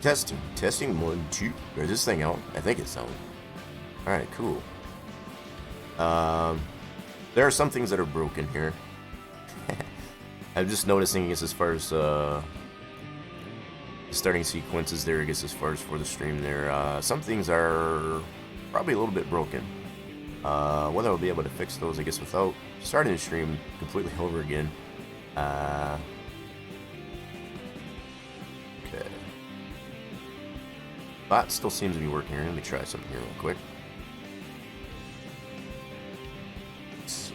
Testing 1, 2. Is this thing out? I think it's out. Alright, cool. There are some things that are broken here. I'm just noticing, I guess, as far as the starting sequences there, I guess, as far as for the stream there, some things are probably a little bit broken. Whether I'll be able to fix those, I guess, without starting the stream completely over again. Okay. Bot still seems to be working here. Let me try something here real quick. Let's see.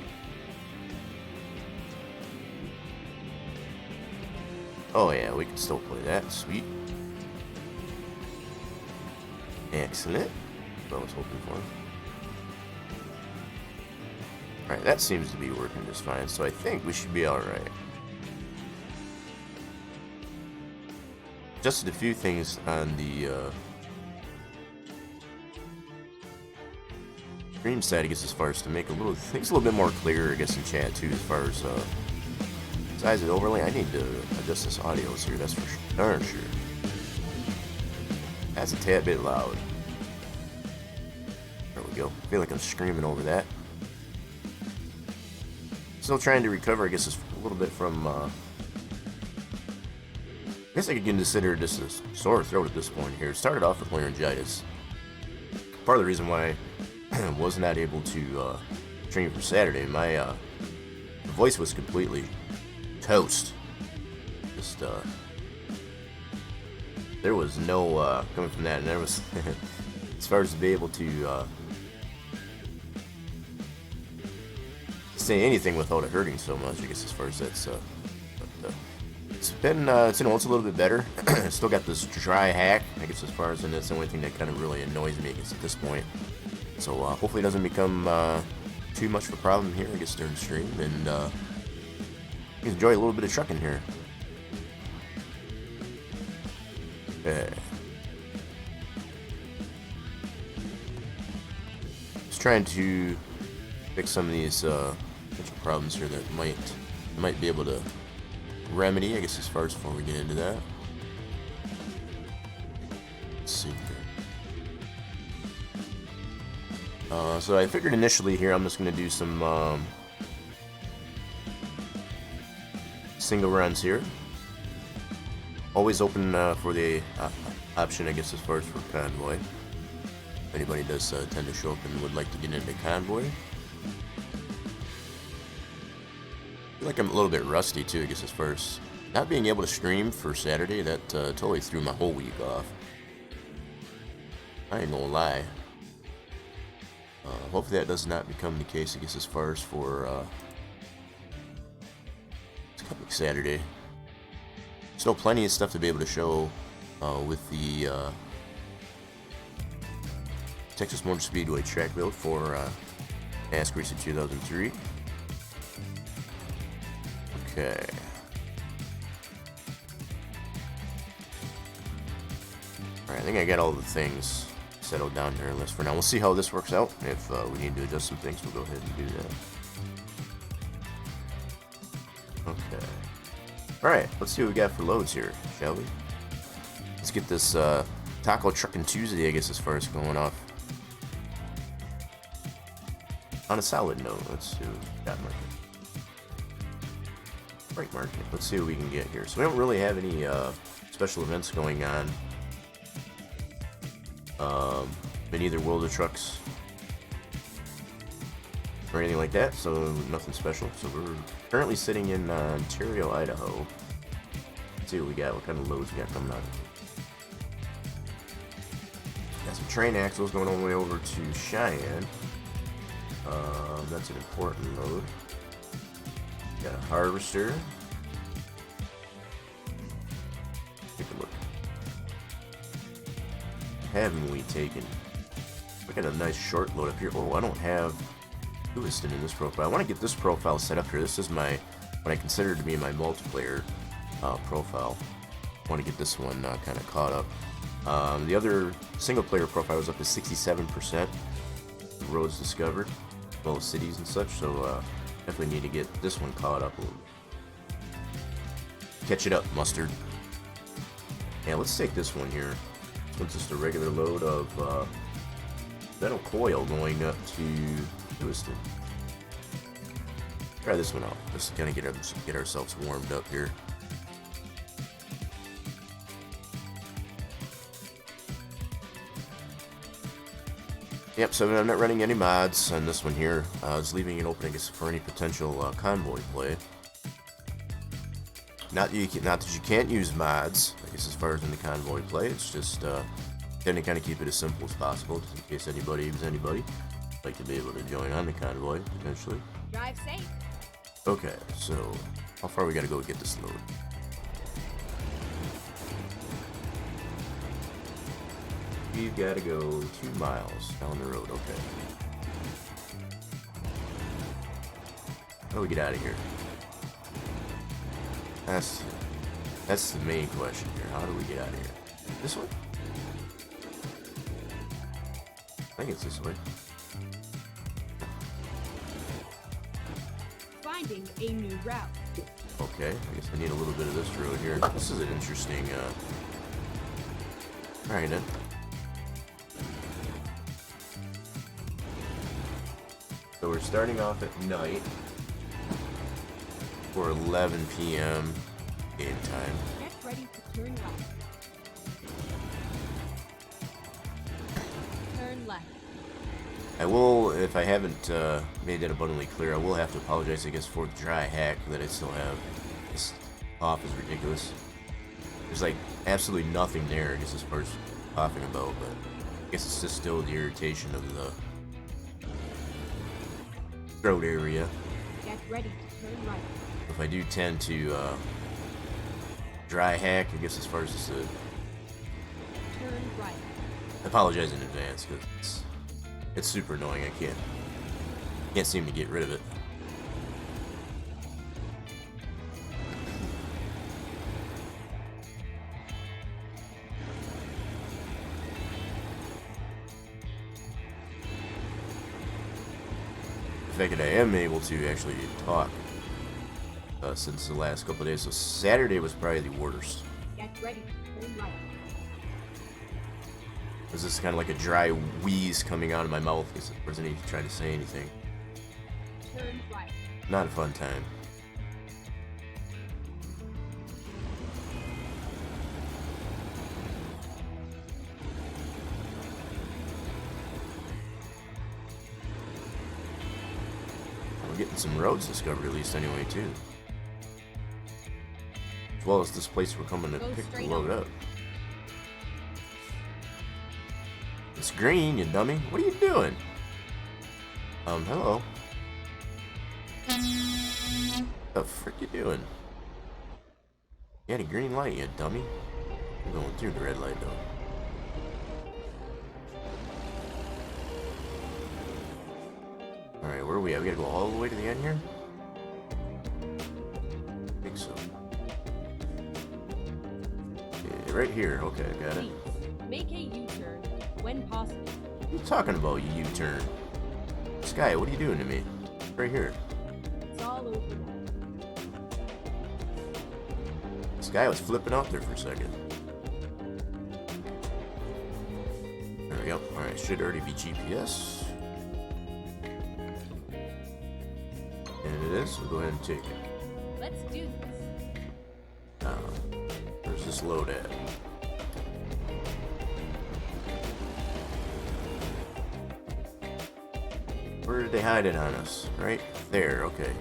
Oh yeah, we can still play that. Sweet. Excellent. That's what I was hoping for. Alright, that seems to be working just fine, so I think we should be alright. Adjusted a few things on the stream side, I guess, as far as to make things a little bit more clear, I guess, in chat too, as far as size of the overlay. I need to adjust this audio here, that's for darn sure. That's a tad bit loud. There we go. I feel like I'm screaming over that. Still trying to recover, I guess, a little bit from, I guess I could consider this a sore throat at this point here. It started off with laryngitis. Part of the reason why I was not able to train for Saturday, my voice was completely toast. Just, there was no coming from that, and there was, as far as to be able to say anything without it hurting so much, I guess, as far as that's, but, it's been, it's a little bit better. Still got this dry hack, I guess, as far as, and that's the only thing that kind of really annoys me, I guess, at this point. So, hopefully it doesn't become, too much of a problem here, I guess, during the stream, and, you can enjoy a little bit of trucking here. Okay. Just trying to fix some of these, potential problems here that might be able to remedy, I guess, as far as before we get into that. Let's see here. So I figured initially here I'm just going to do some single runs here. Always open for the option, I guess, as far as for convoy. If anybody does tend to show up and would like to get into convoy. I feel like I'm a little bit rusty too, I guess, as far as not being able to stream for Saturday. That totally threw my whole week off. I ain't gonna lie. Hopefully that does not become the case, I guess, as far as for this coming Saturday. Still plenty of stuff to be able to show with the Texas Motor Speedway track build for NASCAR Racing 2003. Okay. Alright, I think I got all the things settled down here, at least for now. We'll see how this works out. If we need to adjust some things, we'll go ahead and do that. Okay. Alright, let's see what we got for loads here, shall we? Let's get this Taco Truckin Tuesday, I guess, as far as going off. On a solid note, let's see what we got market. Right market. Let's see what we can get here. So we don't really have any special events going on in either World of Trucks or anything like that, so nothing special. So we're currently sitting in Ontario, Idaho. Let's see what we got, what kind of loads we got coming out. Got some train axles going all the way over to Cheyenne. That's an important load. Got a harvester. Take a look. Haven't we taken? We got a nice short load up here. Oh, I don't have Lewiston in this profile. I want to get this profile set up here. This is my, what I consider to be my multiplayer profile. I want to get this one kind of caught up. The other single player profile was up to 67%. Roads discovered, as well as cities and such. So definitely need to get this one caught up a little. Catch it up, mustard. Yeah, let's take this one here. It's just a regular load of metal coil going up to Lewiston. Try this one out. Just to kind of get ourselves warmed up here. Yep, so I'm not running any mods on this one here. I was leaving it open, I guess, for any potential convoy play. Not that you can't use mods, I guess, as far as in the convoy play. It's just tend to kind of keep it as simple as possible, just in case anybody would like to be able to join on the convoy potentially. Drive safe. Okay, so how far we gotta go to get this load? We've gotta go 2 miles down the road. Okay. How do we get out of here? That's the main question here. How do we get out of here? This way? I think it's this way. Finding a new route. Okay, I guess I need a little bit of this road here. This is an interesting, Alright then. So we're starting off at night for 11 p.m. game time. Get ready to turn left. Turn left. I will, if I haven't made that abundantly clear, I will have to apologize, I guess, for the dry hack that I still have. This cough is ridiculous. There's like absolutely nothing there, I guess, as far as coughing about, but I guess it's just still the irritation of the throat area. Get ready to turn right. If I do tend to dry hack, I guess, as far as just turn right. I apologize in advance because it's super annoying. I can't seem to get rid of it. The fact that I am able to actually talk since the last couple of days. So Saturday was probably the worst. Get ready to turn right. There's this kind of like a dry wheeze coming out of my mouth because I wasn't even trying to say anything. Turn right. Not a fun time. We're getting some roads discovered at least anyway too. As well as this place we're coming to pick the load up. It's green, you dummy. What are you doing? Hello. What the frick you doing? You had a green light, you dummy. I'm going through the red light though. Alright, where are we at? We gotta go all the way to the end here? I think so. Okay, right here. Okay, got it. Make a U-turn when possible. What are you talking about, you U-turn? Sky, what are you doing to me? Right here. It's all over now. This guy was flipping out there for a second. There we go. Alright, should already be GPS. And it is. We'll go ahead and take it. Let's do this. Where's this load at? Where did they hide it on us? Right there, okay.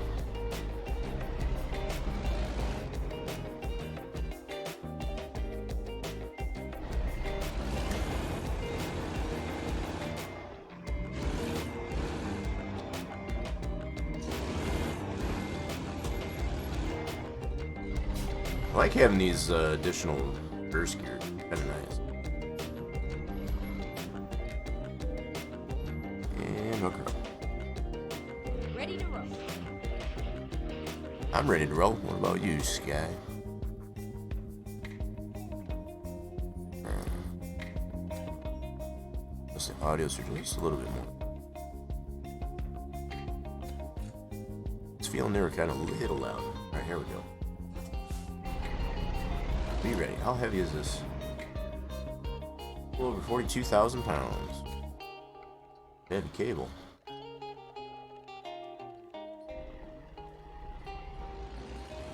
I like having these additional burst gear. Kind of nice. And hook her up. Ready to roll. I'm ready to roll. What about you, Sky? Let's see, audio's just a little bit more. It's feeling they were kind of a little loud. Alright, here we go. Be ready. How heavy is this? A little over 42,000 pounds. Heavy cable.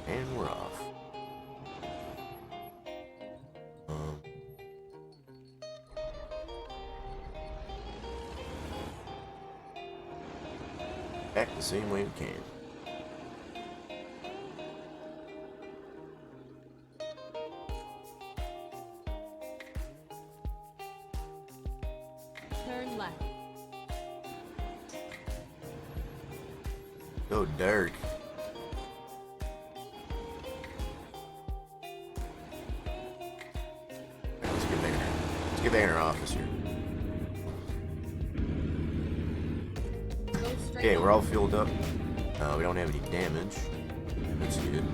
And we're off. Back the same way we came. Turn left. Go dark. Let's get back in. Let's get back in our office here. Go straight Okay, on. we're all filled up. We don't have any damage. That's good.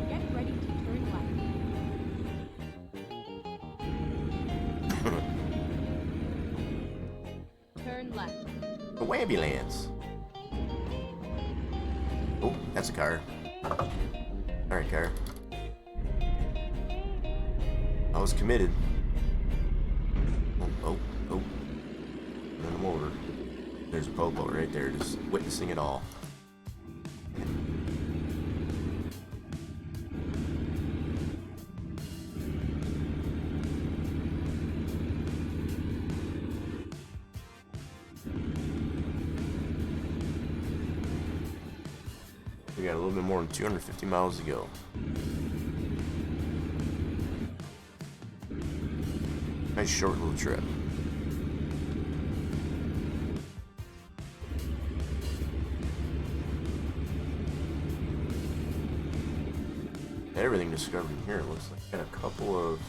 Get ready to turn left. Turn left. A ambulance. Oh, that's a car. Alright, car. I was committed. Oh. Run him over. There's a popo right there, just witnessing it all. We got a little bit more than 250 miles to go. Nice short little trip. Everything discovered in here looks like got a couple of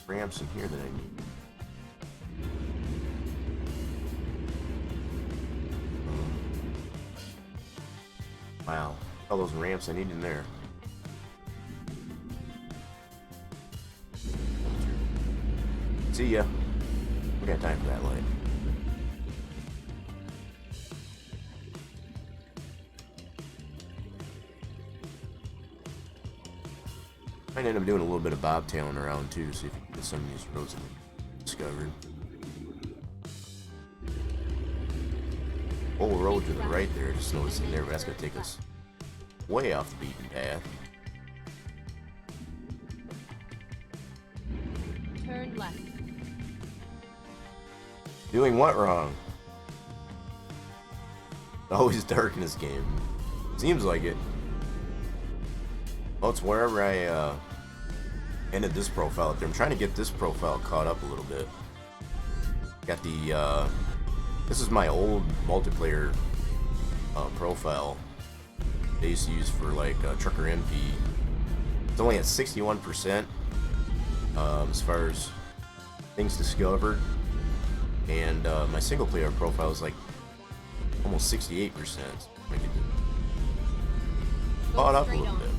ramps in here that I need. Wow, all those ramps I need in there. See ya. We got time for that light. Might end up doing a little bit of bobtailing around too, see if you can get some of these roads that we discovered. Whole road to the right there, just noticing there, but that's gonna take us way off the beaten path. Turn left. Doing what wrong? Always dark in this game. Seems like it. Well, it's wherever I ended this profile up there. I'm trying to get this profile caught up a little bit. Got the this is my old multiplayer profile they used to use for like Trucker MP. It's only at 61% as far as things discovered, and my single player profile is like almost 68%. I could caught up a little bit.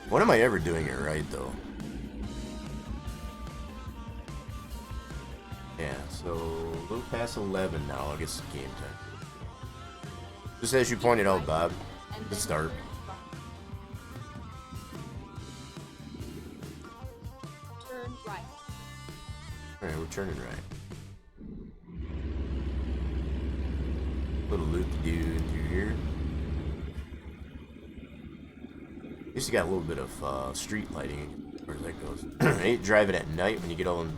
When am I ever doing it right though? Yeah, so a little past 11 now. I guess it's game time. Just as you pointed out, Bob, good start. Turn right. Alright, we're turning right. Little loop to do through here. At least you got a little bit of street lighting as far as that goes. I hate driving at night when you get all in,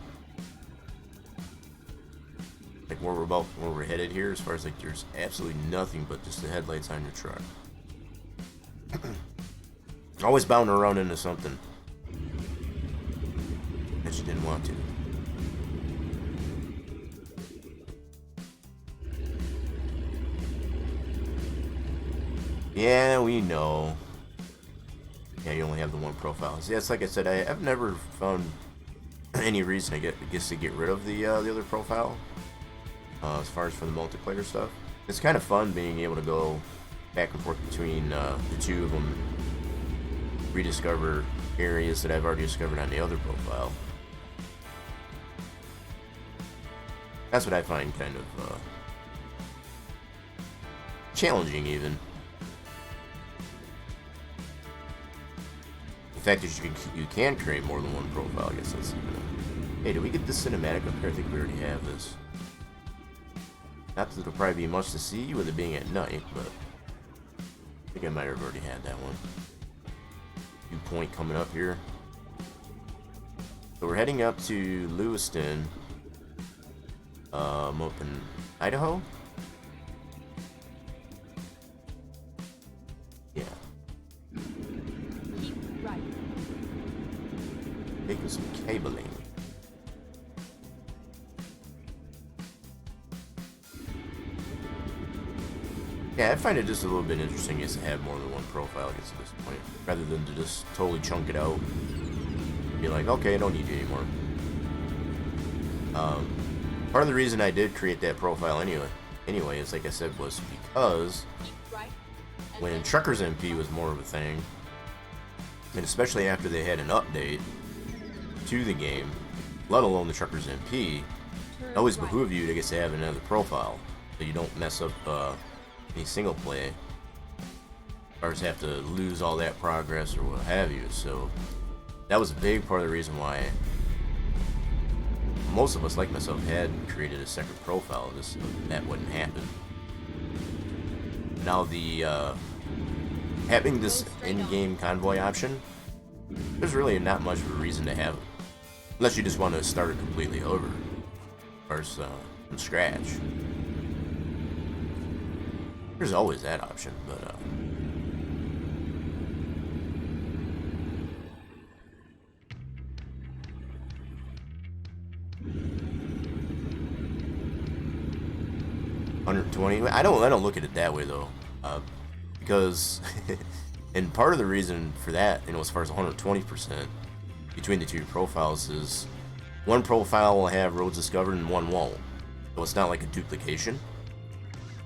like where we're headed here, as far as like there's absolutely nothing but just the headlights on your truck. Always bound to run into something that you didn't want to. Yeah, we know. Yeah, you only have the one profile. Yeah, it's like I said, I've never found any reason, I guess, to get rid of the other profile. as far as for the multiplayer stuff. It's kind of fun being able to go back and forth between the two of them, rediscover areas that I've already discovered on the other profile. That's what I find kind of challenging, even. The fact that you can create more than one profile, I guess that's... Hey, did we get this cinematic up here? I think we already have this. Not that it'll probably be much to see with it being at night, but I think I might have already had that one. View point coming up here. So we're heading up to Lewiston, up in Idaho. Yeah. Keep right. Making some cabling. Yeah, I find it just a little bit interesting just to have more than one profile, I guess, at this point, rather than to just totally chunk it out. Be like, okay, I don't need you anymore. Part of the reason I did create that profile anyway, is like I said, was because Right. when Truckers MP was more of a thing, and especially after they had an update to the game, let alone the Truckers MP, it always behooved you to get to have another profile, so you don't mess up any single play, or just have to lose all that progress or what have you. So that was a big part of the reason why most of us, like myself, had created a second profile. That wouldn't happen. Now the having this in-game convoy option, there's really not much of a reason to have it, unless you just want to start it completely over, or from scratch. There's always that option, but $120. I don't look at it that way though, because and part of the reason for that, as far as 120% between the two profiles, is one profile will have roads discovered and one won't, so it's not like a duplication.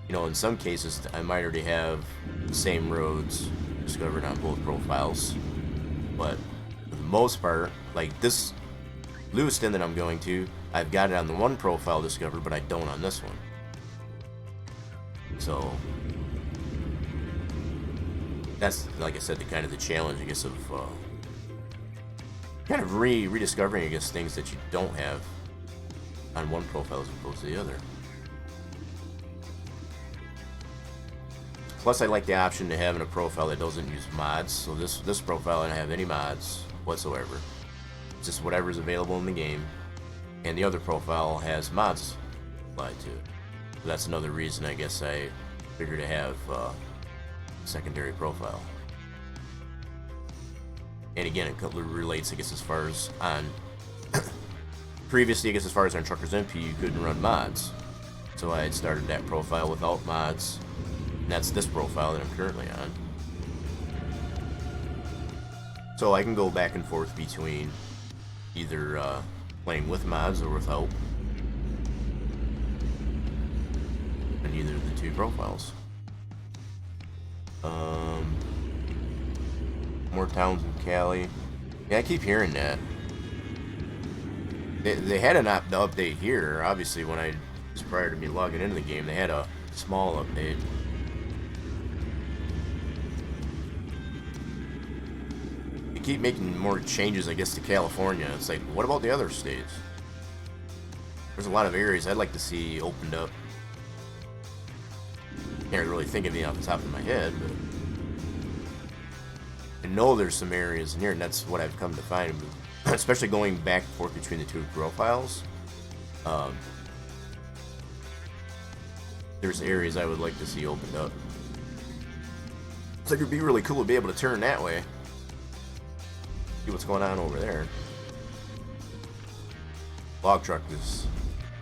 In some cases, I might already have the same roads discovered on both profiles, but for the most part, like this Lewiston that I'm going to, I've got it on the one profile discovered, but I don't on this one. So that's, like I said, the kind of the challenge, I guess, of kind of rediscovering, I guess, things that you don't have on one profile as opposed to the other. Plus, I like the option to having a profile that doesn't use mods. So this profile, I don't have any mods whatsoever. It's just whatever's available in the game. And the other profile has mods applied to it. So that's another reason, I guess, I figured to have a secondary profile. And again, it relates, I guess, as far as on... previously, I guess, as far as on Truckers MP, you couldn't run mods. So I had started that profile without mods. And that's this profile that I'm currently on. So I can go back and forth between either playing with mods or without, in either of the two profiles. More towns in Cali. Yeah, I keep hearing that. They had an update here. Obviously, when just prior to me logging into the game, they had a small update. Keep making more changes, I guess, to California. It's like, what about the other states? There's a lot of areas I'd like to see opened up. Can't really think of any off the top of my head, but I know there's some areas in here, and that's what I've come to find, especially going back and forth between the two profiles. There's areas I would like to see opened up. It's like it'd be really cool to be able to turn that way. See what's going on over there. Log truck is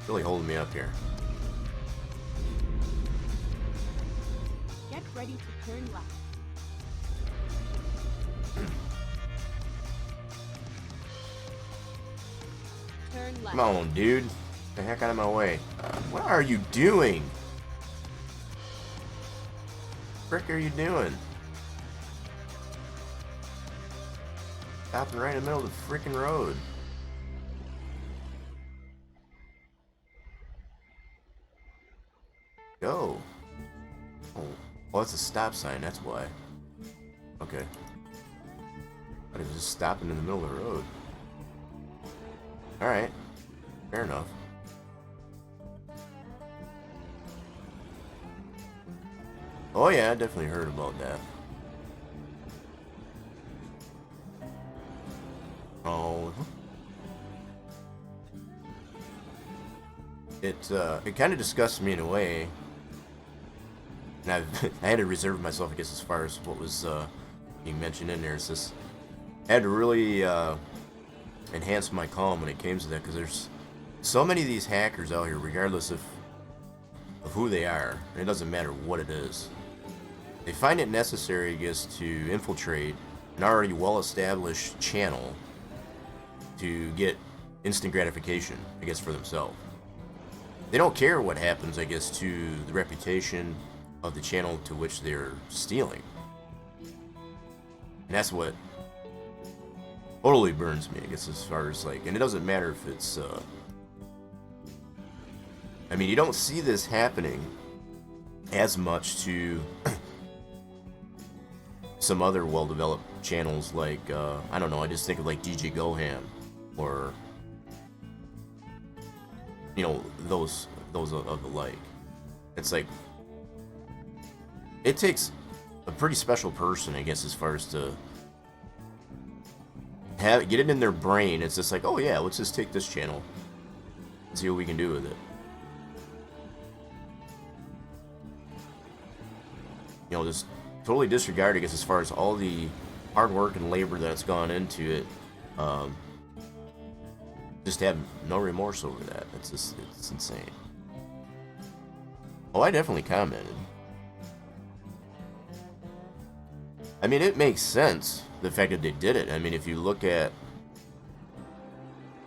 really holding me up here. Get ready to turn left. Turn left. Come on, dude. The heck out of my way. What are you doing? What the frick are you doing? Stopping right in the middle of the freaking road. Go. Oh, well, it's a stop sign, that's why. Okay. But it was just stopping in the middle of the road. Alright. Fair enough. Oh yeah, I definitely heard about that. Oh. It kind of disgusts me in a way. And I had to reserve myself, I guess, as far as what was being mentioned in there. It's just, I had to really enhance my calm when it came to that, because there's so many of these hackers out here, regardless of who they are. And it doesn't matter what it is. They find it necessary, I guess, to infiltrate an already well-established channel to get instant gratification, I guess, for themselves. They don't care what happens, I guess, to the reputation of the channel to which they're stealing. And that's what totally burns me, I guess, as far as, like, and it doesn't matter if it's, I mean, you don't see this happening as much to some other well-developed channels, like, I don't know, I just think of, like, DJ Goham, or, you know, those of the like. It's like, it takes a pretty special person, I guess, as far as to get it in their brain. It's just like, oh yeah, let's just take this channel and see what we can do with it. You know, just totally disregard, I guess, as far as all the hard work and labor that's gone into it. Just have no remorse over that. It's insane. Oh, I definitely commented. I mean, it makes sense, the fact that they did it. I mean, if you look at,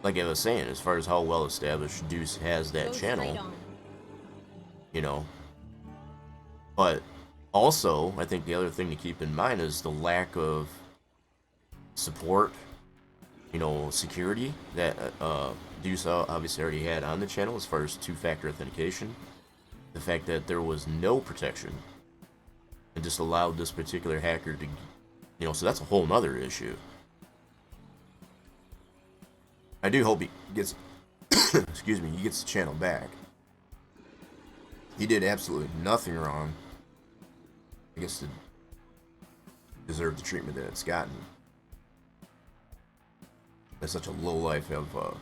like I was saying, as far as how well established Deuce has that channel, you know. But also, I think the other thing to keep in mind is the lack of support, you know, security that Deuce obviously already had on the channel as far as two-factor authentication. The fact that there was no protection and just allowed this particular hacker to, you know, so that's a whole nother issue. I do hope he gets, excuse me, he gets the channel back. He did absolutely nothing wrong, I guess, to deserve the treatment that it's gotten. That's such a low life of,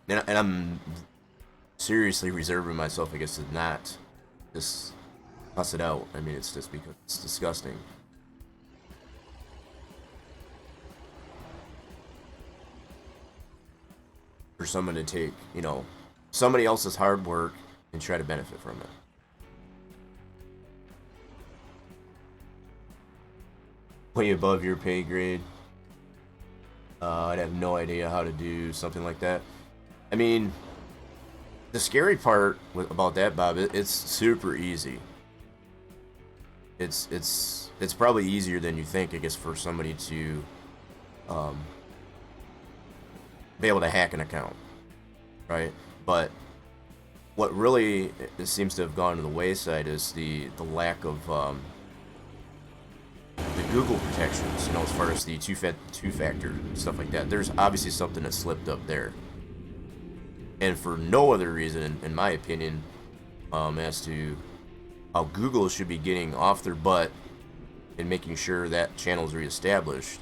and I'm seriously reserving myself, I guess, to not just cuss it out. I mean, it's just because it's disgusting. For someone to take, you know, somebody else's hard work and try to benefit from it. Way above your pay grade. I'd have no idea how to do something like that. I mean, the scary part about that, Bob, it's super easy. It's probably easier than you think, I guess, for somebody to be able to hack an account, right? But what really seems to have gone to the wayside is the lack of the Google protections, you know, as far as the two-factor stuff like that. There's obviously something that slipped up there. And for no other reason, in my opinion, as to how Google should be getting off their butt and making sure that channel is reestablished,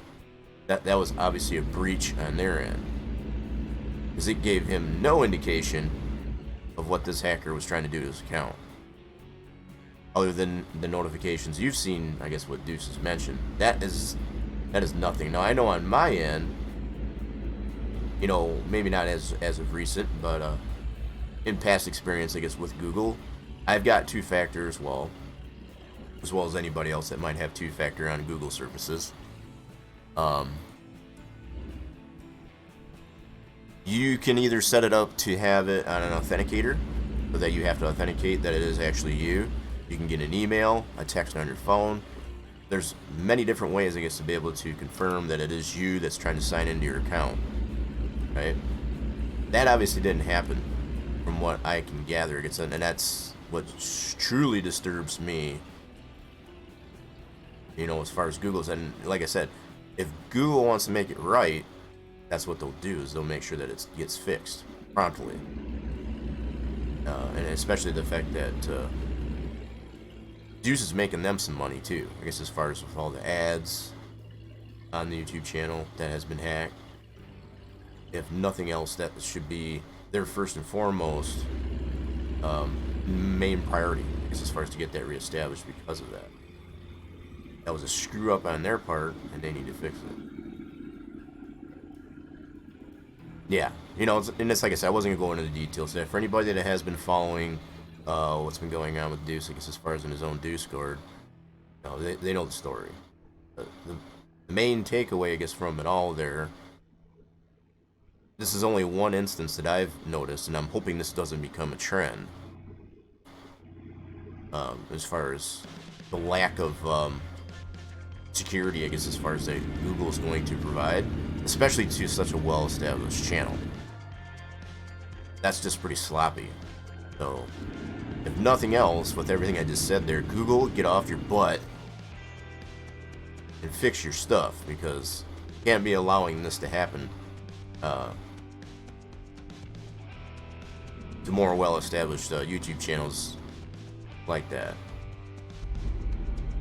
that was obviously a breach on their end. Because it gave him no indication of what this hacker was trying to do to his account. Other than the notifications you've seen, I guess what Deuce has mentioned. That is nothing. Now, I know on my end, you know, maybe not as of recent, but in past experience, I guess, with Google, I've got two-factor as well as anybody else that might have two-factor on Google services. You can either set it up to have it on an authenticator, so that you have to authenticate that it is actually you. You can get an email, a text on your phone. There's many different ways, I guess, to be able to confirm that it is you that's trying to sign into your account, right? That obviously didn't happen, from what I can gather, and that's what truly disturbs me. You know, as far as Google's, and like I said, if Google wants to make it right, that's what they'll do, is they'll make sure that it gets fixed promptly. And especially the fact that Deuce is making them some money too, I guess, as far as with all the ads on the YouTube channel that has been hacked. If nothing else, that should be their first and foremost main priority, I guess, as far as to get that reestablished because of that. That was a screw up on their part, and they need to fix it. Yeah, you know, and it's like I said, I wasn't going to go into the details there. For anybody that has been following what's been going on with Deuce, I guess, as far as in his own Discord, you know, they know the story. The main takeaway, I guess, from it all there, this is only one instance that I've noticed, and I'm hoping this doesn't become a trend. As far as the lack of security, I guess, as far as that Google is going to provide, especially to such a well-established channel. That's just pretty sloppy. So, if nothing else, with everything I just said there, Google, get off your butt and fix your stuff, because you can't be allowing this to happen to more well-established YouTube channels like that.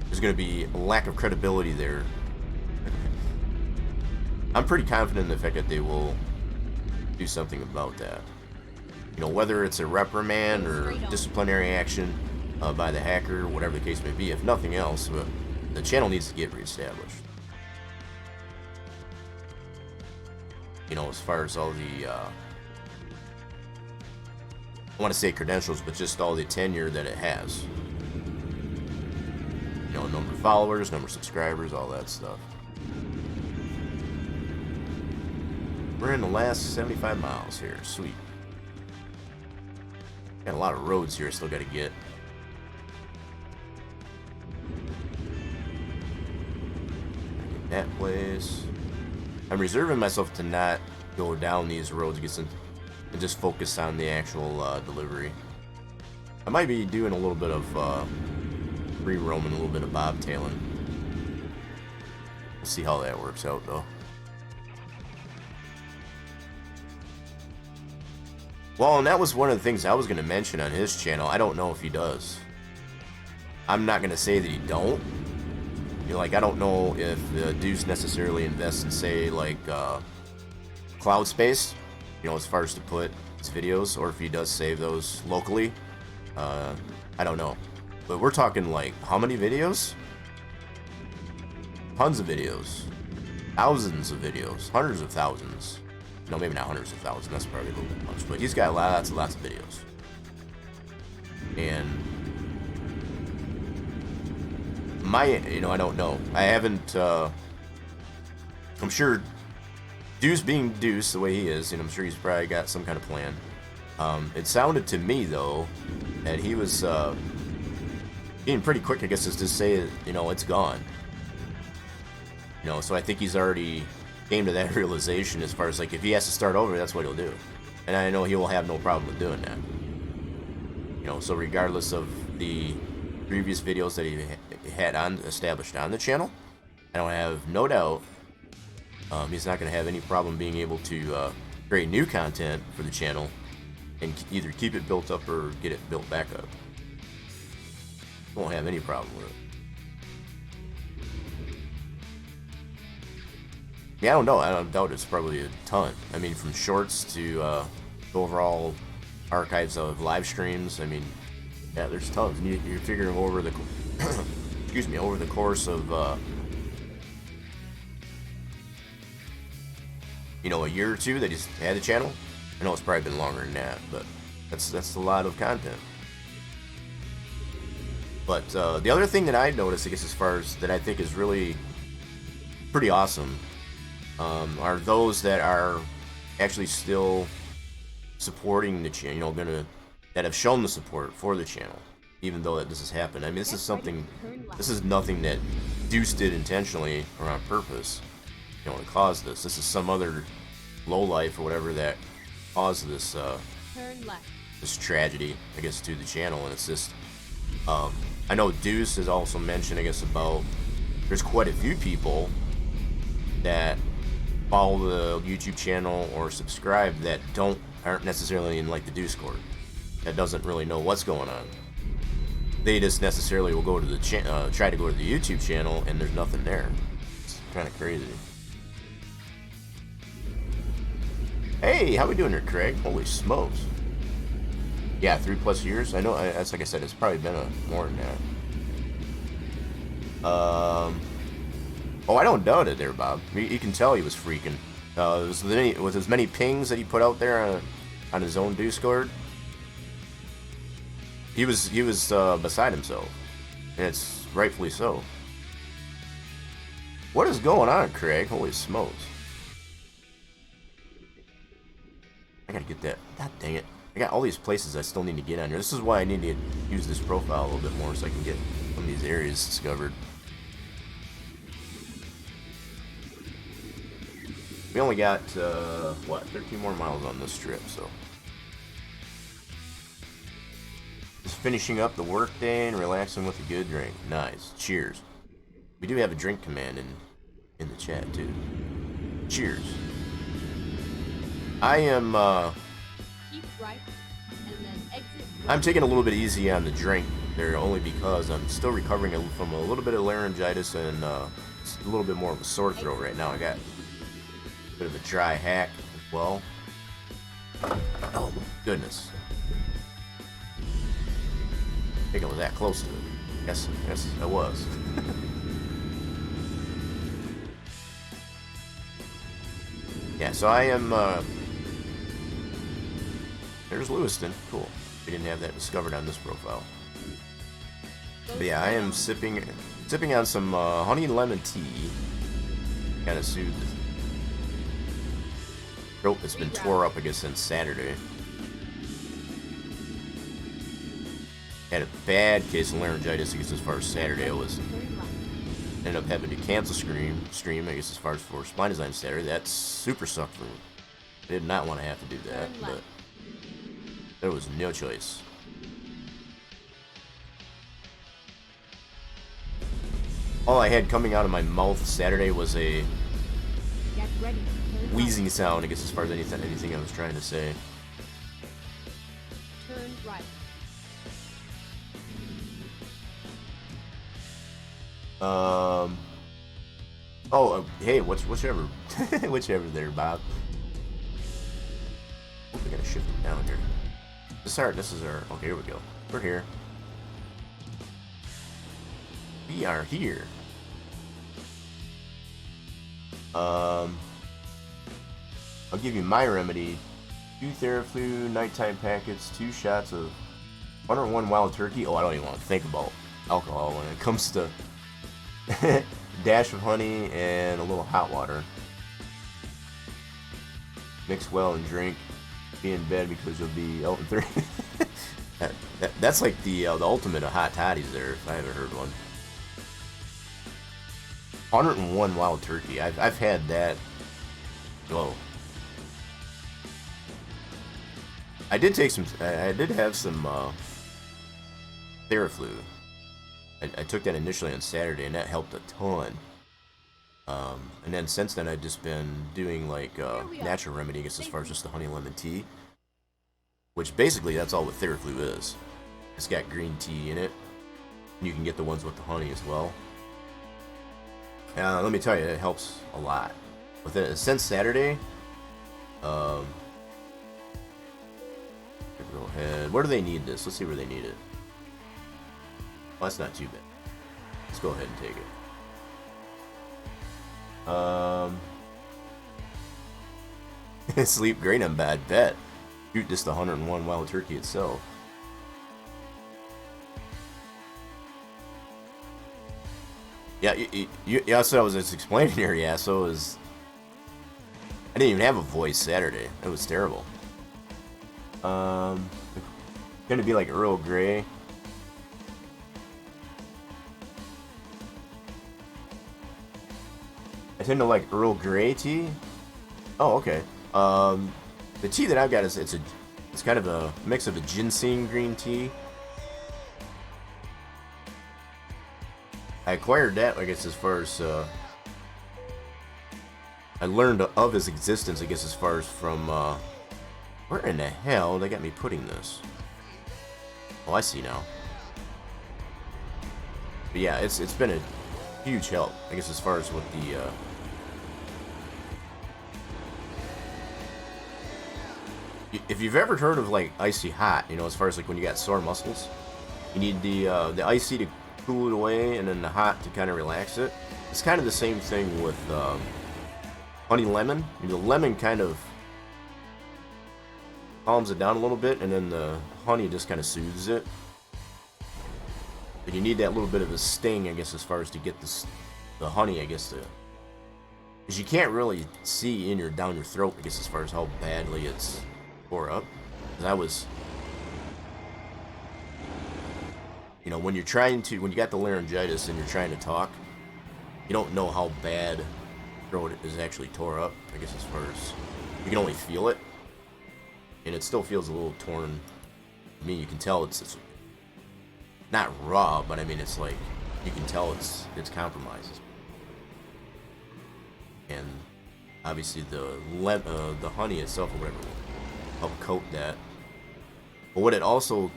There's going to be a lack of credibility there. I'm pretty confident in the fact that they will do something about that. You know, whether it's a reprimand or disciplinary action by the hacker, whatever the case may be, if nothing else, the channel needs to get reestablished. You know, as far as all the, I want to say credentials, but just all the tenure that it has. You know, number of followers, number of subscribers, all that stuff. We're in the last 75 miles here. Sweet. Got a lot of roads here I still got to get. That place. I'm reserving myself to not go down these roads and just focus on the actual delivery. I might be doing a little bit of free roaming, a little bit of bobtailing. We'll see how that works out, though. Well, and that was one of the things I was going to mention on his channel. I don't know if he does. I'm not going to say that he don't. You know, like, I don't know if Deuce necessarily invests in, say, like, cloud space, you know, as far as to put his videos, or if he does save those locally. I don't know. But we're talking, like, how many videos? Tons of videos. Thousands of videos. Hundreds of thousands. No, maybe not hundreds of thousands. That's probably a little bit much. But he's got lots and lots of videos. And you know, I don't know. I haven't, I'm sure Deuce being Deuce the way he is, and I'm sure he's probably got some kind of plan. It sounded to me, though, that he was being pretty quick, I guess, is to say, you know, it's gone. You know, so I think he's already came to that realization as far as, like, if he has to start over, that's what he'll do. And I know he will have no problem with doing that. You know, so regardless of the previous videos that he had established on the channel, I don't have no doubt he's not going to have any problem being able to create new content for the channel and either keep it built up or get it built back up. Won't have any problem with it. Yeah, I don't know. I don't doubt it's probably a ton. I mean, from shorts to overall archives of live streams. I mean, yeah, there's tons. And you're figuring over the excuse me, over the course of you know, a year or two that he's had the channel. I know it's probably been longer than that, but that's a lot of content. But the other thing that I noticed, I guess, as far as that I think is really pretty awesome, are those that are actually still supporting the channel, you know, that have shown the support for the channel, even though that this has happened. I mean, this is something, this is nothing that Deuce did intentionally or on purpose, you know, to cause this. This is some other lowlife or whatever that caused this, Turn left. this tragedy, I guess, to the channel. And it's just, I know Deuce has also mentioned, I guess, about there's quite a few people that follow the YouTube channel or subscribe that aren't necessarily in like the Discord, that doesn't really know what's going on. They just necessarily will go to the try to go to the YouTube channel and there's nothing there. It's kind of crazy. Hey, how we doing here, Craig? Holy smokes! Yeah, 3+ years. I know. That's like I said. It's probably been more than that. Oh, I don't doubt it there, Bob. You can tell he was freaking. With as many pings that he put out there on his own Discord, he was beside himself, and it's rightfully so. What is going on, Craig? Holy smokes! I gotta get that. God dang it! I got all these places I still need to get on here. This is why I need to use this profile a little bit more so I can get some of these areas discovered. We only got, what, 13 more miles on this trip, so. Just finishing up the workday and relaxing with a good drink. Nice. Cheers. We do have a drink command in the chat, too. Cheers. I am, Keep right, and then exit right. I'm taking a little bit easy on the drink there, only because I'm still recovering from a little bit of laryngitis and, a little bit more of a sore throat right now. I got bit of a dry hack as well. Oh my goodness. I think I was that close to it. Yes, I was. Yeah, so I am, there's Lewiston. Cool. We didn't have that discovered on this profile. But yeah, I am sipping on some honey and lemon tea. Kind of soothe throat that's been tore up, I guess, since Saturday. Had a bad case of laryngitis, I guess, as far as Saturday. I ended up having to cancel stream, I guess, as far as for Spline Design Saturday. That super sucked for me. I did not want to have to do that, but there was no choice. All I had coming out of my mouth Saturday was a Get ready. Turn wheezing left. sound, I guess, as far as anything I was trying to say. Turn right. Hey, whichever, whichever there, Bob. Hope I gotta shift it down here. This is our. Okay, here we go. We're here. We are here. I'll give you my remedy. 2 Theraflu nighttime packets, 2 shots of 101 Wild Turkey. Oh, I don't even want to think about alcohol when it comes to dash of honey and a little hot water. Mix well and drink. Be in bed because you'll be out in 30. That's like the ultimate of hot toddies there, if I ever heard one. 101 Wild Turkey. I've had that. Whoa. I did have some Theraflu. I took that initially on Saturday, and that helped a ton. And then since then, I've just been doing like natural remedy, I guess, as far as just the honey lemon tea, which basically that's all what Theraflu is. It's got green tea in it. You can get the ones with the honey as well. Let me tell you, it helps a lot. Since Saturday, go ahead. Where do they need this? Let's see where they need it. Well, that's not too bad. Let's go ahead and take it. Sleep great on bad bet. Shoot, just the 101 Wild Turkey itself. Yeah, that's what I was just explaining here. Yeah, so I I didn't even have a voice Saturday. It was terrible. Gonna be like Earl Grey. I tend to like Earl Grey tea. Oh, okay. The tea that I've got is it's kind of a mix of a ginseng green tea. I acquired that, I guess, as far as I learned of his existence, I guess, as far as from where in the hell they got me putting this? Oh, I see now. But yeah, it's been a huge help, I guess, as far as what the if you've ever heard of like icy hot, you know, as far as like when you got sore muscles, you need the icy to cool it away, and then the hot to kind of relax it. It's kind of the same thing with honey lemon. The lemon kind of calms it down a little bit, and then the honey just kind of soothes it. But you need that little bit of a sting, I guess, as far as to get the honey, I guess, to, because you can't really see in your down your throat, I guess, as far as how badly it's tore up. Because I was, you know, when you got the laryngitis and you're trying to talk, you don't know how bad throat is actually tore up, I guess, as far as you can only feel it, and it still feels a little torn. I mean, you can tell it's not raw, but I mean, it's like you can tell it's compromised. And obviously the honey itself or whatever will help coat that. But what it also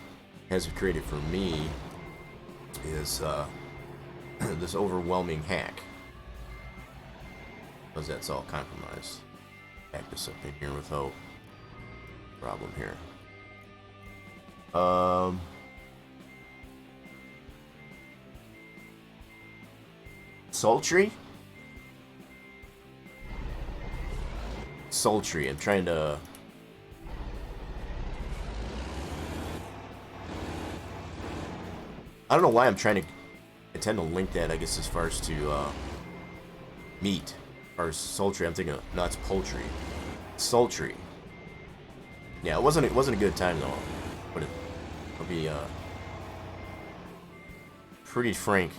has created for me is this overwhelming hack, because that's all compromised. Back this up in here without problem here. Sultry. I'm trying to. I don't know why I'm trying to. I tend to link that, I guess, as far as to meat. As far as sultry, I'm thinking, no, it's poultry. Sultry. Yeah, it wasn't a good time though. But I'll be pretty frank.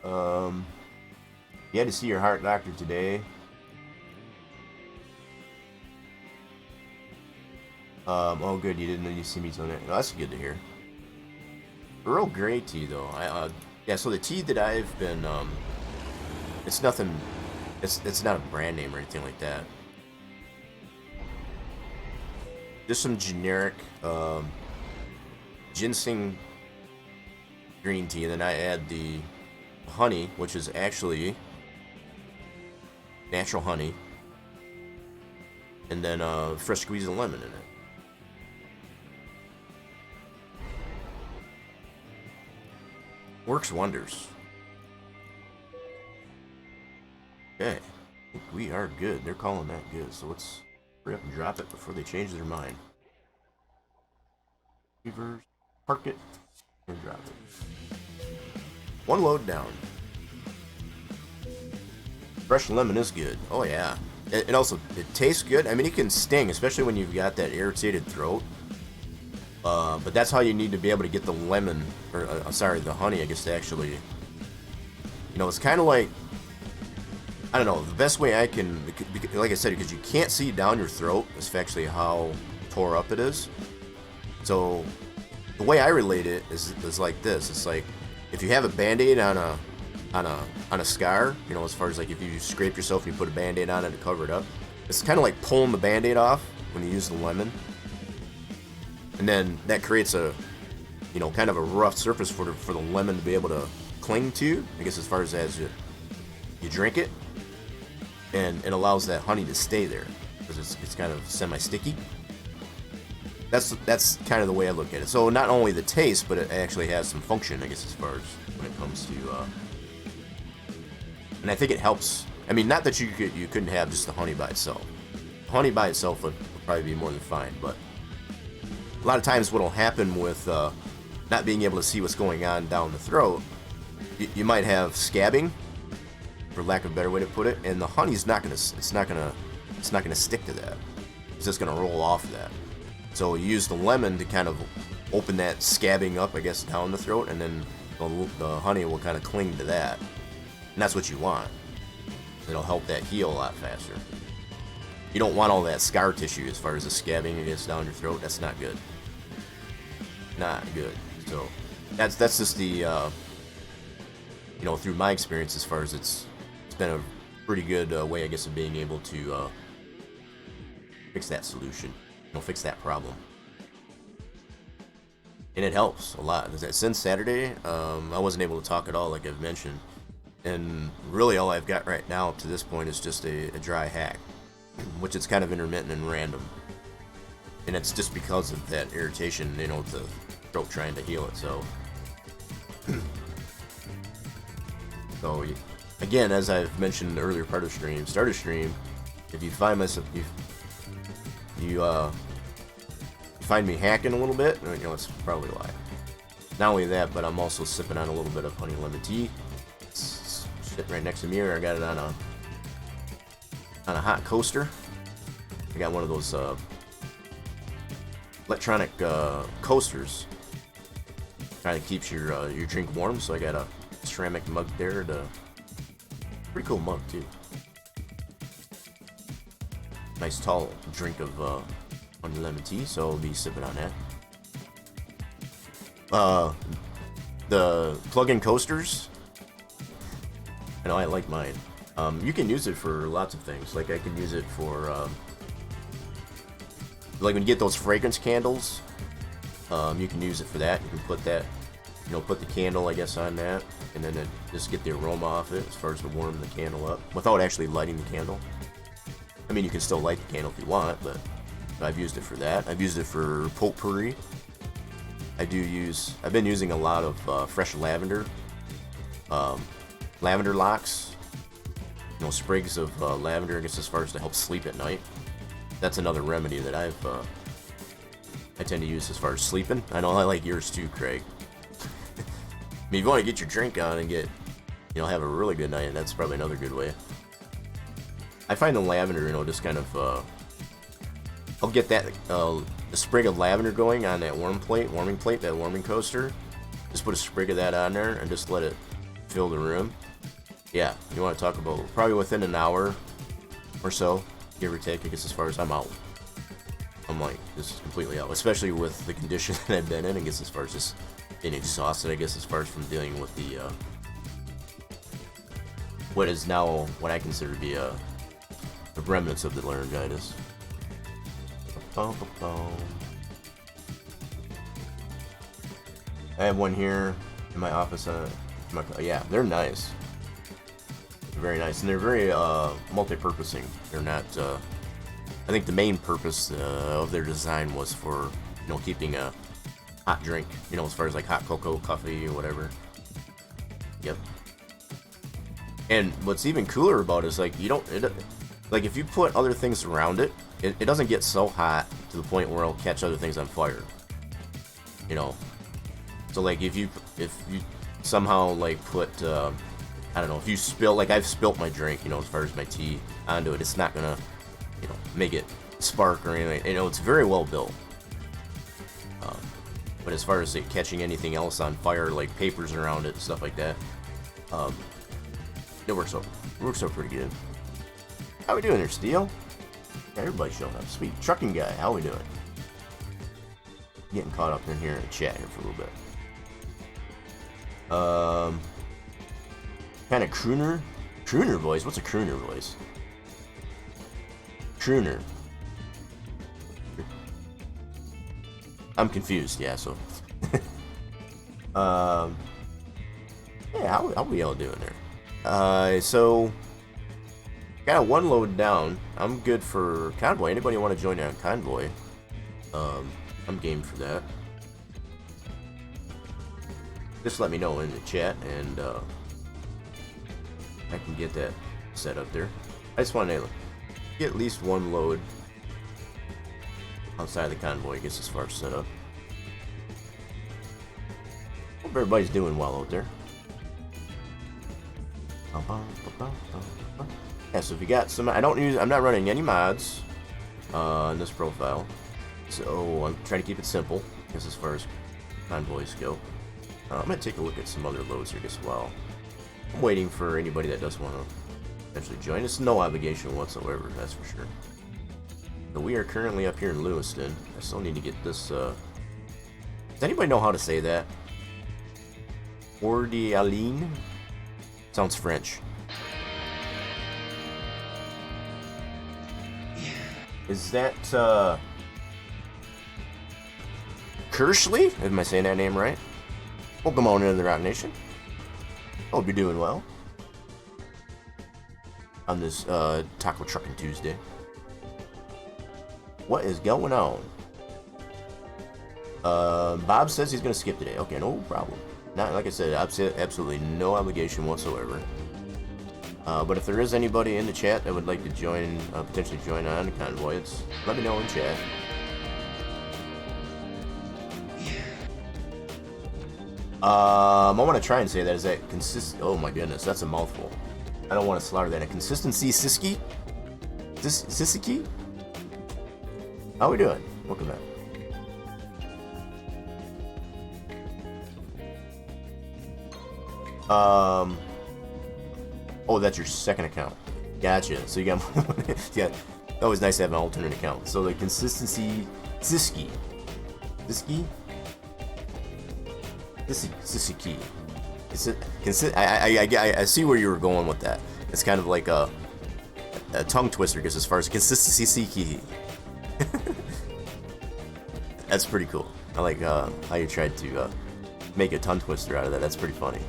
You had to see your heart doctor today. Oh good, you didn't need to see me on that. No, that's good to hear. Earl Grey tea though. Yeah, so the tea that I've been it's nothing, it's not a brand name or anything like that. Just some generic ginseng green tea, and then I add the honey, which is actually natural honey, and then fresh squeeze of lemon in it. Works wonders. Okay, I think we are good. They're calling that good, so let's hurry up and drop it before they change their mind. Reverse, park it, and drop it. One load down. Fresh lemon is good. Oh yeah. It also, it tastes good. I mean, it can sting, especially when you've got that irritated throat. But that's how you need to be able to get the lemon, or sorry, the honey, I guess, to actually, you know, it's kind of like, I don't know, the best way I can, like I said, because you can't see down your throat, is actually how tore up it is. So the way I relate it is like this. It's like if you have a Band-Aid on a scar, you know, as far as like if you scrape yourself and you put a Band-Aid on it to cover it up, it's kind of like pulling the Band-Aid off when you use the lemon. And then that creates a, you know, kind of a rough surface for the lemon to be able to cling to, I guess, as far as you drink it. And it allows that honey to stay there, because it's kind of semi-sticky. That's kind of the way I look at it. So not only the taste, but it actually has some function, I guess, as far as when it comes to, and I think it helps. I mean, not that you couldn't have just the honey by itself. Honey by itself would probably be more than fine, but a lot of times what'll happen with not being able to see what's going on down the throat, you might have scabbing, for lack of a better way to put it, and the honey's not gonna stick to that. It's just gonna roll off that. So you use the lemon to kind of open that scabbing up, I guess, down the throat, and then the honey will kind of cling to that, and that's what you want. It'll help that heal a lot faster. You don't want all that scar tissue as far as the scabbing it gets down your throat. That's not good. Not good. So that's just the you know, through my experience, as far as it's been a pretty good way, I guess, of being able to fix that solution, you know, fix that problem. And it helps a lot. Since Saturday, I wasn't able to talk at all, like I've mentioned, and really all I've got right now up to this point is just a dry hack, which is kind of intermittent and random, and it's just because of that irritation, you know, the throat trying to heal itself. So again, as I've mentioned in the earlier part of the stream, start a stream, if you find myself, you find me hacking a little bit, you know, it's probably a lie. Not only that, but I'm also sipping on a little bit of honey lemon tea. It's sitting right next to me here. I got it on a hot coaster. I got one of those electronic coasters. Kind of keeps your drink warm. So I got a ceramic mug there. Pretty cool mug too. Nice tall drink of honey lemon tea. So I'll be sipping on that. The plug-in coasters. I know I like mine. You can use it for lots of things. Like I can use it for, like when you get those fragrance candles, you can use it for that. You can put that, you know, put the candle, I guess, on that, and then just get the aroma off it as far as to warm the candle up without actually lighting the candle. I mean, you can still light the candle if you want, but I've used it for that. I've used it for potpourri. I've been using a lot of fresh lavender, lavender locks, you know, sprigs of lavender, I guess, as far as to help sleep at night. That's another remedy that I tend to use as far as sleeping. I know I like yours too, Craig. I mean, if you want to get your drink on and get, you know, have a really good night, that's probably another good way. I find the lavender, you know, just kind of, I'll get that, a sprig of lavender going on that warming plate, that warming coaster. Just put a sprig of that on there and just let it fill the room. Yeah, you want to talk about probably within an hour or so, give or take, I guess, as far as I'm out. I'm like, just completely out, especially with the condition that I've been in, I guess, as far as just being exhausted, I guess, as far as from dealing with the, what is now, what I consider to be, the remnants of the laryngitis. I have one here in my office. Yeah, they're nice. They're very nice, and they're very multi-purposing. They're not. I think the main purpose of their design was for, you know, keeping a hot drink. You know, as far as like hot cocoa, coffee, or whatever. Yep. And what's even cooler about it is like like if you put other things around it, it doesn't get so hot to the point where it'll catch other things on fire. You know, so like if you somehow like put I don't know, if you spill, like I've spilt my drink, you know, as far as my tea onto it, it's not gonna, you know, make it spark or anything. You know, it's very well built. But as far as it catching anything else on fire, like papers around it, stuff like that, it works out pretty good. How we doing there, Steel? Everybody's showing up. Sweet. Trucking guy, how we doing? Getting caught up in here in the chat here for a little bit. Kind of crooner voice. What's a crooner voice? Crooner. I'm confused. Yeah. So. Yeah. How we all doing there? So. Got one load down. I'm good for Convoy. Anybody want to join on Convoy? I'm game for that. Just let me know in the chat, and I can get that set up there. I just want to get at least one load outside the Convoy, I guess, as far as set up. Hope everybody's doing well out there. Yeah, so if you got some, I'm not running any mods in this profile, so I'm trying to keep it simple, I guess, as far as convoys go. I'm gonna take a look at some other loads here as well. I'm waiting for anybody that does want to eventually join. It's no obligation whatsoever, that's for sure. So we are currently up here in Lewiston. I still need to get this, does anybody know how to say that? Ordialine? Sounds French. Is that, Kersley? Am I saying that name right? Welcome on into the Rock Nation. Hope you're doing well on this Taco Truckin Tuesday. What is going on? Bob says he's gonna skip today. Okay, no problem. Not like I said, absolutely no obligation whatsoever. But if there is anybody in the chat that would like to join, potentially join on the convoy, let me know in chat. I want to try and say that. Is that oh my goodness, that's a mouthful. I don't want to slaughter that. A consistency Siski? Siski? How we doing? Welcome back. Oh, that's your second account. Gotcha. So you got, yeah. Always nice to have an alternate account. So the consistency Siski. Siski? Siski. I see where you were going with that. It's kind of like a tongue twister, because as far as consistency Siski. That's pretty cool. I like how you tried to make a tongue twister out of that. That's pretty funny.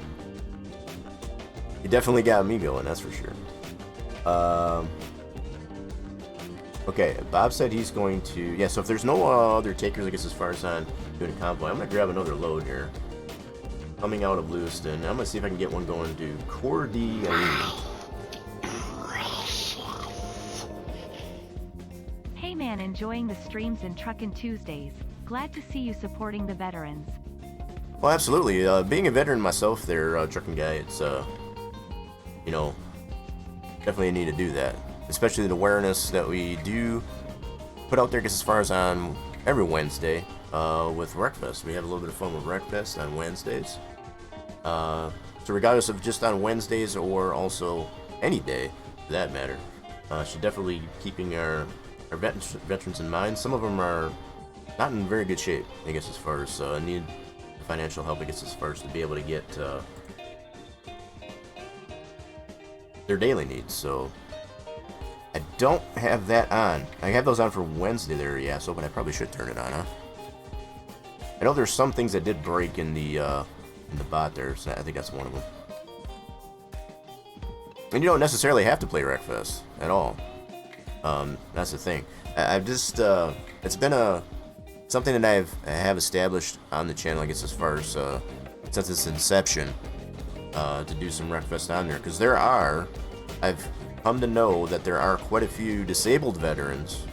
You definitely got me going, that's for sure. Okay, Bob said he's going to... Yeah, so if there's no other takers, I guess, as far as on doing a convoy, I'm going to grab another load here. Coming out of Lewiston. I'm going to see if I can get one going to Cordialine. Hey man, enjoying the streams and Truckin Tuesdays. Glad to see you supporting the veterans. Well, absolutely. Being a veteran myself there, trucking guy, it's, you know, definitely need to do that. Especially the awareness that we do put out there, because as far as on every Wednesday with Wreckfest. We have a little bit of fun with Wreckfest on Wednesdays. So regardless of just on Wednesdays or also any day, for that matter, should definitely keeping our veterans in mind. Some of them are not in very good shape, I guess, as far as need financial help, I guess, as far as to be able to get their daily needs. So I don't have that on. I have those on for Wednesday there, yeah, so but I probably should turn it on, huh? I know there's some things that did break in the bot there, so I think that's one of them. And you don't necessarily have to play Wreckfest at all. That's the thing. I've just it's been something that I have established on the channel, I guess, as far as since its inception, to do some Wreckfest on there, because I've come to know that there are quite a few disabled veterans,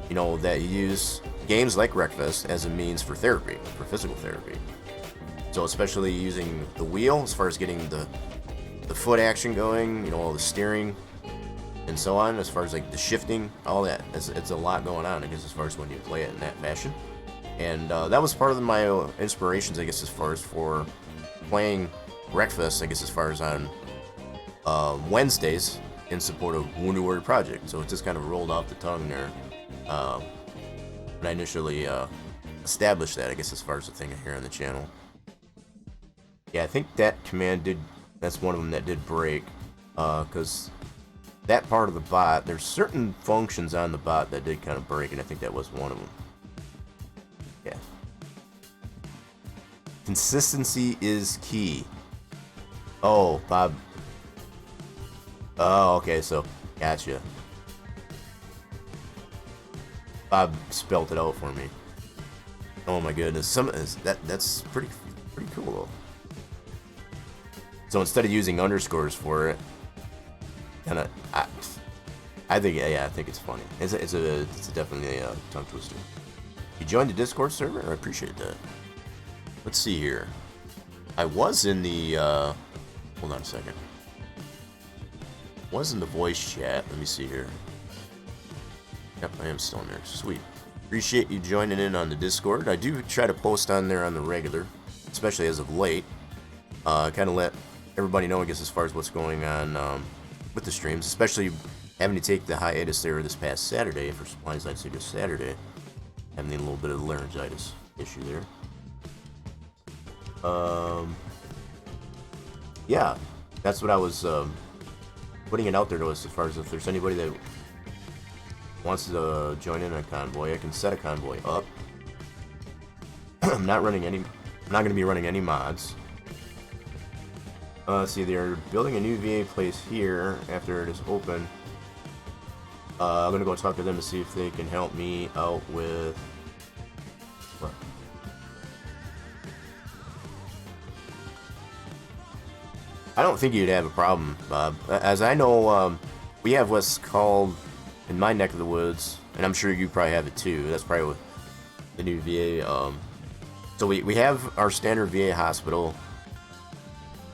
you know, that use games like Wreckfest as a means for therapy, for physical therapy. So especially using the wheel as far as getting the foot action going, you know, all the steering and so on, as far as like the shifting, all that. It's a lot going on, I guess, as far as when you play it in that fashion. And that was part of my inspirations, I guess, as far as for playing Wreckfest, I guess, as far as on Wednesdays in support of Wounded Warrior Project. So it just kind of rolled off the tongue there when I initially established that, I guess, as far as the thing here on the channel. Yeah, I think that command that's one of them that did break, because that part of the bot, there's certain functions on the bot that did kind of break, and I think that was one of them. Yeah. Consistency is key. Oh, Bob. Oh, okay, so, gotcha. Bob spelt it out for me. Oh my goodness, that's pretty cool though. So instead of using underscores for it, kind of, I think, yeah, I think it's funny. It's definitely a tongue twister. You joined the Discord server? I appreciate that. Let's see here. I was in the, hold on a second. was in the voice chat. Let me see here. Yep, I am still in there. Sweet. Appreciate you joining in on the Discord. I do try to post on there on the regular, especially as of late. Kind of let everybody know, I guess, as far as what's going on with the streams, especially having to take the hiatus there this past Saturday for supplies. I'd say just Saturday. Having a little bit of laryngitis issue there. Yeah, that's what I was putting it out there to us as far as if there's anybody that wants to join in a convoy. I can set a convoy up. I'm not going to be running any mods. Let's see, they're building a new VA place here after it is open. I'm going to go talk to them to see if they can help me out with... What? I don't think you'd have a problem, Bob. As I know, we have what's called, in my neck of the woods, and I'm sure you probably have it too, that's probably with the new VA. So we have our standard VA hospital.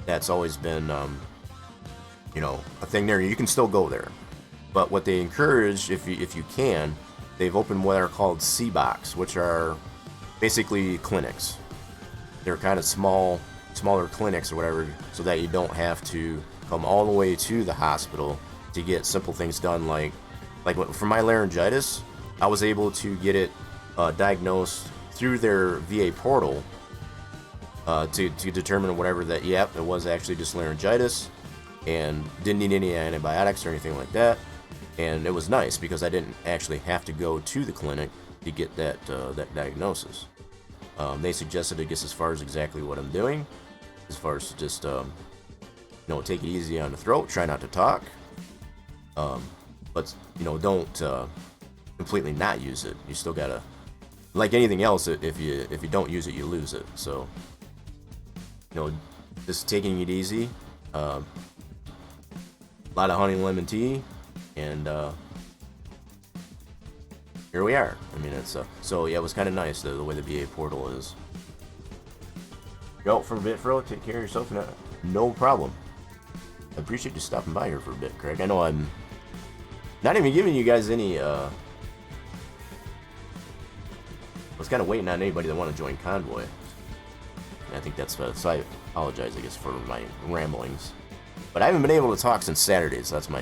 That's always been, you know, a thing there. You can still go there. But what they encourage, if you can, they've opened what are called C-Box, which are basically clinics. They're kind of smaller clinics or whatever, so that you don't have to come all the way to the hospital to get simple things done. Like for my laryngitis, I was able to get it diagnosed through their VA portal to determine whatever that, yep, it was actually just laryngitis, and didn't need any antibiotics or anything like that. And it was nice because I didn't actually have to go to the clinic to get that diagnosis. They suggested, I guess, as far as exactly what I'm doing, as far as just, you know, take it easy on the throat, try not to talk, but, you know, don't completely not use it. You still gotta, like anything else, if you don't use it, you lose it. So, you know, just taking it easy, a lot of honey and lemon tea, and here we are. I mean, it's so yeah, it was kind of nice the way the VA portal is. Go for a bit, Fro. Take care of yourself. No problem. I appreciate you stopping by here for a bit, Craig. I know I'm not even giving you guys any. I was kind of waiting on anybody that want to join Convoy. And I think that's so. I apologize, I guess, for my ramblings. But I haven't been able to talk since Saturday, so that's my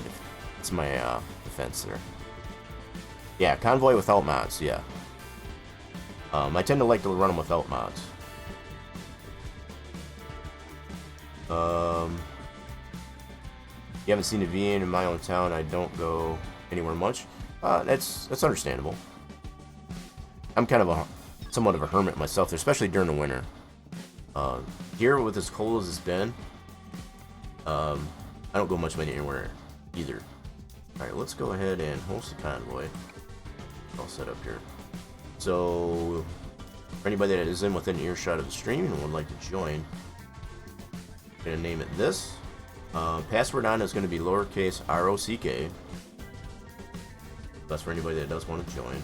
defense there. Yeah, Convoy without mods, yeah. I tend to like to run them without mods. You haven't seen a VA in my own town. I don't go anywhere much. That's understandable. I'm kind of somewhat of a hermit myself, especially during the winter. Here, with as cold as it's been, I don't go much anywhere either. Alright, let's go ahead and host the convoy. All set up here. So, for anybody that is within earshot of the stream and would like to join, I'm going to name it this. Password on is going to be lowercase ROCK. That's for anybody that does want to join.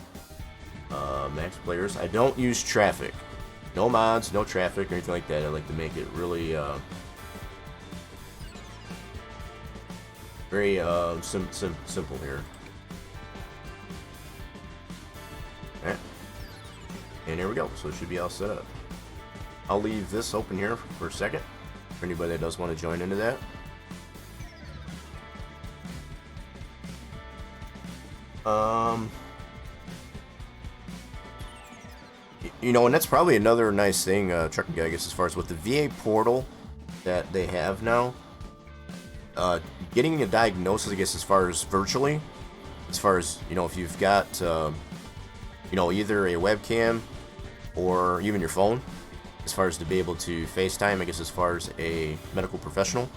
Max players. I don't use traffic. No mods, no traffic, or anything like that. I like to make it really very simple here. Alright. And here we go. So it should be all set up. I'll leave this open here for a second for anybody that does want to join into that. You know, and that's probably another nice thing, Truckin Guy, I guess, as far as with the VA portal that they have now. Getting a diagnosis, I guess, as far as virtually, as far as, you know, if you've got, you know, either a webcam or even your phone, as far as to be able to FaceTime, I guess, as far as a medical professional,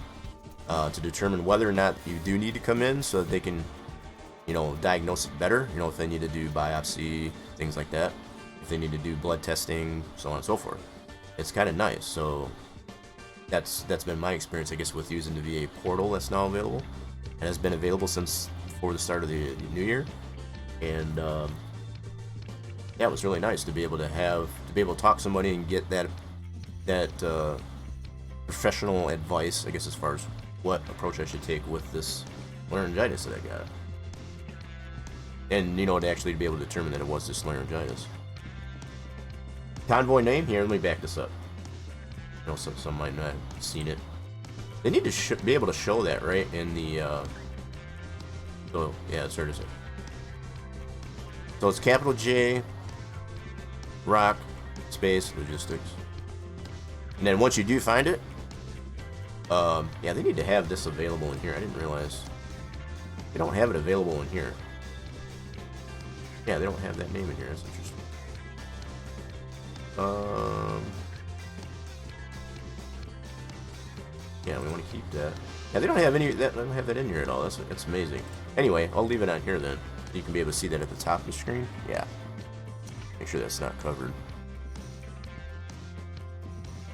to determine whether or not you do need to come in so that they can, you know, diagnose it better, you know, if they need to do biopsy, things like that, if they need to do blood testing, so on and so forth. It's kind of nice. So that's been my experience, I guess, with using the VA portal that's now available, and has been available since before the start of the new year. And yeah, it was really nice to be able to talk to somebody and get that professional advice, I guess, as far as what approach I should take with this laryngitis that I got. And, you know, to actually be able to determine that it was this laryngitis. Convoy name? Here, let me back this up. You know, some might not have seen it. They need to be able to show that, right, in the, so, yeah, it's hard to say. So it's capital J, rock, space, logistics. And then once you do find it, yeah, they need to have this available in here. I didn't realize. They don't have it available in here. Yeah, they don't have that name in here. That's interesting. Yeah, we want to keep that. Yeah, they don't have any. They don't have that in here at all. That's amazing. Anyway, I'll leave it on here then. You can be able to see that at the top of the screen. Yeah. Make sure that's not covered.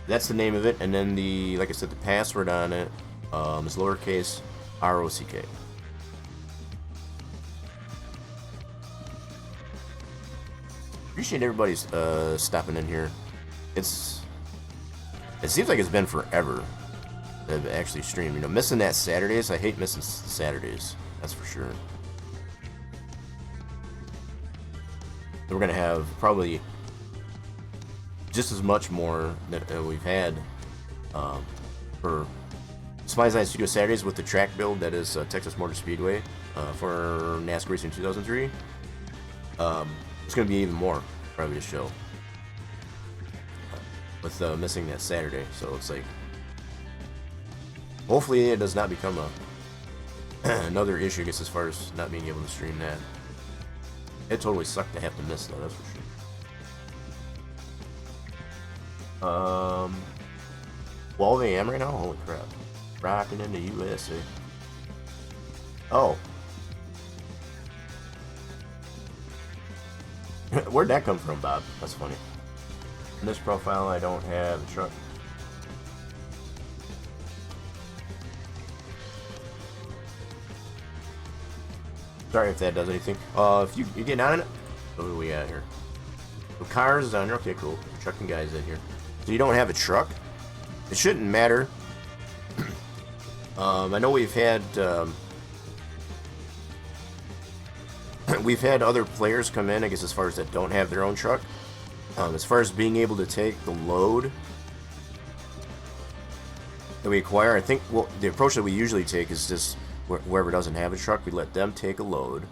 That's the name of it, and then the, like I said, the password on it is lowercase ROCK. Appreciate everybody's stopping in here. It seems like it's been forever that I've actually streamed. You know, missing that Saturdays. I hate missing Saturdays. That's for sure. We're gonna have probably just as much more that we've had for Spies Eye Studio Saturdays with the track build that is Texas Motor Speedway for NASCAR Racing 2003. It's going to be even more probably to show with missing that Saturday. So it's like, hopefully it does not become another issue, I guess, as far as not being able to stream that. It totally sucked to have to miss though, that's for sure. 12 a.m. right now? Holy crap. Rocking into USA. Oh. Where'd that come from, Bob? That's funny. In this profile, I don't have a truck. Sorry if that does anything. If you getting on it? What do we got here? The cars is on here. Okay, cool. Trucking guys in here. So you don't have a truck? It shouldn't matter. I know we've had we've had other players come in, I guess, as far as that don't have their own truck. As far as being able to take the load that we acquire, I think, well, the approach that we usually take is just whoever doesn't have a truck, we let them take a load,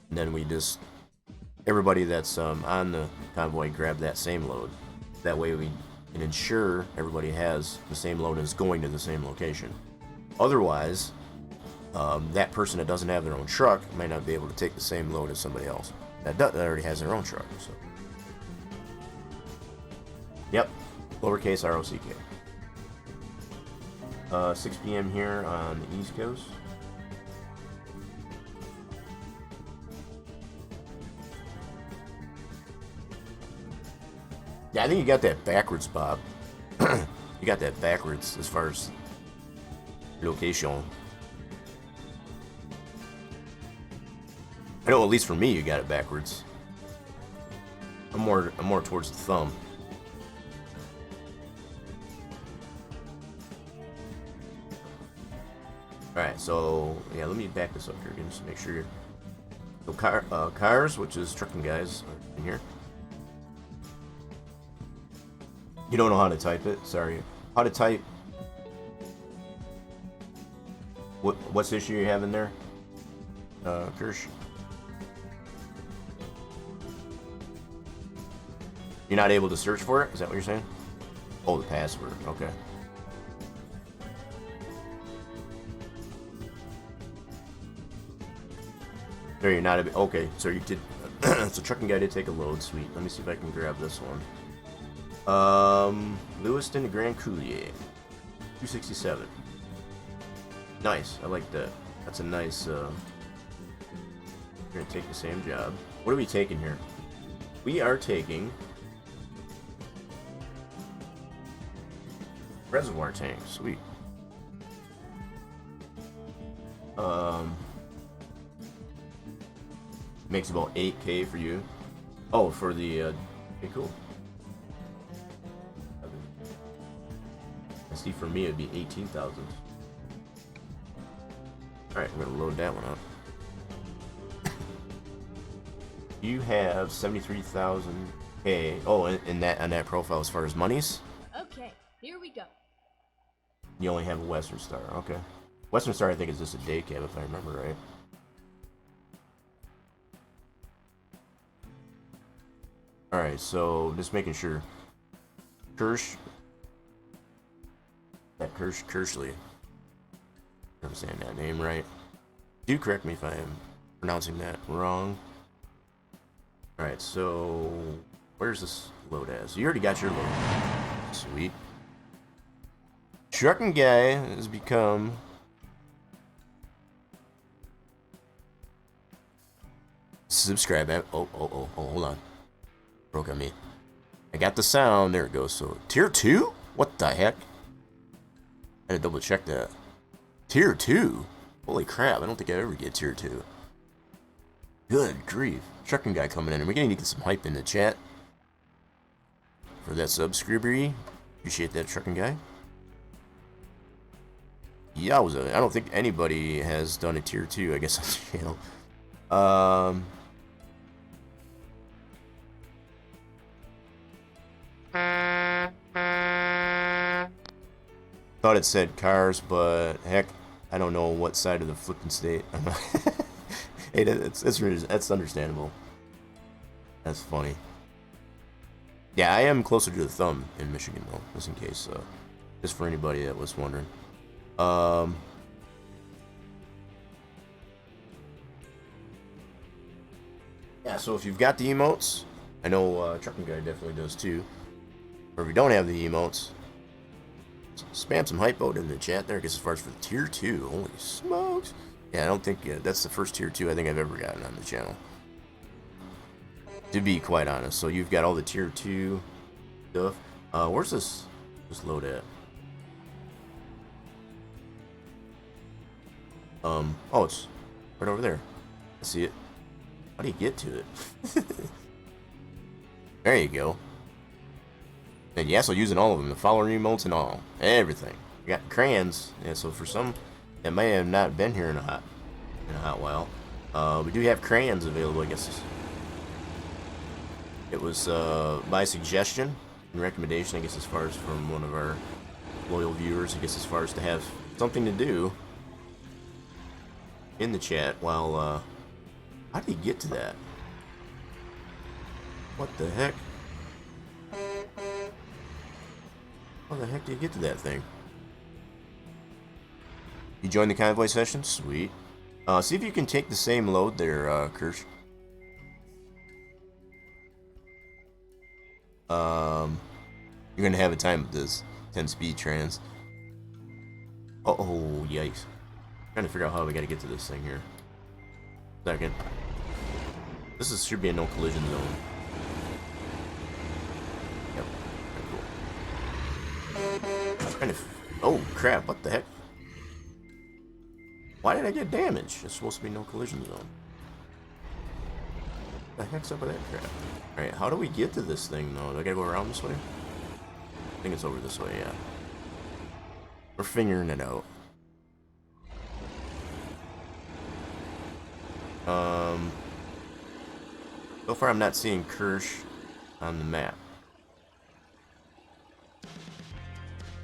and then we just, everybody that's on the convoy grab that same load. That way we can ensure everybody has the same load and is going to the same location. Otherwise, that person that doesn't have their own truck might not be able to take the same load as somebody else that already has their own truck. So, yep, lowercase ROCK. 6 p.m. here on the East Coast. Yeah, I think you got that backwards, Bob. You got that backwards as far as location. I know, at least for me, you got it backwards. I'm more towards the thumb. Alright, so, yeah, let me back this up here again just to make sure. So, cars, which is trucking guys, are in here. You don't know how to type it? Sorry. How to type. What's the issue you have in there? Kirsch? You're not able to search for it? Is that what you're saying? Oh, the password. Okay. There, you're not able. Okay, so you did. So trucking guy did take a load. Sweet. Let me see if I can grab this one. Lewiston to Grand Coulee, 267. Nice. I like that. That's a nice. We're gonna take the same job. What are we taking here? We are taking reservoir tank. Sweet. Makes about 8K for you. Oh, for the okay, cool. I see, for me it'd be 18,000. Alright, I'm gonna load that one up. You have 73,000K. Oh, in that on that profile as far as monies? Okay, here we go. You only have a Western Star. Okay. Western Star, I think, is just a day cab, if I remember right. Alright, so just making sure. Kersley. I'm saying that name right. Do correct me if I am pronouncing that wrong. Alright, so where's this load as? You already got your load. Sweet. Truckin Guy has become subscribe. Oh, hold on. Broke on me. I got the sound. There it goes. So tier 2? What the heck? I had to double check that. Tier 2? Holy crap, I don't think I ever get tier 2. Good grief. Truckin Guy coming in. And we're gonna need to get some hype in the chat for that subscriber. Appreciate that, Truckin Guy. Yowza. I don't think anybody has done a tier 2, I guess, on the channel. Thought it said cars, but heck, I don't know what side of the flipping state. Hey, that's understandable. That's funny. Yeah, I am closer to the thumb in Michigan, though, just in case, just for anybody that was wondering. Yeah, so if you've got the emotes, I know Truckin Guy definitely does too. Or if you don't have the emotes, spam some hype out in the chat there. I guess as far as for the tier 2, holy smokes. Yeah, I don't think that's the first tier 2 I think I've ever gotten on the channel, to be quite honest. So you've got all the tier 2 stuff. Where's this load at? Oh, it's right over there. I see it. How do you get to it? There you go. And yeah, so using all of them, the following emotes and all, everything. You got crayons. Yeah, so for some that may have not been here in a hot while, we do have crayons available. I guess it was by suggestion and recommendation. I guess as far as from one of our loyal viewers. I guess as far as to have something to do in the chat while. How do you get to that? What the heck? How the heck do you get to that thing? You joined the convoy session? Sweet. See if you can take the same load there, Kirsch. You're gonna have a time with this 10-speed trans. Oh, yikes. Trying to figure out how we gotta get to this thing here. Second. This should be a no collision zone. Yep. Cool. Kind of. Oh crap! What the heck? Why did I get damage? It's supposed to be no collision zone. What the heck's up with that crap? All right, how do we get to this thing though? Do I gotta go around this way? I think it's over this way. Yeah. We're figuring it out. So far I'm not seeing Kirsch on the map.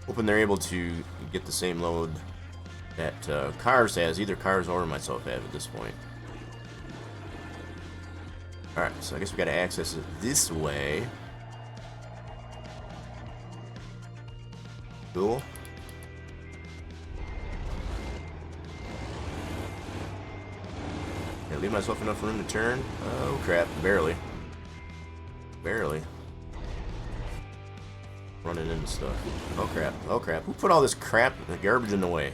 Hoping they're able to get the same load that Cars has, either Cars or myself have at this point. Alright, so I guess we gotta access it this way. Cool. Leave myself enough room to turn. Oh crap, barely. Barely. Running into stuff. Oh crap, oh crap. Who put all this crap, the garbage in the way?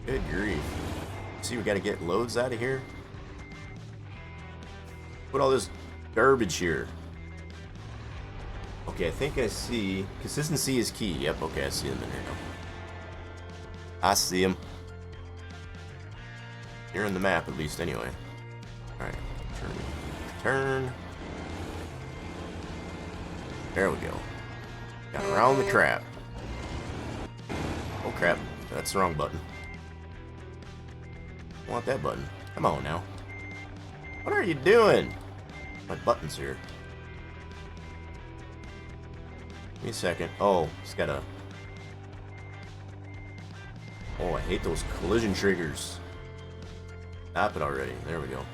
Good grief. See, we gotta get loads out of here. Put all this garbage here. Okay, I think I see. Consistency is key. Yep, okay, I see them in here now. I see them. You're in the map, at least, anyway. Alright. Turn. There we go. Got around the crap. Oh, crap. that's the wrong button. I want that button. Come on now. What are you doing? My button's here. Give me a second. Oh, it's got a... Oh, I hate those collision triggers. Stop it already. There we go.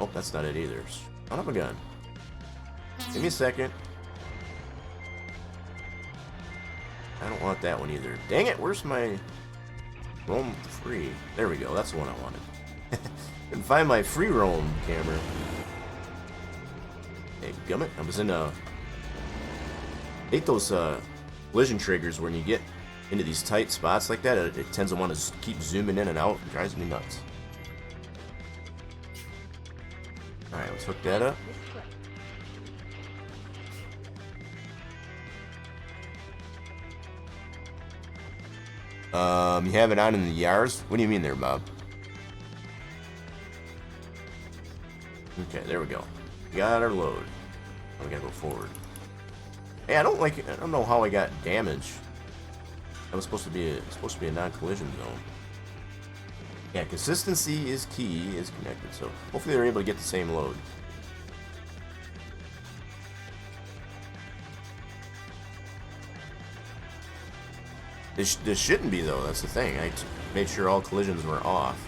Oh, that's not it either. Son of a gun. Give me a second. I don't want that one either. Dang it, where's my roam free? There we go, that's the one I wanted. Couldn't find my free roam camera. Hey, gummit, I was in a... hate those collision triggers when you get into these tight spots like that. It tends to want to keep zooming in and out. It drives me nuts. Alright, let's hook that up. You have it on in the yards? What do you mean there, Bob? Okay, there we go. Got our load. Now we gotta go forward. Hey, I don't know how I got damage. That was supposed to be a non-collision zone. Yeah, consistency is key, is connected, so hopefully they're able to get the same load. This shouldn't be, though, that's the thing. I made sure all collisions were off.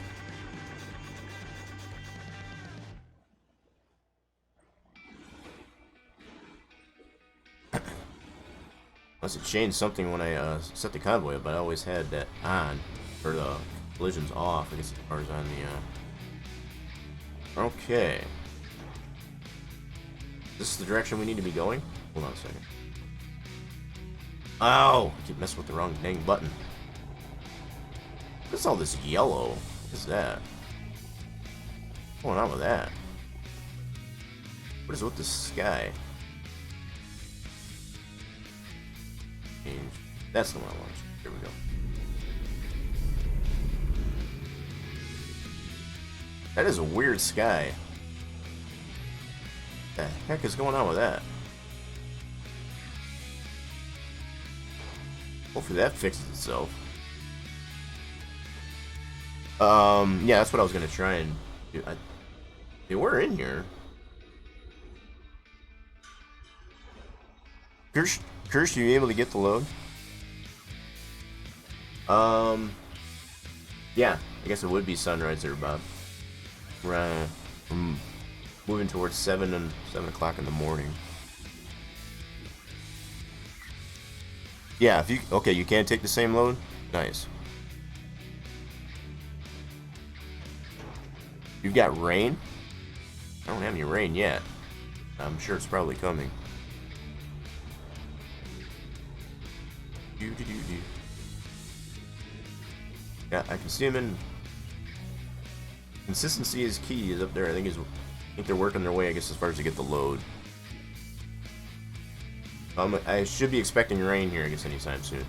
Unless it changed something when I set the convoy up, but I always had that on, or the collisions off, I guess as far as on the, Okay. This is the direction we need to be going? Hold on a second. Ow! I keep messing with the wrong dang button. What's all this yellow? What is that? What's going on with that? What is with the sky? Change. That's the one I want. Here we go. That is a weird sky. What the heck is going on with that? Hopefully that fixes itself. Yeah, that's what I was gonna try and do. They were in here. Kirsch, you able to get the load? Yeah, I guess it would be sunrise there, Bob. We're moving towards 7 o'clock in the morning. Yeah, if you okay, you can take the same load. Nice. You've got rain? I don't have any rain yet. I'm sure it's probably coming. Yeah, I can see them in. Consistency is key. Is up there. I think they're working their way, I guess, as far as to get the load. I should be expecting rain here, I guess, anytime soon.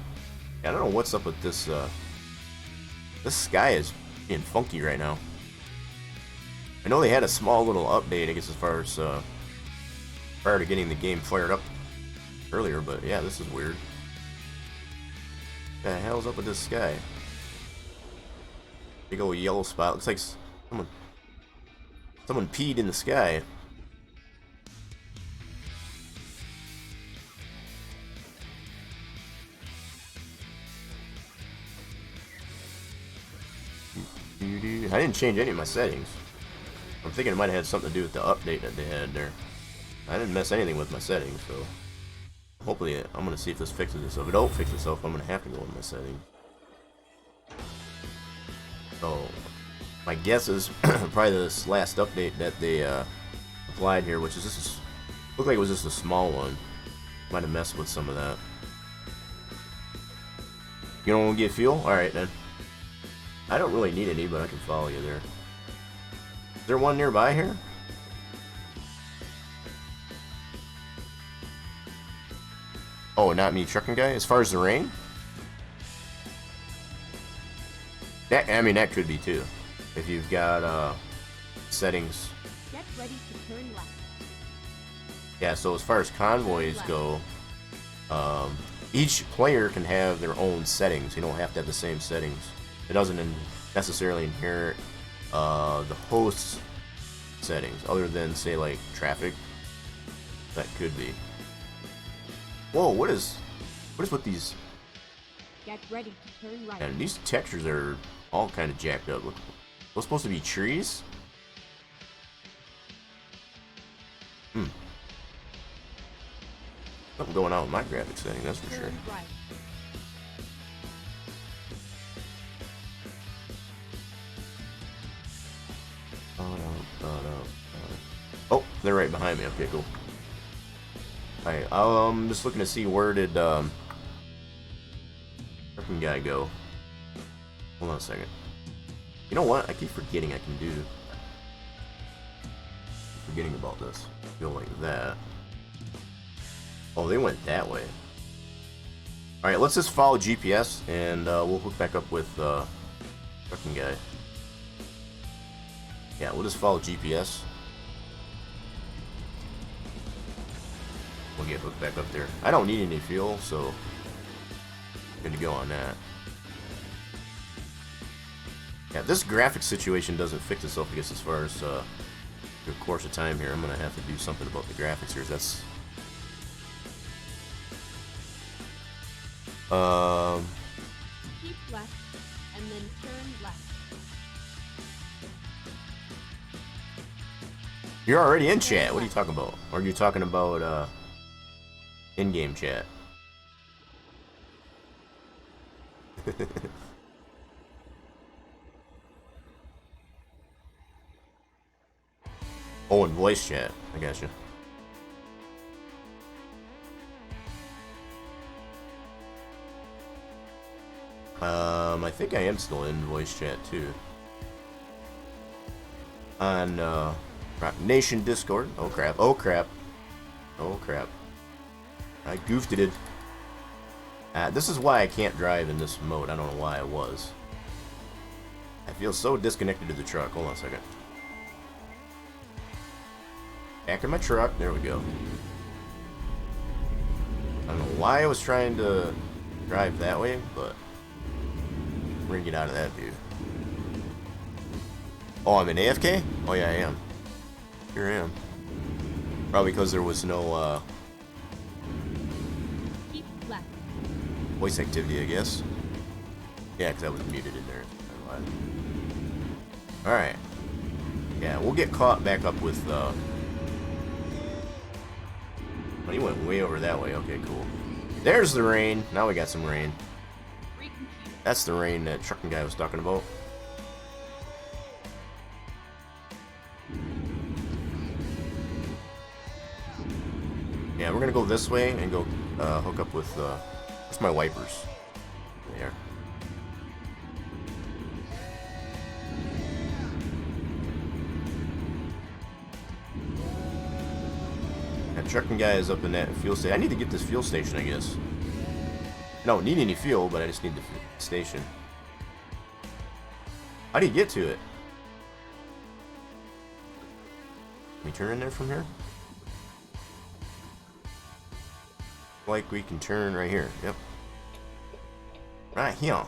Yeah, I don't know what's up with this. This sky is being funky right now. I know they had a small little update, I guess, as far as prior to getting the game fired up earlier, but yeah, this is weird. What the hell's up with this sky? Big old yellow spot. Looks like someone peed in the sky. I didn't change any of my settings. I'm thinking it might have had something to do with the update that they had there. I didn't mess anything with my settings, so hopefully I'm gonna see if this fixes itself. If it don't fix itself, I'm gonna have to go in my settings. So my guess is probably this last update that they applied here, which is this looked like it was just a small one. Might have messed with some of that. You don't want to get fuel? Alright then. I don't really need any, but I can follow you there. Is there one nearby here? Oh, not me, trucking guy? As far as the rain? I mean, that could be too. If you've got settings. Get ready to turn left. Yeah, so as far as convoys go, each player can have their own settings. You don't have to have the same settings. It doesn't necessarily inherit the host's settings, other than say like traffic. That could be. Whoa! What is with these? Get ready to turn right. And these textures are all kind of jacked up. Look, those supposed to be trees? Something going on with my graphics setting, that's for sure. Turn right. Oh, they're right behind me. Okay, cool. Alright, I'm just looking to see where did freaking guy go. Hold on a second. You know what? I keep forgetting I can do. Forgetting about this. Go like that. Oh, they went that way. Alright, let's just follow GPS and we'll hook back up with fucking guy. Yeah, we'll just follow GPS. We'll get hooked back up there. I don't need any fuel, so good to go on that. Yeah, this graphic situation doesn't fix itself, I guess, as far as the course of time here. I'm gonna have to do something about the graphics here. That's Keep left and then turn left. You're already in chat. What are you talking about? Or are you talking about in-game chat? Oh, in voice chat. I gotcha. I think I am still in voice chat too. On Rock Nation Discord. Oh crap. Oh crap. Oh crap. I goofed it. This is why I can't drive in this mode. I don't know why I was. I feel so disconnected to the truck. Hold on a second. Back in my truck. There we go. I don't know why I was trying to drive that way, but we're gonna get out of that view. Oh, I'm in AFK? Oh yeah, I am. Here I am. Probably because there was no Keep left. voice activity, I guess. Yeah, because I was muted in there. Alright. Yeah, we'll get caught back up with oh, he went way over that way. Okay, cool. There's the rain. Now we got some rain. That's the rain that trucking guy was talking about. Yeah, we're gonna go this way and go hook up with what's my wipers? There. That trucking guy is up in that fuel station. I need to get this fuel station, I guess. I don't need any fuel, but I just need the station. How do you get to it? Can we turn in there from here? Like we can turn right here. Yep. Right here.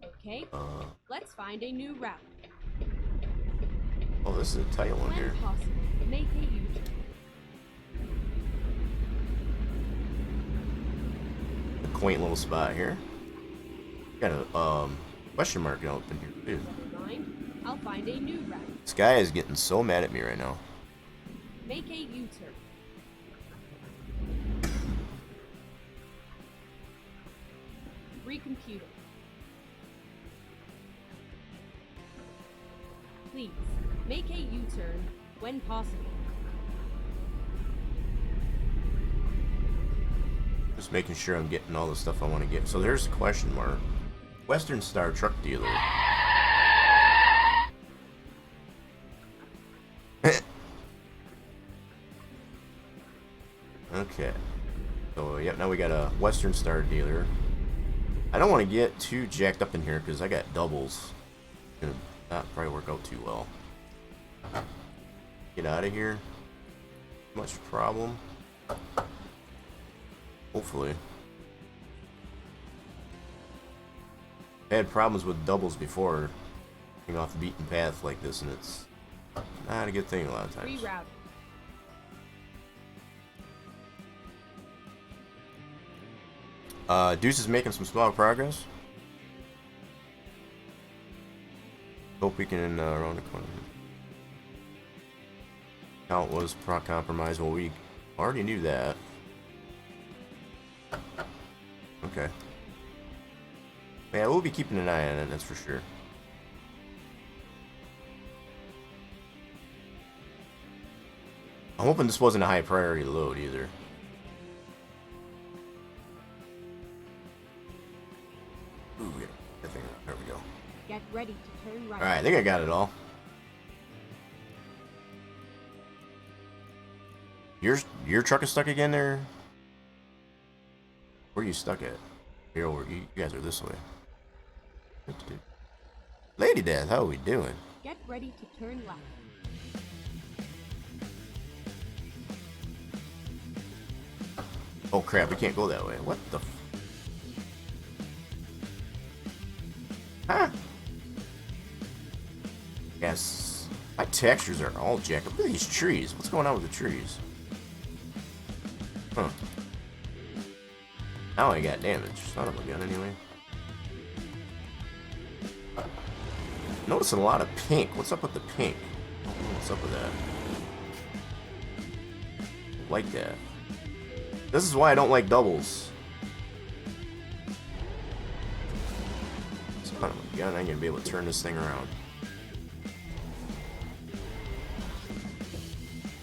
Okay. Let's find a new route. Oh, this is a tight one here. When possible, make a U-turn. A quaint little spot here. Got a question mark open here too. Mind? I'll find a new route. This guy is getting so mad at me right now. Make a U-turn. Recomputing. Please, make a U-turn when possible. Just making sure I'm getting all the stuff I want to get. So there's a question mark. Western Star Truck Dealer. Okay. So, yep, now we got a Western Star Dealer. I don't want to get too jacked up in here because I got doubles. Gonna not probably work out too well. Get out of here. much problem. Hopefully. I had problems with doubles before, getting off the beaten path like this, and it's not a good thing a lot of times. Reroute. Deuce is making some small progress. Hope we can around the corner. Count was compromised. Well, we already knew that. Okay. Yeah, we'll be keeping an eye on it, that's for sure. I'm hoping this wasn't a high priority load either. Ooh, yeah, that thing. There we go. Get ready to turn right. Alright, I think I got it all. Your truck is stuck again there? Where are you stuck at? Here, over. You guys are this way. Lady Death, how are we doing? Get ready to turn left. Oh crap, we can't go that way. What the Huh? Yes. My textures are all jacked up. Look at these trees. What's going on with the trees? Huh. Now I got damage. Son of a gun anyway. Noticing a lot of pink. What's up with the pink? I don't know what's up with that. Like that. This is why I don't like doubles. Son of a gun, I'm gonna be able to turn this thing around.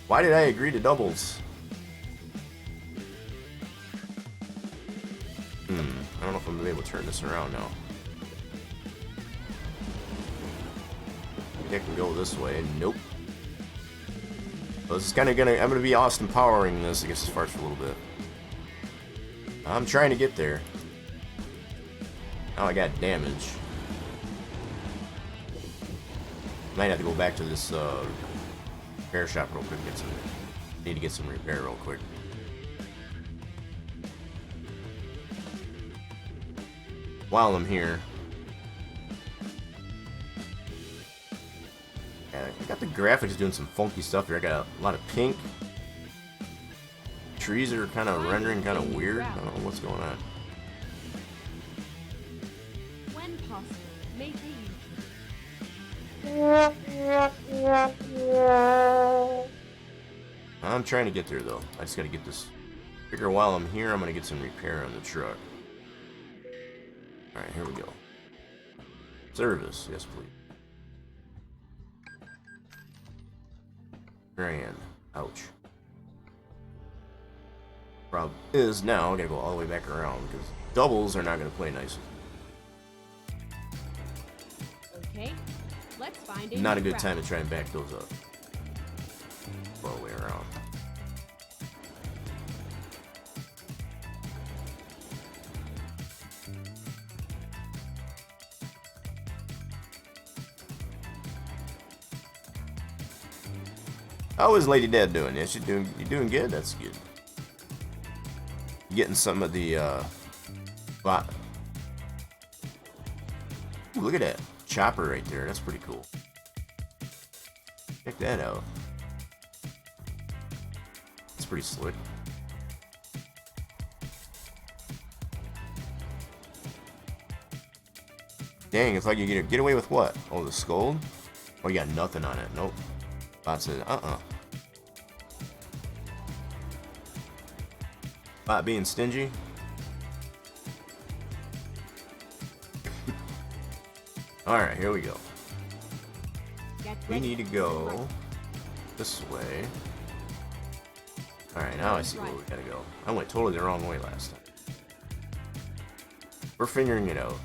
Why did I agree to doubles? I don't know if I'm gonna be able to turn this around now. I can go this way. Nope. So this is kind of I'm gonna be Austin powering this, I guess, as far as for a little bit. I'm trying to get there. Now I got damage. Might have to go back to this repair shop real quick. Need to get some repair real quick. While I'm here. Yeah, I got the graphics doing some funky stuff here. I got a lot of pink. Trees are kind of rendering kind of weird. I don't know what's going on. When possible, make I'm trying to get there though. I just gotta get this. Figure while I'm here, I'm gonna get some repair on the truck. Alright, here we go. Service, yes please. Grand. Ouch. Problem is now I gotta go all the way back around because doubles are not gonna play nice. Okay, let's find Not a good time to try and back those up. All the way around. How is Lady Dead doing? Yeah, you're doing good? That's good. Getting some of the bot. Ooh, look at that chopper right there. That's pretty cool. Check that out. It's pretty slick. Dang, it's like you get away with what? Oh, the scold? Oh, you got nothing on it. Nope. Bot says, Bot being stingy. Alright, here we go. We need to go this way. Alright, now I see where we gotta go. I went totally the wrong way last time. We're figuring it out.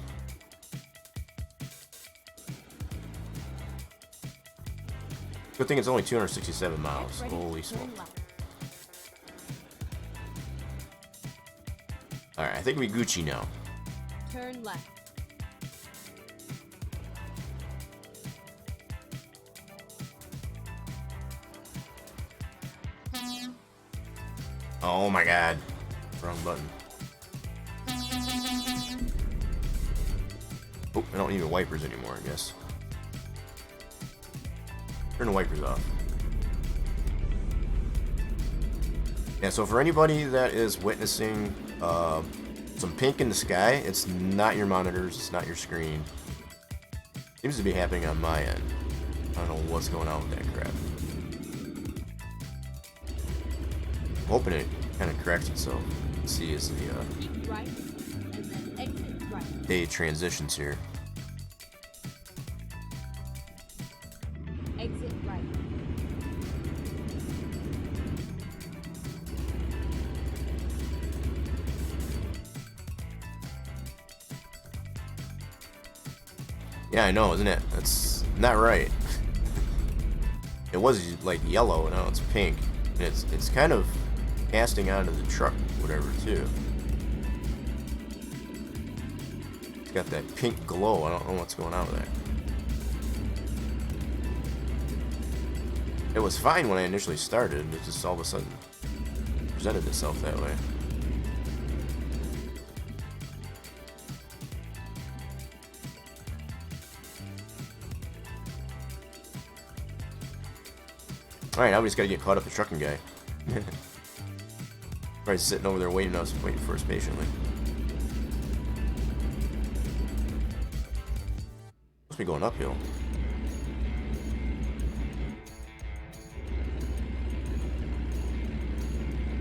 Good thing it's only 267 miles. Holy smoke. Alright, I think we Gucci now. Turn left. Oh my god. Wrong button. Oh, I don't need the wipers anymore, I guess. Turn the wipers off. Yeah, so for anybody that is witnessing some pink in the sky, it's not your monitors, it's not your screen. Seems to be happening on my end. I don't know what's going on with that crap. I'm hoping it kind of corrects itself. Let's see as the Keep right, and then exit right. day transitions here. Exit right. Yeah, I know, isn't it? That's not right. It was like yellow, now it's pink. And it's kind of casting onto the truck, whatever, too. It's got that pink glow. I don't know what's going on with that. It was fine when I initially started. It just all of a sudden presented itself that way. Alright, now we just gotta get caught up the trucking guy. Probably sitting over there waiting for us patiently. Must be going uphill.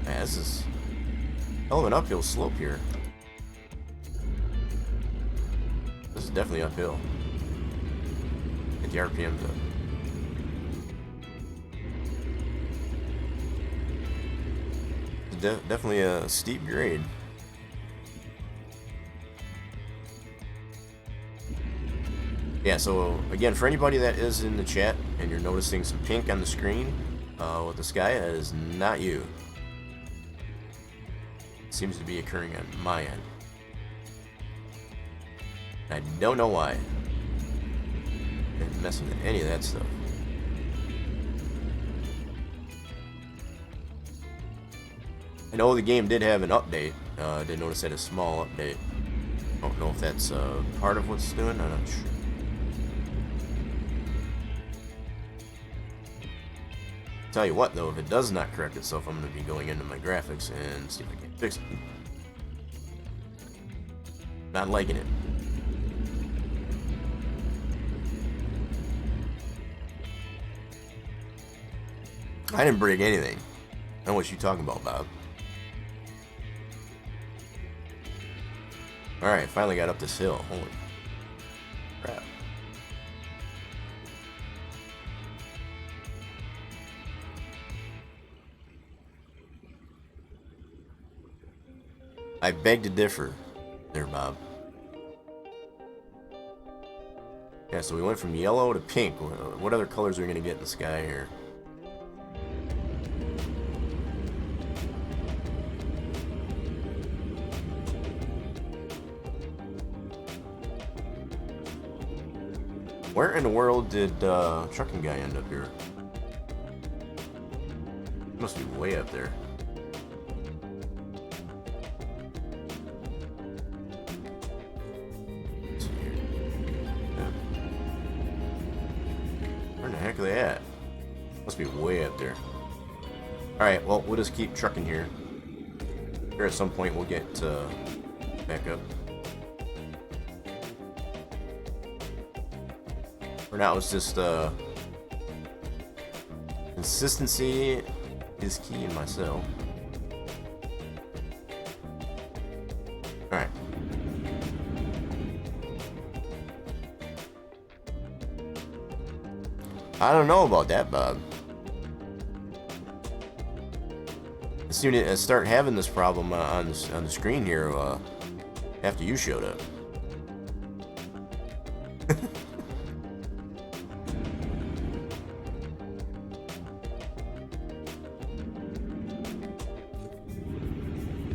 Man, this is hell of an uphill slope here. This is definitely uphill. Get the RPMs up. Definitely a steep grade. Yeah, so again, for anybody that is in the chat and you're noticing some pink on the screen with the sky, that is not you. It seems to be occurring on my end. I don't know why. I didn't mess with any of that stuff. I know the game did have an update. I did notice that a small update. I don't know if that's part of what's doing. I'm not sure. Tell you what, though, if it does not correct itself, I'm going to be going into my graphics and see if I can fix it. Not liking it. I didn't break anything. I don't know what you talking about, Bob. Alright, finally got up this hill. Holy crap. I beg to differ there, Bob. Yeah, so we went from yellow to pink. What other colors are we going to get in the sky here? Where in the world did Truckin guy end up here? He must be way up there. Let's see here. Yeah. Where in the heck are they at? Must be way up there. Alright, well, we'll just keep trucking here. Here at some point we'll get back up. For now, it's just consistency is key in myself. Alright. I don't know about that, Bob. I seem to start having this problem on the screen here after you showed up.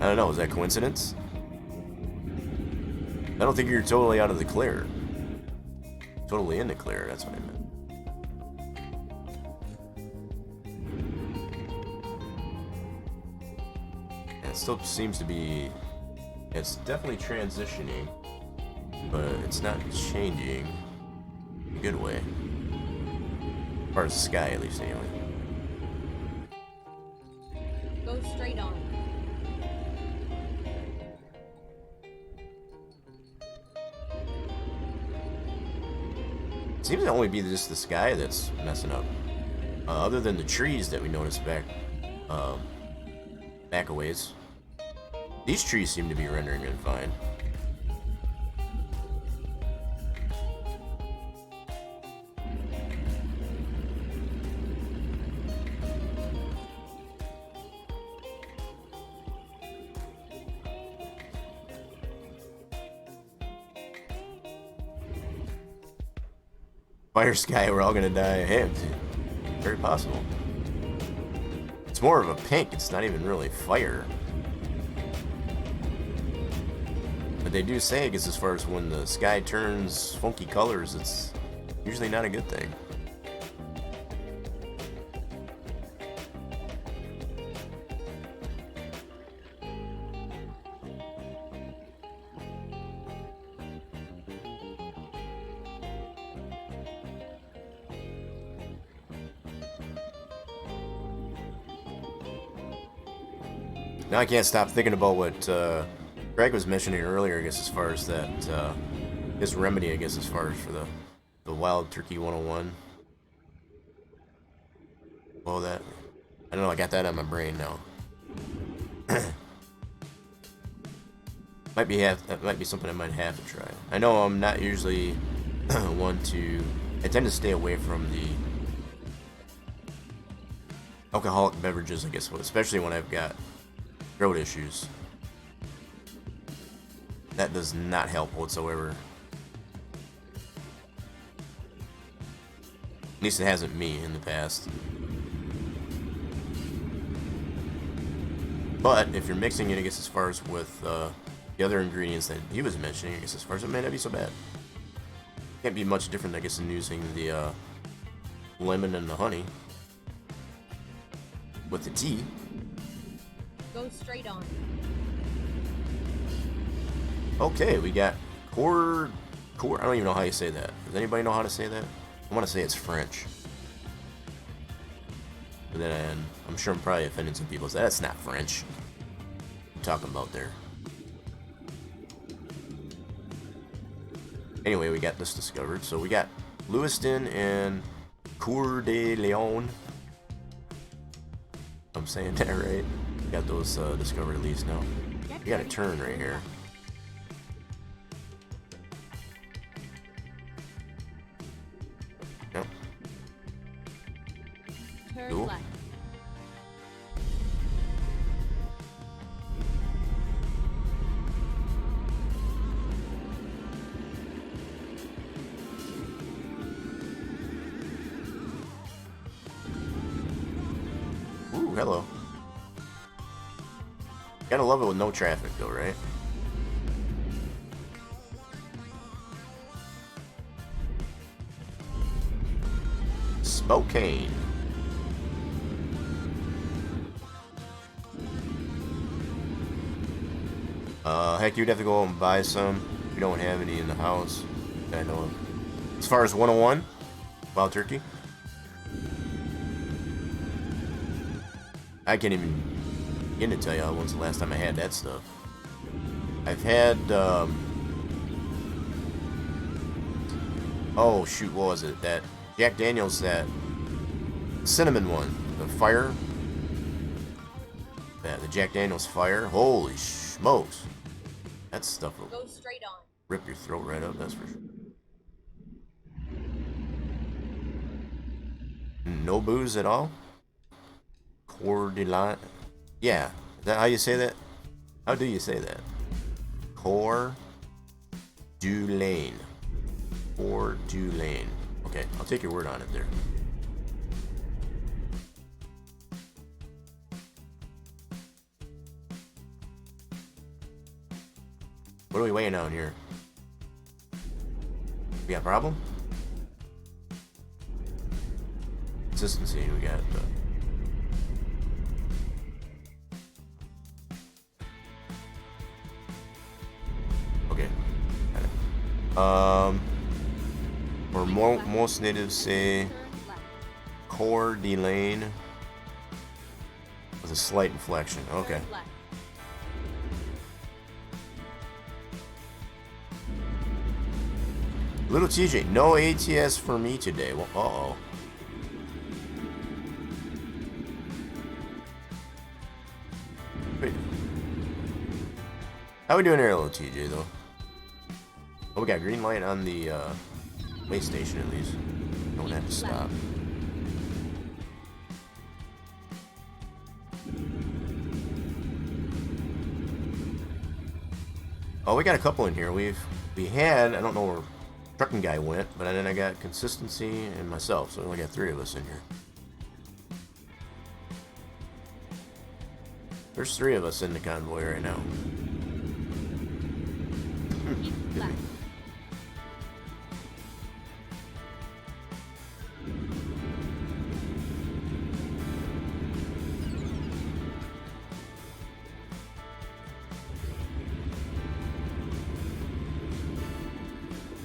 I don't know, is that coincidence? I don't think you're totally out of the clear. Totally in the clear, that's what I meant. It still seems to be... It's definitely transitioning, but it's not changing in a good way. As far as the sky, at least, anyway. Go straight on. It seems to only be just the sky that's messing up. Other than the trees that we noticed back a ways. These trees seem to be rendering it fine. Fire sky, we're all gonna die. Hey, very possible. It's more of a pink, it's not even really fire. But they do say, I guess, as far as when the sky turns funky colors, it's usually not a good thing. Now I can't stop thinking about what Greg was mentioning earlier, I guess, as far as that, his remedy, I guess, as far as for the Wild Turkey 101. Oh, that, I don't know, I got that on my brain now. That might be something I might have to try. I know I'm not usually one to, I tend to stay away from the alcoholic beverages, I guess, especially when I've got throat issues. That does not help whatsoever. At least it hasn't me in the past. But if you're mixing it, I guess, as far as with the other ingredients that he was mentioning, I guess, as far as it may not be so bad. Can't be much different, I guess, in using the lemon and the honey with the tea. Go straight on. Okay, we got core. I don't even know how you say that. Does anybody know how to say that? I want to say it's French. But then I'm sure I'm probably offending some people. So that's not French. What are you talking about there? Anyway, we got this discovered. So we got Lewiston and Coeur de Leon. I'm saying that right. We got those discovered at least now. We got a turn right here. Yep. Turn Cool. left. Ooh, hello. Gotta love it with no traffic though, right? Spokane. Heck, you'd have to go out and buy some. We don't have any in the house that I know of. As far as 101, Wild Turkey, I can't even begin to tell you when's the last time I had that stuff. I've had, oh shoot, what was it? That Jack Daniels, that cinnamon one, the fire. Yeah, the Jack Daniels fire. Holy smokes. That stuff will Go straight on. rip your throat right up, that's for sure. No booze at all? Coeur d'Alene. Yeah, is that how you say that? How do you say that? Coeur d'Alene. Coeur d'Alene. Okay, I'll take your word on it there. What are we weighing out here? We got a problem? Consistency, we got Or most natives say Turn left. Coeur d'Alene with a slight inflection. Okay. Turn left. Little TJ, no ATS for me today. Well, uh-oh. Wait. How we doing here, little TJ, though? Oh, we got green light on the way station, at least. Don't have to stop. Oh, we got a couple in here. We had, I don't know where Truckin guy went, but then I got Consistency and myself, so we only got 3 of us in here. There's 3 of us in the convoy right now. Keep left.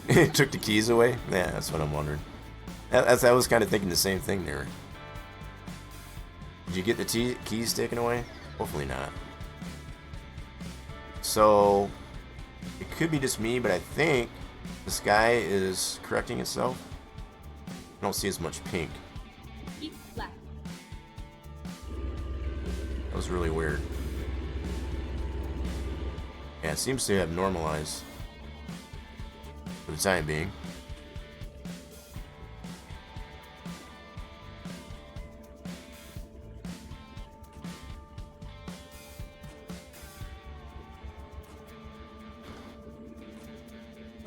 It took the keys away? Yeah, that's what I'm wondering. I was kind of thinking the same thing there. Did you get the keys taken away? Hopefully not. So, it could be just me, but I think the sky is correcting itself. I don't see as much pink. Keep left. That was really weird. Yeah, it seems to have normalized for the time being.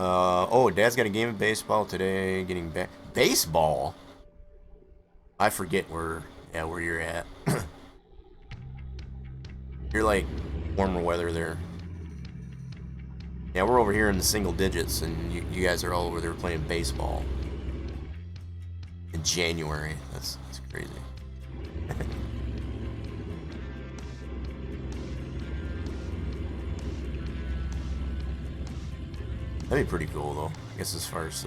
Oh, Dad's got a game of baseball today. Getting back. Baseball? I forget where you're at. You're like warmer weather there. Yeah, we're over here in the single digits, and you guys are all over there playing baseball in January. That's crazy. That'd be pretty cool, though. I guess as far as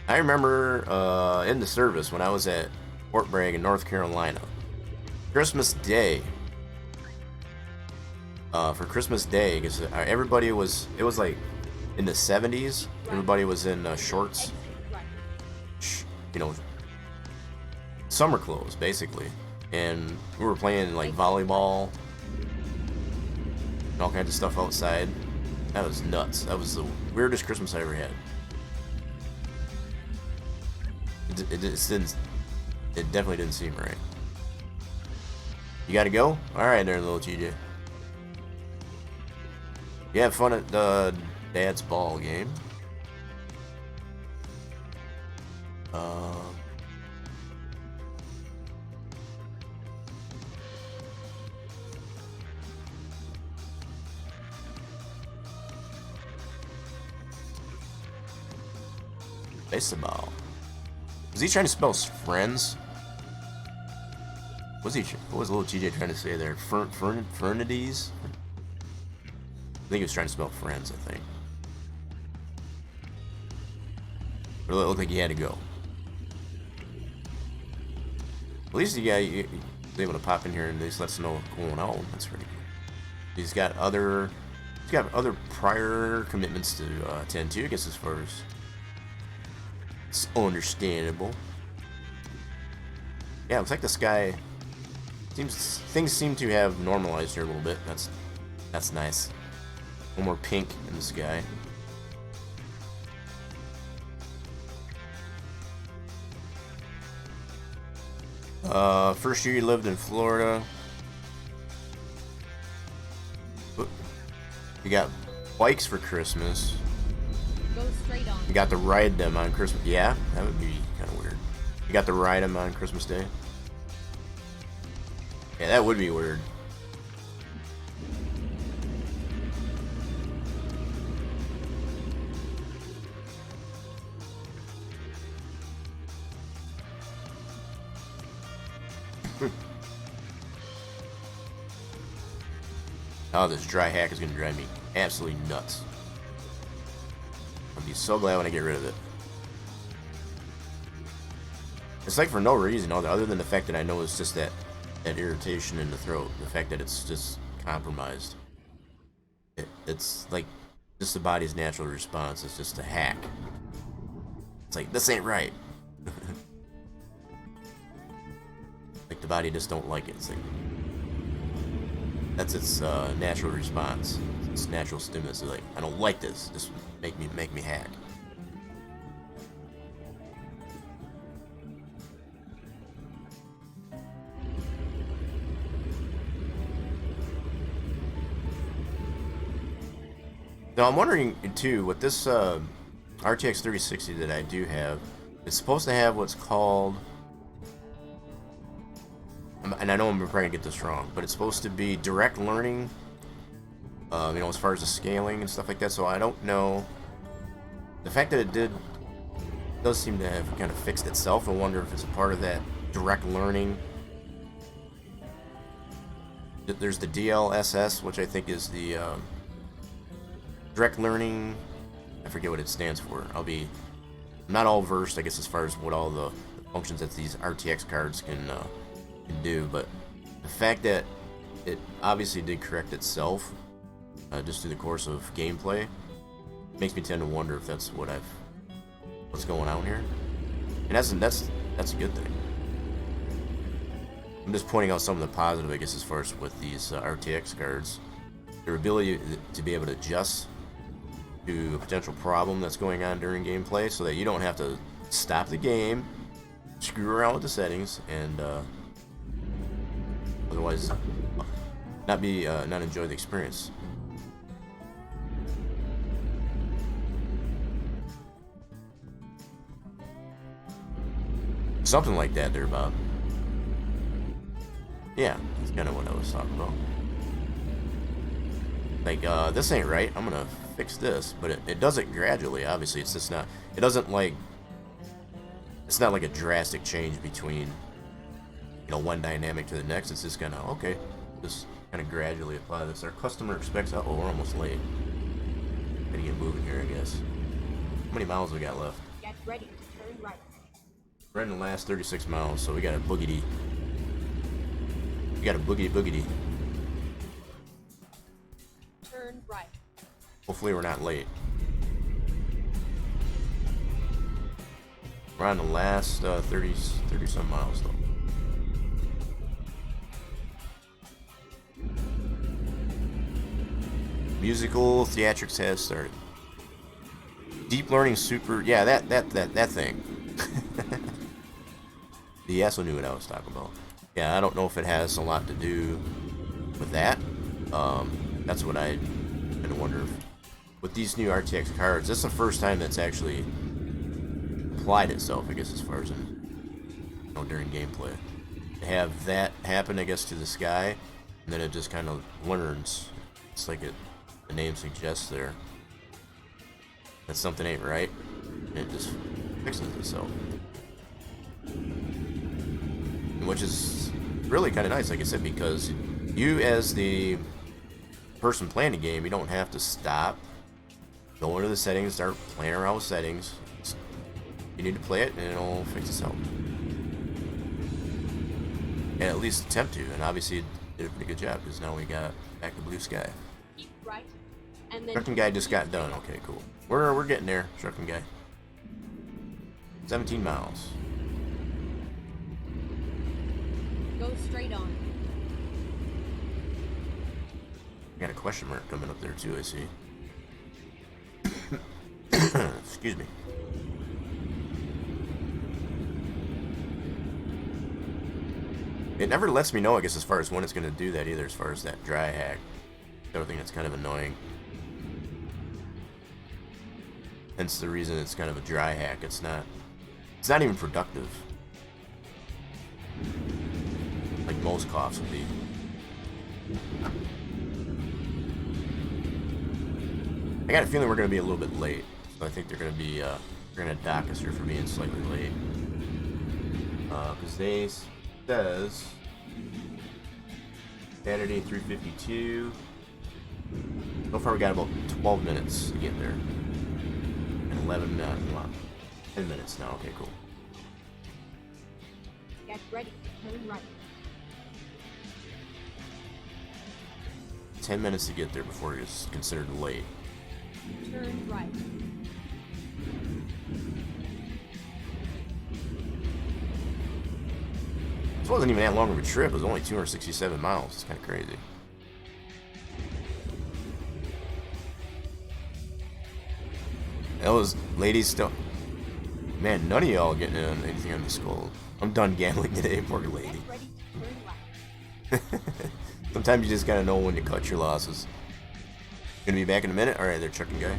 I remember in the service when I was at Fort Bragg in North Carolina, Christmas Day. For Christmas Day, because everybody it was like in the 70s. Everybody was in shorts, you know, summer clothes basically, and we were playing like volleyball and all kinds of stuff outside. That was nuts. That was the weirdest Christmas I ever had. It definitely didn't seem right. You gotta go? Alright there, little TJ. You have fun at Dad's ball game. Baseball. Was he trying to spell friends? What was little TJ trying to say there? Fernities? I think he was trying to spell friends, I think. But it looked like he had to go. At least the guy was able to pop in here and at least let us know what's going on. That's pretty cool. He's got other prior commitments to attend to, I guess, as far as it's understandable. Yeah, looks like the sky things seem to have normalized here a little bit. That's nice. One more pink in the sky. First year you lived in Florida. You got bikes for Christmas. Go straight on. You got to ride them on Christmas. Yeah, that would be kind of weird. You got to ride them on Christmas Day. Yeah, that would be weird. Oh, this dry hack is going to drive me absolutely nuts. be so glad when I get rid of it. It's like for no reason other than the fact that I know it's just that irritation in the throat. The fact that it's just compromised. It's like just the body's natural response. It's just a hack. It's like, this ain't right. Like the body just don't like it. It's like, that's its natural response. Its natural stimulus. It's like, I don't like this. Just make me hack. Now I'm wondering too, with this RTX 3060 that I do have, it's supposed to have what's called, and I know I'm probably gonna get this wrong, but it's supposed to be direct learning, you know, as far as the scaling and stuff like that. So I don't know. The fact that it does seem to have kind of fixed itself. I wonder if it's a part of that direct learning. There's the DLSS, which I think is the direct learning. I forget what it stands for. I'm not all versed, I guess, as far as what all the functions that these RTX cards can do, but the fact that it obviously did correct itself just through the course of gameplay makes me tend to wonder if that's what's going on here, and that's a good thing. I'm just pointing out some of the positive, I guess, as far as with these RTX cards, their ability to be able to adjust to a potential problem that's going on during gameplay, so that you don't have to stop the game, screw around with the settings, and otherwise not enjoy the experience. Something like that there, Bob. Yeah, that's kind of what I was talking about. Like, this ain't right, I'm gonna fix this, but it does it gradually. Obviously, it's just not, it doesn't like, it's not like a drastic change between, you know, one dynamic to the next. It's just kind of, okay, just kind of gradually apply this. Our customer expects, oh, we're almost late. Gotta get moving here, I guess. How many miles we got left? Get ready to turn right. We're in the last 36 miles, so we got a boogity. We got a boogity. Turn right. Hopefully we're not late. We're on the last 30 some miles though. Musical theatrics has started. Deep learning super, yeah, that thing. The asshole knew what I was talking about. Yeah, I don't know if it has a lot to do with that. That's what I kind of wonder. With these new RTX cards, this is the first time that's actually applied itself, I guess, as far as you know, during gameplay. To have that happen, I guess, to the sky, and then it just kind of learns. It's like the name suggests there that something ain't right, and it just fixes itself. Which is really kind of nice, like I said, because you, as the person playing the game, you don't have to stop, go into the settings, start playing around with settings. You need to play it, and it'll fix itself. And at least attempt to, and obviously it did a pretty good job, because now we got back to blue sky. Keep right, and then Truckin guy just got done. Okay, cool. We're getting there, Truckin guy. 17 miles. go straight on. Got a question mark coming up there too, I see. Excuse me. It never lets me know, I guess, as far as when it's going to do that either, as far as that dry hack. The other thing that's kind of annoying. Hence the reason it's kind of a dry hack. It's not even productive. Like most coughs would be. I got a feeling we're going to be a little bit late. So I think they're going to be, they're going to dock us here for being slightly late. Because they says Saturday 3:52. So far we got about 12 minutes to get there. And 11 minutes. 10 minutes now. Okay, cool. Get ready. Turn right. 10 minutes to get there before it's considered late. Turn right. This wasn't even that long of a trip. It was only 267 miles. It's kind of crazy. That was ladies still. Man, none of y'all getting anything on the skull. I'm done gambling today, poor lady. Get ready to turn left. Sometimes you just gotta know when to cut your losses. Gonna be back in a minute? Alright, there, trucking guy.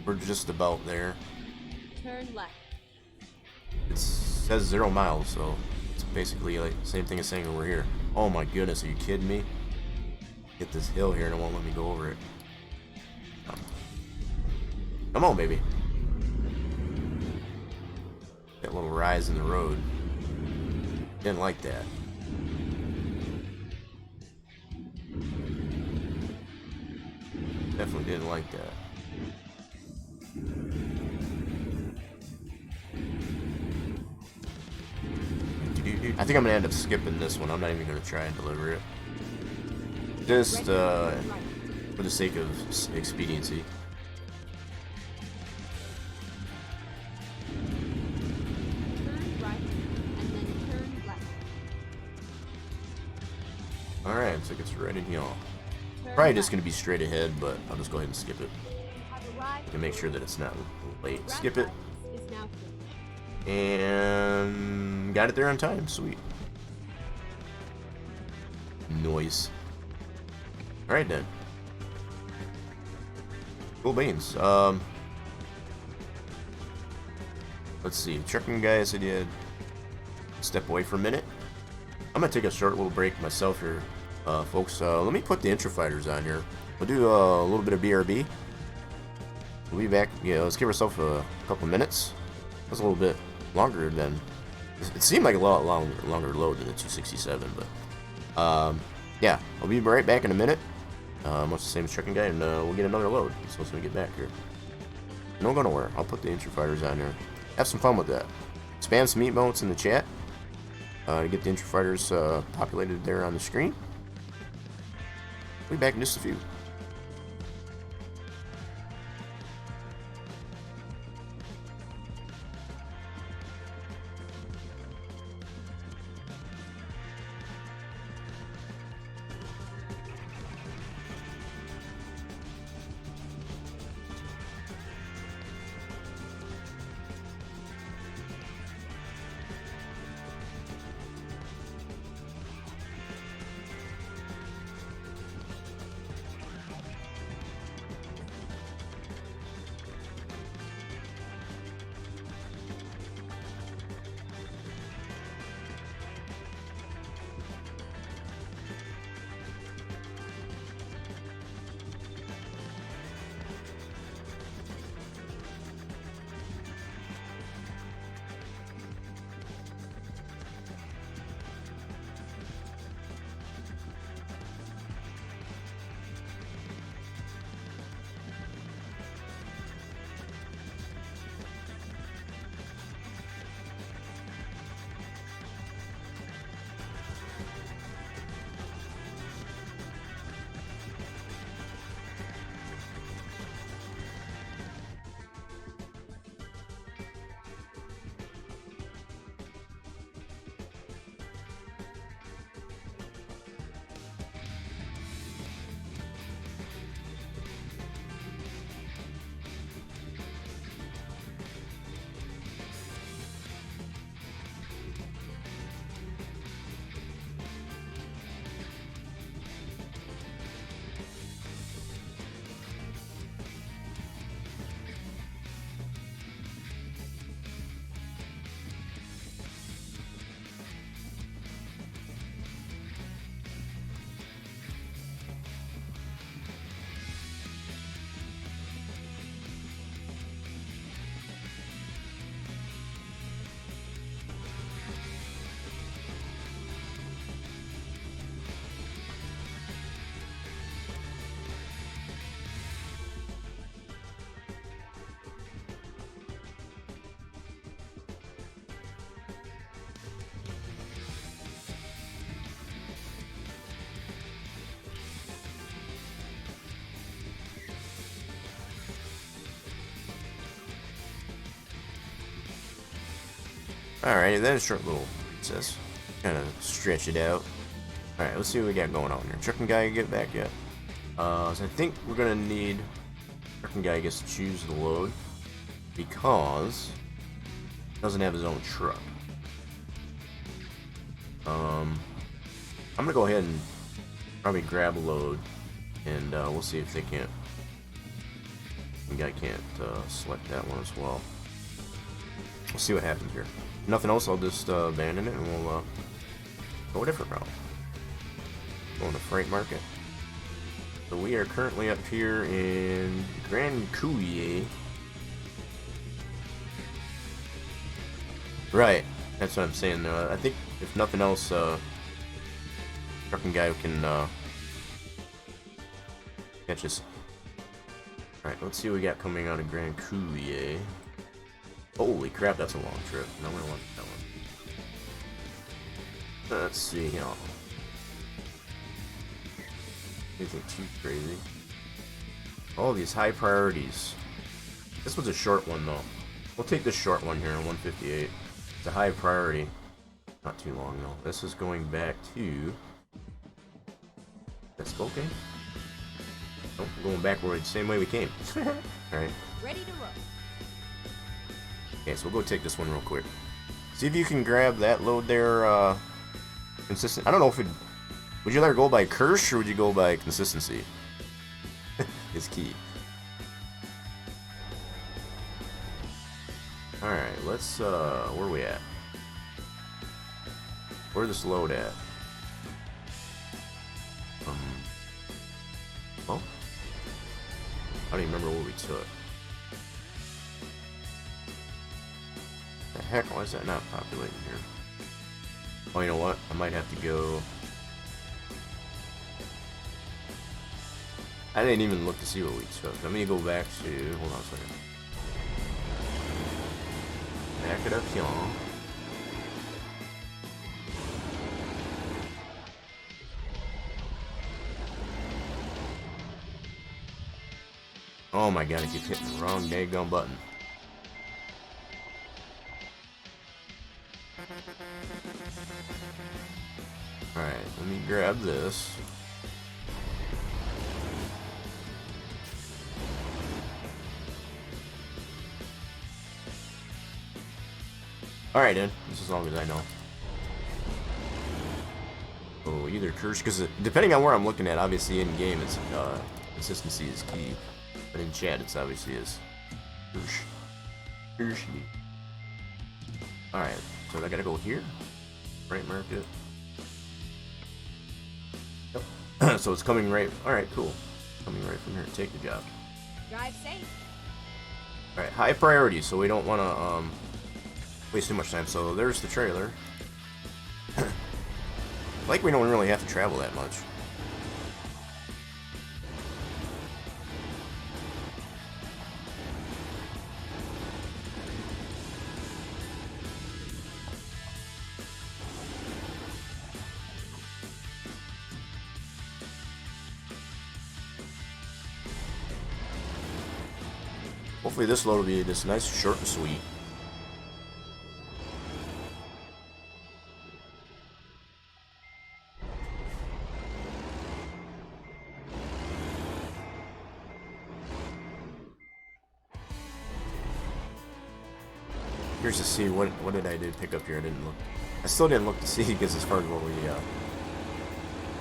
We're just about there. Turn left. It says 0 miles, so it's basically like the same thing as saying we're here. Oh my goodness, are you kidding me? Get this hill here and it won't let me go over it. Come on, baby. That little rise in the road. Didn't like that. Definitely didn't like that. I think I'm gonna end up skipping this one. I'm not even gonna try and deliver it. Just for the sake of expediency. Turn right and then turn left. Alright, looks like it's right in here. Turn Probably just left. gonna be straight ahead, but I'll just go ahead and skip it. You have arrived. And make sure that it's not late. Red Skip it. light is now clear. And got it there on time. Sweet. Noise. Alright then. Cool beans. Let's see. Trucking guy said he had step away for a minute. I'm gonna take a short little break myself here, folks. Let me put the intro fighters on here. We'll do a little bit of BRB. We'll be back. Yeah, let's give ourselves a couple minutes. That's a little bit longer than it seemed like a lot longer load than the 267, but yeah, I'll be right back in a minute. Much the same as trucking guy, and we'll get another load as soon as we get back here. Don't go nowhere. I'll put the intro fighters on here. Have some fun with that. Spam some emotes in the chat to get the intro fighters populated there on the screen. We'll be back in just a few. Alright, then a short little recess. Kind of stretch it out. Alright, let's see what we got going on here. Trucking guy get back yet? So I think we're gonna need trucking guy gets to choose the load because he doesn't have his own truck. I'm gonna go ahead and probably grab a load, and we'll see if they can't. The guy can't select that one as well. We'll see what happens here. Nothing else, I'll just abandon it and we'll go a different route. Going to freight market. So we are currently up here in Grand Coulee. Right, that's what I'm saying. I think if nothing else, trucking guy can catch us. Alright, let's see what we got coming out of Grand Coulee. Holy crap, that's a long trip. No, we don't want that one. Let's see here. Anything too crazy. All these high priorities. This was a short one though. We'll take this short one here on 158. It's a high priority. Not too long though. This is going back to... That's okay. Nope, we're going backward the same way we came. Alright. Ready to roll. Okay, so we'll go take this one real quick. See if you can grab that load there, consistent. I don't know if it... Would you rather go by Kirsch or would you go by consistency? It's key. Alright, let's, where are we at? Where's this load at? Well, I don't even remember what we took. The heck, why is that not populating here? Oh, you know what? I might have to go... I didn't even look to see what we took. Let me go back to... Hold on a second. Back it up here. Oh my god, I keep hitting the wrong daggone button. Alright, let me grab this. Alright then, just as long as I know. Oh, either Kirsch, because depending on where I'm looking at, obviously in game it's consistency is key, but in chat it's obviously is Kirsch. Alright, so I gotta go here. Right market. Yep. So it's coming right. Alright, cool. Coming right from here. Take the job. Drive safe. Alright, high priority, so we don't want to waste too much time. So there's the trailer. Like we don't really have to travel that much. Hopefully this load will be just nice, short and sweet. Here's to see what did I pick up here. I didn't look. I still didn't look to see because as far as what we kind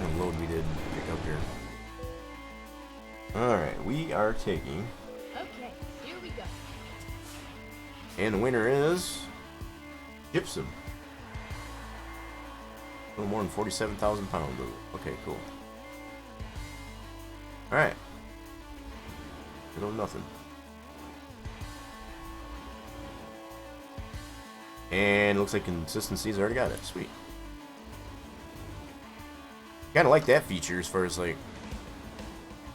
of load we did pick up here. All right, we are taking. Okay, here we go. And the winner is gypsum. A little more than 47,000 pounds. Okay, cool. All right. Little nothing. And looks like consistency's already got it. Sweet. Kind of like that feature as far as like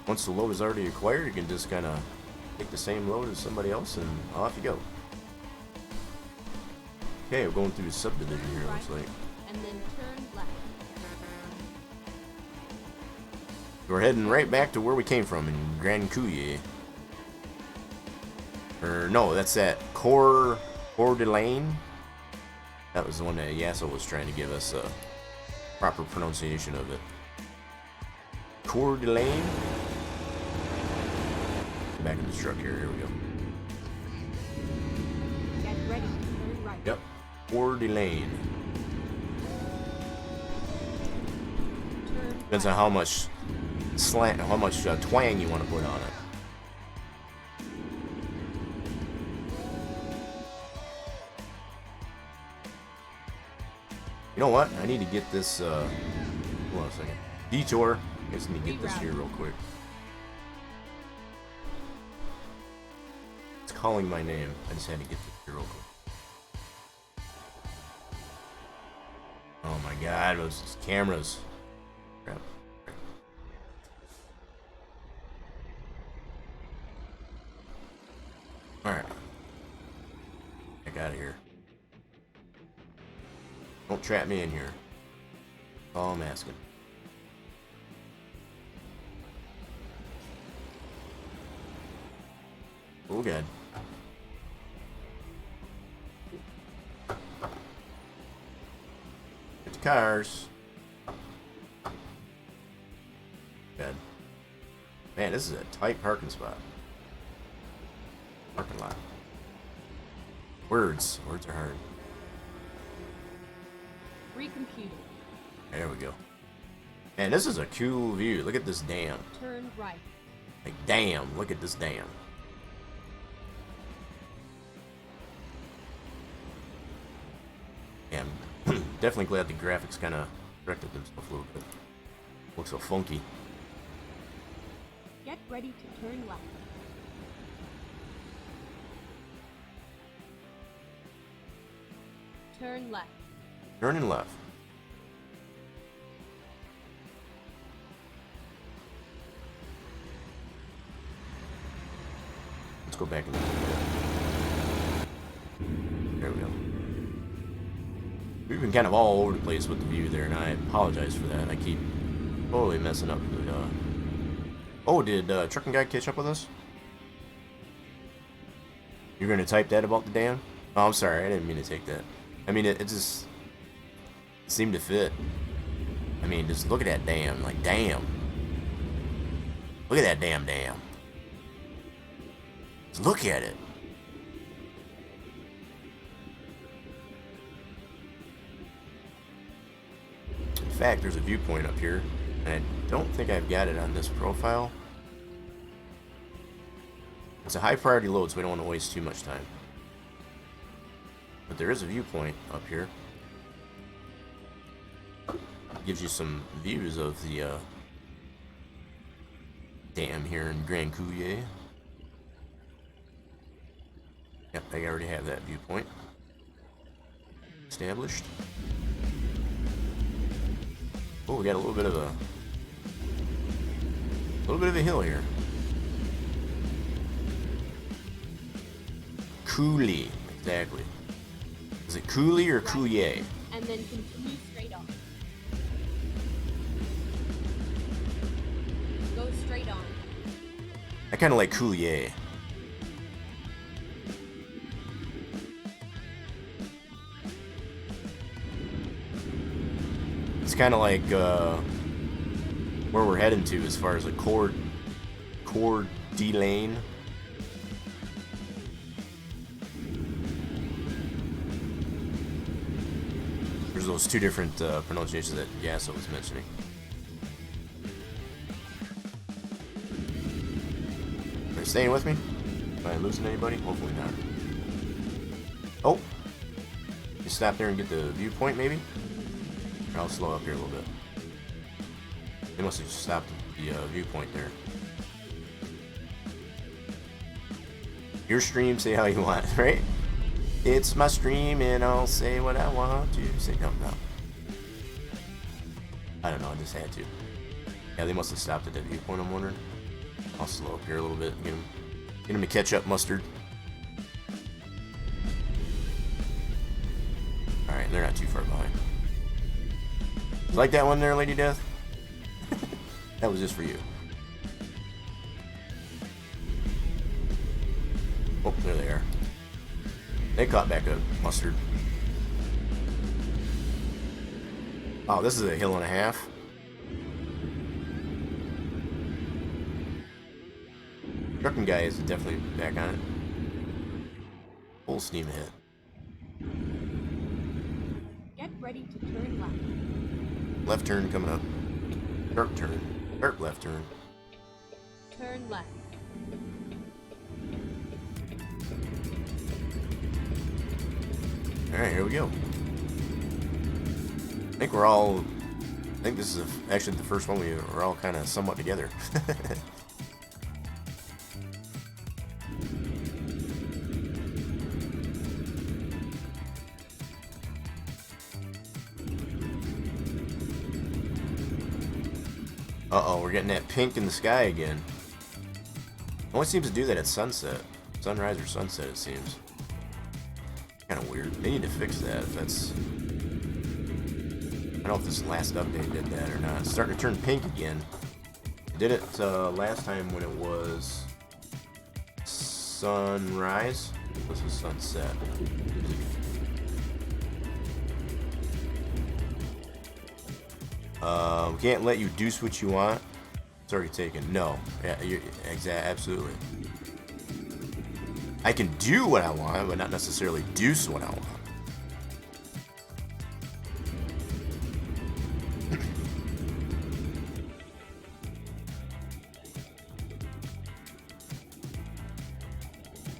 once the load is already acquired, you can just kind of take the same load as somebody else and off you go. Okay, we're going through the subdivision here, looks like. And then turn left. We're heading right back to where we came from in Grand Coulee. Or no, that's at Coeur d'Alene. That was the one that Yasso was trying to give us a proper pronunciation of it. Coeur d'Alene. Back in the truck here. Here we go. Get ready to turn right. Yep. Coeur d'Alene. Turn Depends on how much slant, how much twang you want to put on it. You know what? I need to get this. Hold on a second. Detour. I just need to get this here real quick. It's calling my name. I just had to get this here real quick. Oh my God! Those cameras. Crap. All right. Get out of here. Don't trap me in here. That's all I'm asking. Oh, God. Get the cars. Good. Man, this is a tight parking spot. Parking lot. Words. Words are hard. Recomputing. There we go. Man, this is a cool view. Look at this dam. Turn right. Like, damn. Look at this dam. Yeah, I'm definitely glad the graphics kind of corrected themselves a little bit. Looks so funky. Get ready to turn left. Turn left. Turning left. Let's go back and there we go. We've been kind of all over the place with the view there, and I apologize for that. I keep totally messing up the Oh, did Truckin Guy catch up with us? You're gonna type that about the dam? Oh, I'm sorry, I didn't mean to take that. I mean, it just seemed to fit. I mean, just look at that dam. Like, damn. Look at that damn dam. Just look at it. In fact, there's a viewpoint up here, and I don't think I've got it on this profile. It's a high priority load, so we don't want to waste too much time. But there is a viewpoint up here. It gives you some views of the dam here in Grand Coulee. Yep, I already have that viewpoint established. Oh, we got a little bit of a hill here. Coulee, exactly. Is it Coulee or Coulee? And then continue straight on. Go straight on. I kind of like Coulee. It's kind of like where we're heading to as far as a Coeur d'Alene. There's those two different pronunciations that Yasso was mentioning. Are you staying with me? Am I losing anybody? Hopefully not. Oh! You stop there and get the viewpoint, maybe? Or I'll slow up here a little bit. They must have just stopped the viewpoint there. Your stream, say how you want, right? It's my stream and I'll say what I want to say. No. I don't know, I just had to. Yeah, they must have stopped at that viewpoint, I'm wondering. I'll slow up here a little bit and get him to catch up, Mustard. Alright, they're not too far behind. You like that one there, Lady Death? That was just for you. Oh, there they are. They caught back up, Mustard. Oh, this is a hill and a half. Trucking guy is definitely back on it. Full steam ahead. Get ready to turn left. Left turn coming up. Sharp turn. Sharp left turn. Turn left. Alright, here we go. I think this is actually the first one we're all kind of somewhat together. Uh-oh, we're getting that pink in the sky again. Only seems to do that at sunset. Sunrise or sunset, it seems. Kind of weird. They need to fix that. If that's... I don't know if this last update did that or not. It's starting to turn pink again. It did it last time when it was sunrise. This was sunset. We can't let you deuce what you want. It's already taken. No. Yeah, absolutely. I can do what I want, but not necessarily deuce what I want.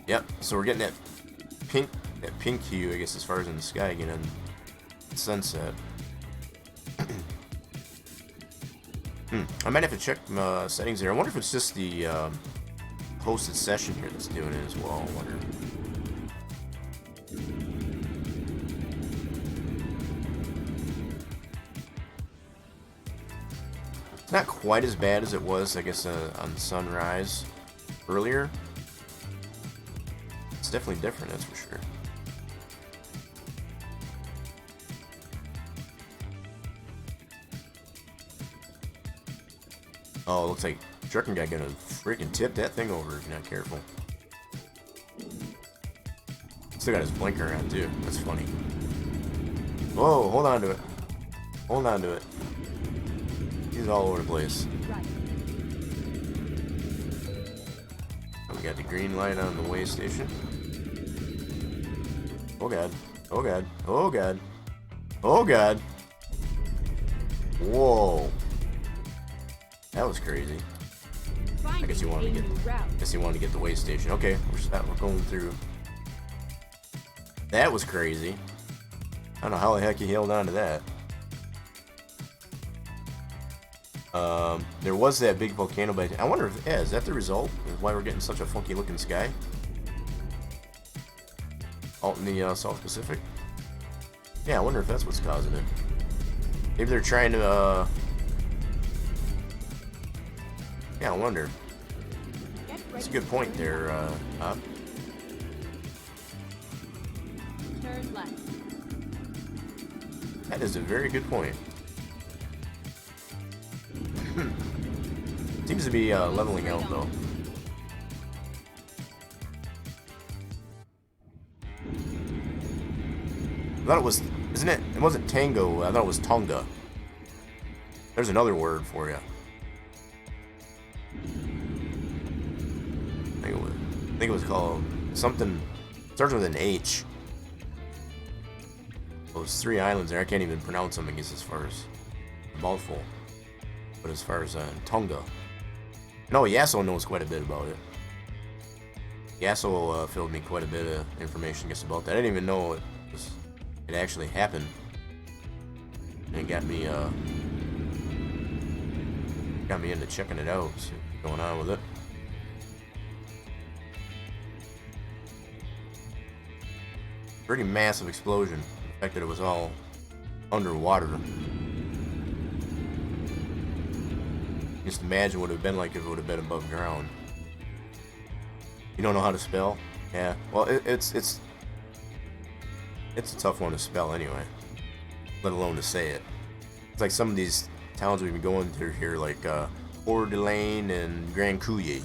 Yep, so we're getting that pink hue, I guess, as far as in the sky again on sunset. I might have to check my settings there. I wonder if it's just the hosted session here that's doing it as well. I wonder. It's not quite as bad as it was, I guess, on sunrise earlier. It's definitely different, that's for sure. Oh, it looks like Truckin guy gonna freaking tip that thing over if you're not careful. Still got his blinker on too. That's funny. Whoa, hold on to it. Hold on to it. He's all over the place. Right. We got the green light on the way station. Oh god. Oh god. Oh god. Oh god. Whoa. That was crazy. I guess you wanted to get the way station. Okay, we're going through. That was crazy. I don't know how the heck he held on to that. There was that big volcano, but I wonder if is that the result of why we're getting such a funky looking sky? Out in the South Pacific. Yeah, I wonder if that's what's causing it. Maybe they're trying to. Yeah, I wonder. That's a good point there, Hop. Turn left. That is a very good point. Seems to be leveling out, though. I thought it was, isn't it? It wasn't Tango. I thought it was Tonga. There's another word for you. I think it was called something. Starts with an H. Those three islands there, I can't even pronounce them, I guess, as far as a mouthful. But as far as Tonga. No, Yasso knows quite a bit about it. Yasso filled me quite a bit of information, I guess, about that. I didn't even know it actually happened. And it got me into checking it out, see what's going on with it. Pretty massive explosion. The fact that it was all underwater. Just imagine what it would have been like if it would have been above ground. You don't know how to spell? Yeah. Well, it's a tough one to spell anyway. Let alone to say it. It's like some of these towns we've been going through here, like Coeur d'Alene and Grand Coulee.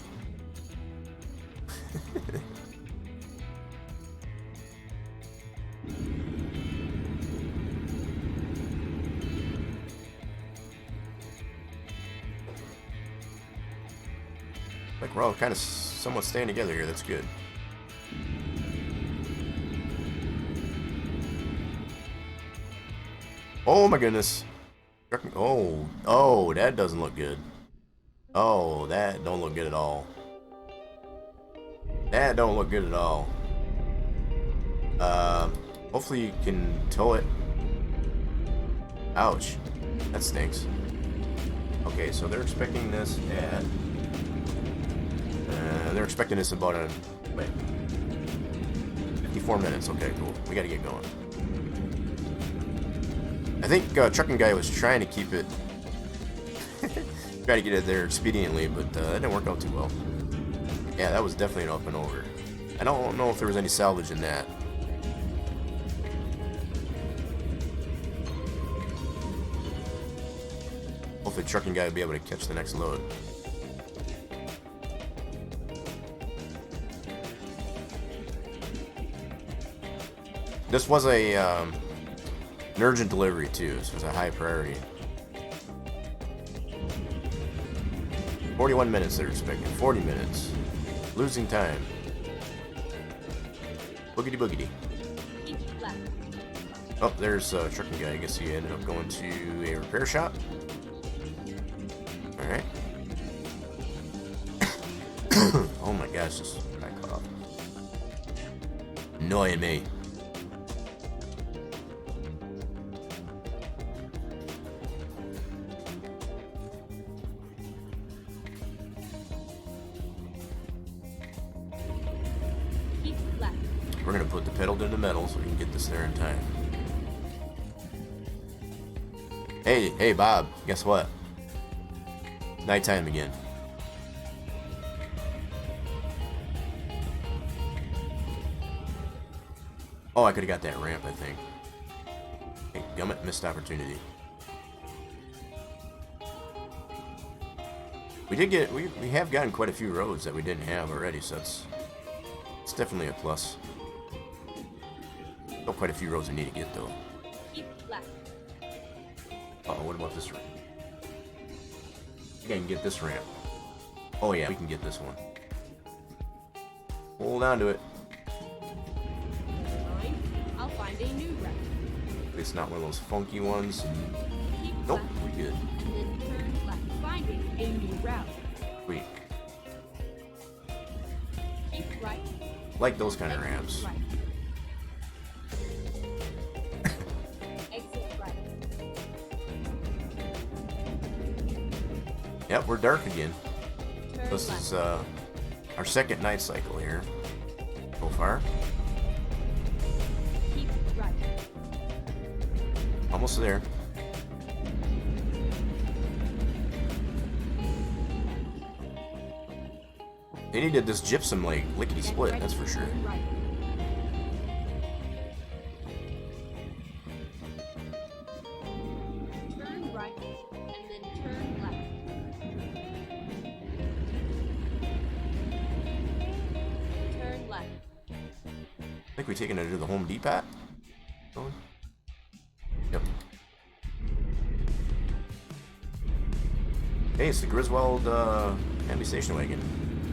Like we're all kind of somewhat staying together here. That's good. Oh my goodness. Oh, that doesn't look good. Oh, that don't look good at all. That don't look good at all. Hopefully you can tow it. Ouch. That stinks. Okay, so they're expecting this at... they're expecting this about a... Wait. 54 minutes. Okay, cool. We gotta get going. I think Truckin Guy was trying to keep it... try to get it there expediently, but that didn't work out too well. Yeah, that was definitely an up and over. I don't know if there was any salvage in that. Hopefully Truckin Guy will be able to catch the next load. This was a an urgent delivery too, so it's a high priority. 41 minutes they're expecting. 40 minutes. Losing time. Boogity boogity. Oh, there's Truckin Guy. I guess he ended up going to a repair shop. Alright. Oh my gosh, this guy cut off. Annoying me. We're gonna put the pedal to the metal so we can get this there in time. Hey, Bob, guess what? Nighttime again. Oh, I could've got that ramp, I think. Hey, gummit, missed opportunity. We have gotten quite a few roads that we didn't have already, so it's definitely a plus. Still quite a few roads we need to get though. Oh, what about this ramp? I think I can get this ramp. Oh yeah, we can get this one. Hold on to it. I'll find a new route. It's not one of those funky ones. Nope, we good. And then turn left, finding a new route. Sweet. Keep right. Like those kind of ramps. Right. Exit right. Yep, we're dark again. Turn This left. is our second night cycle here so far. Keep right. Almost there. They needed this gypsum like lickety split, Then that's for sure. turn right. Turn right, and then turn left. Turn left. I think we taking it to the Home Depot. Oh. Yep. Hey, it's the Griswold family station wagon.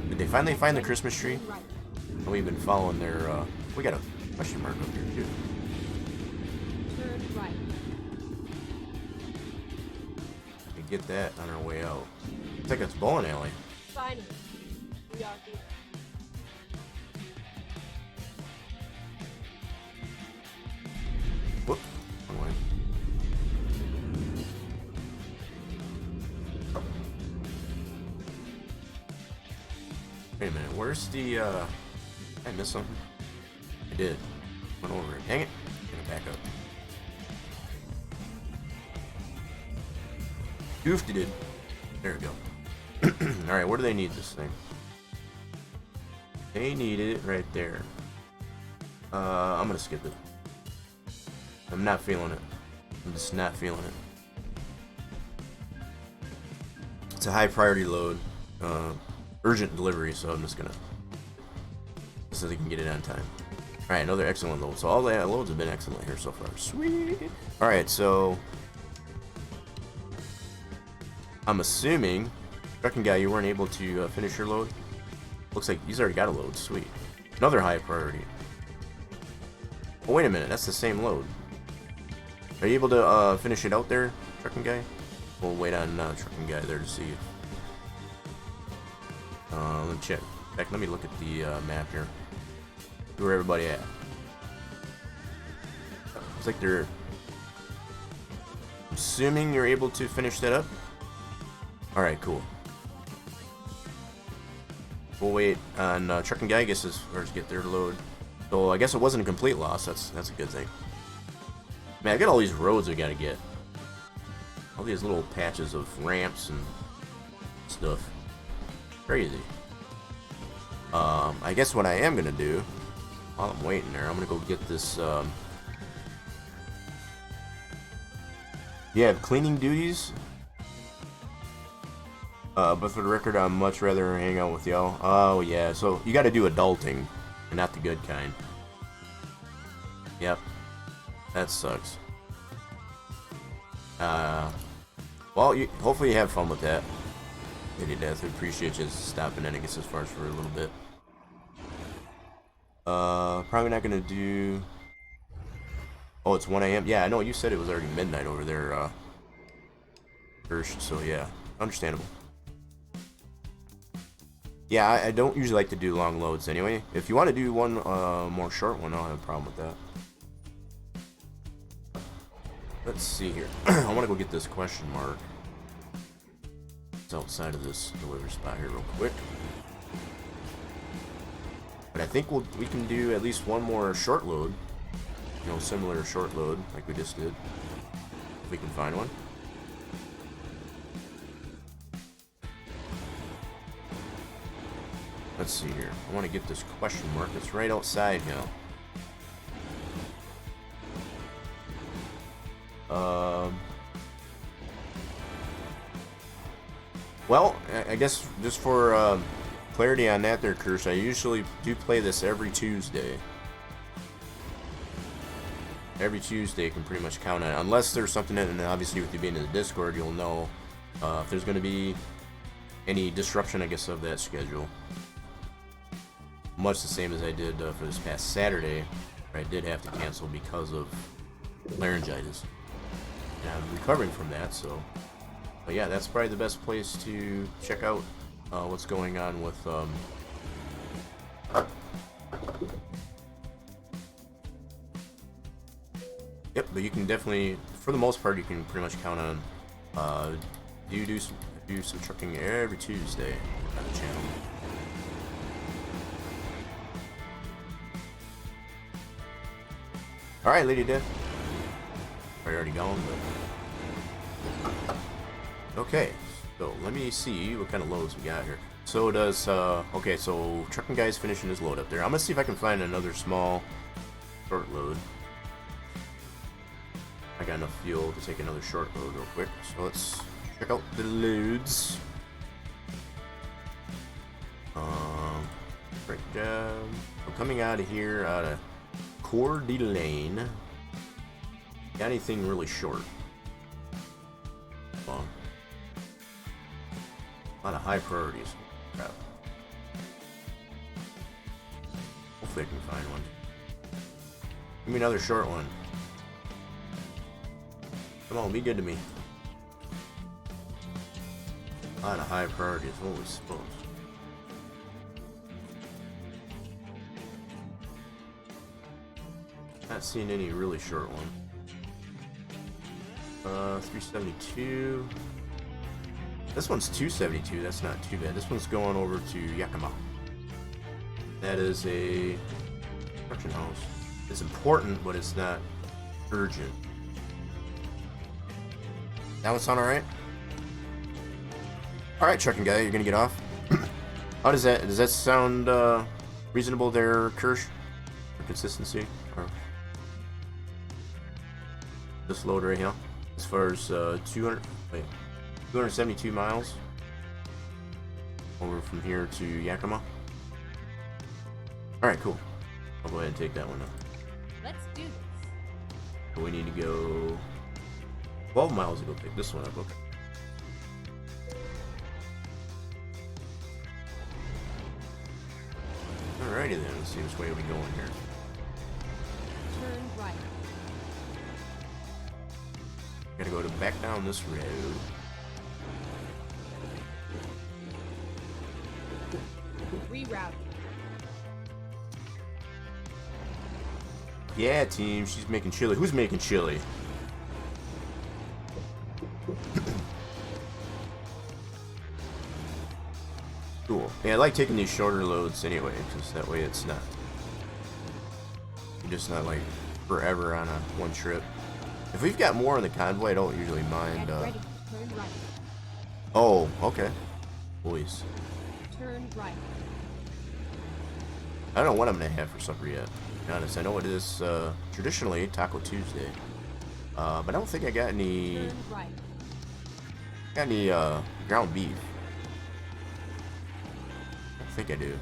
Did they finally find the Christmas tree? Turn right. We've been following their. We got a question mark up here too. Turn right. We get that on our way out. It's like it's bowling alley. Finally, we are here. Whoop. Wrong way. Wait a minute. Where's the? Did I miss something? I did. Went over it. Dang it. Gonna back up. Goofed it. There we go. Alright, where do they need this thing? They needed it right there. I'm gonna skip it. I'm not feeling it. I'm just not feeling it. It's a high priority load. Urgent delivery, so I'm just gonna... so they can get it on time. Alright, another excellent load. So all the loads have been excellent here so far. Sweet! Alright, so... I'm assuming... Truckin Guy, you weren't able to finish your load? Looks like he's already got a load. Sweet. Another high priority. Oh, wait a minute. That's the same load. Are you able to finish it out there, Truckin Guy? We'll wait on Truckin Guy there to see. Let me check. In fact, let me look at the map here. See where everybody at. Looks like they're... Assuming you're able to finish that up. Alright, cool. We'll wait on Truckin Guy, I guess, as far as get their load. So I guess it wasn't a complete loss. That's a good thing. Man, I got all these roads I gotta get. All these little patches of ramps and stuff. Crazy. I guess what I am gonna do while I'm waiting there, I'm gonna go get this. Yeah, cleaning duties. But for the record, I'd much rather hang out with y'all. Oh yeah, so you got to do adulting, and not the good kind. Yep, that sucks. Well, hopefully you have fun with that. Lady Death, I appreciate you stopping in, I guess, as far as for a little bit. Probably not gonna do... Oh, it's 1 AM? Yeah, I know, you said it was already midnight over there, Hirsch, so yeah, understandable. Yeah, I don't usually like to do long loads anyway. If you want to do one more short one, I don't have a problem with that. Let's see here. I want to go get this question mark. It's outside of this delivery spot here real quick. But I think we can do at least one more short load. You know, similar short load like we just did. If we can find one. Let's see here. I want to get this question mark. It's right outside now. Well, I guess just for clarity on that there, Kirsch, I usually do play this every Tuesday. Every Tuesday you can pretty much count on it. Unless there's something in it, and obviously with you being in the Discord, you'll know if there's going to be any disruption, I guess, of that schedule. Much the same as I did for this past Saturday, where I did have to cancel because of laryngitis. And I'm recovering from that, so... But yeah, that's probably the best place to check out what's going on with... Yep, but you can definitely, for the most part, you can pretty much count on... do some trucking every Tuesday on the channel. Alright, Lady Death. Probably already gone, but... Okay, so let me see what kind of loads we got here. So does, okay, so Truckin Guy's finishing his load up there. I'm gonna see if I can find another small short load. I got enough fuel to take another short load real quick. So let's check out the loads. Breakdown. I'm coming out of here, out of Coeur d'Alene. Got anything really short? Well, a lot of high priorities. Crap. Hopefully I can find one. Give me another short one. Come on, be good to me. A lot of high priorities, holy smokes. Not seeing any really short one. 372. This one's 272. That's not too bad. This one's going over to Yakima. That is a construction house. It's important, but it's not urgent. That one sound alright? Alright, Truckin Guy, you're gonna get off. How does that sound reasonable there, Kirsch? For consistency? Or this load right here? As far as 272 miles over from here to Yakima. Alright, cool. I'll go ahead and take that one up. Let's do this. We need to go 12 miles to go pick this one up. Okay. Alrighty then, let's see which way are we going here. Turn right. Gotta go back down this road. Reroute. Yeah, team, she's making chili. Who's making chili? Cool. Yeah, I like taking these shorter loads anyway, because that way it's not... You're just not, like, forever on a one trip. If we've got more in the convoy, I don't usually mind, Get ready. Turn right. Oh, okay. Boys. Turn right. I don't know what I'm gonna have for supper yet. To be honest, I know it is traditionally Taco Tuesday, but I don't think I got any. Turn right. Got any ground beef? I think I do.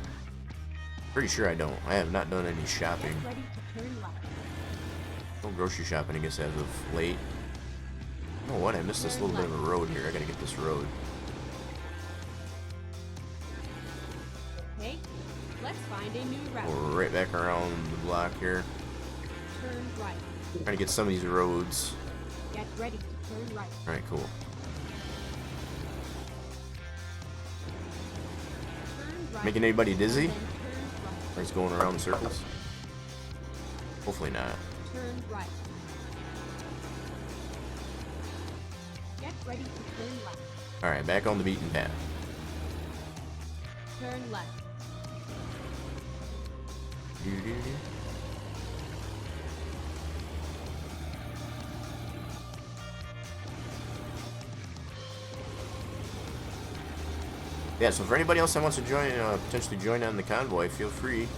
Pretty sure I don't. I have not done any shopping. Get ready to turn left. No grocery shopping, I guess, as of late. You know what? I missed this little bit of a road here. I gotta get this road. Okay. Let's find a new route. We're right back around the block here. Turn right. Trying to get some of these roads. Get ready to turn right. All right, cool. Turn right. Making anybody dizzy? Then turn right. Or it's going around in circles? Hopefully not. Turn right. Get ready to turn left. Alright, back on the beaten path. Turn left. Doo-doo-doo. Yeah, so for anybody else that wants to join, potentially join on the convoy, feel free.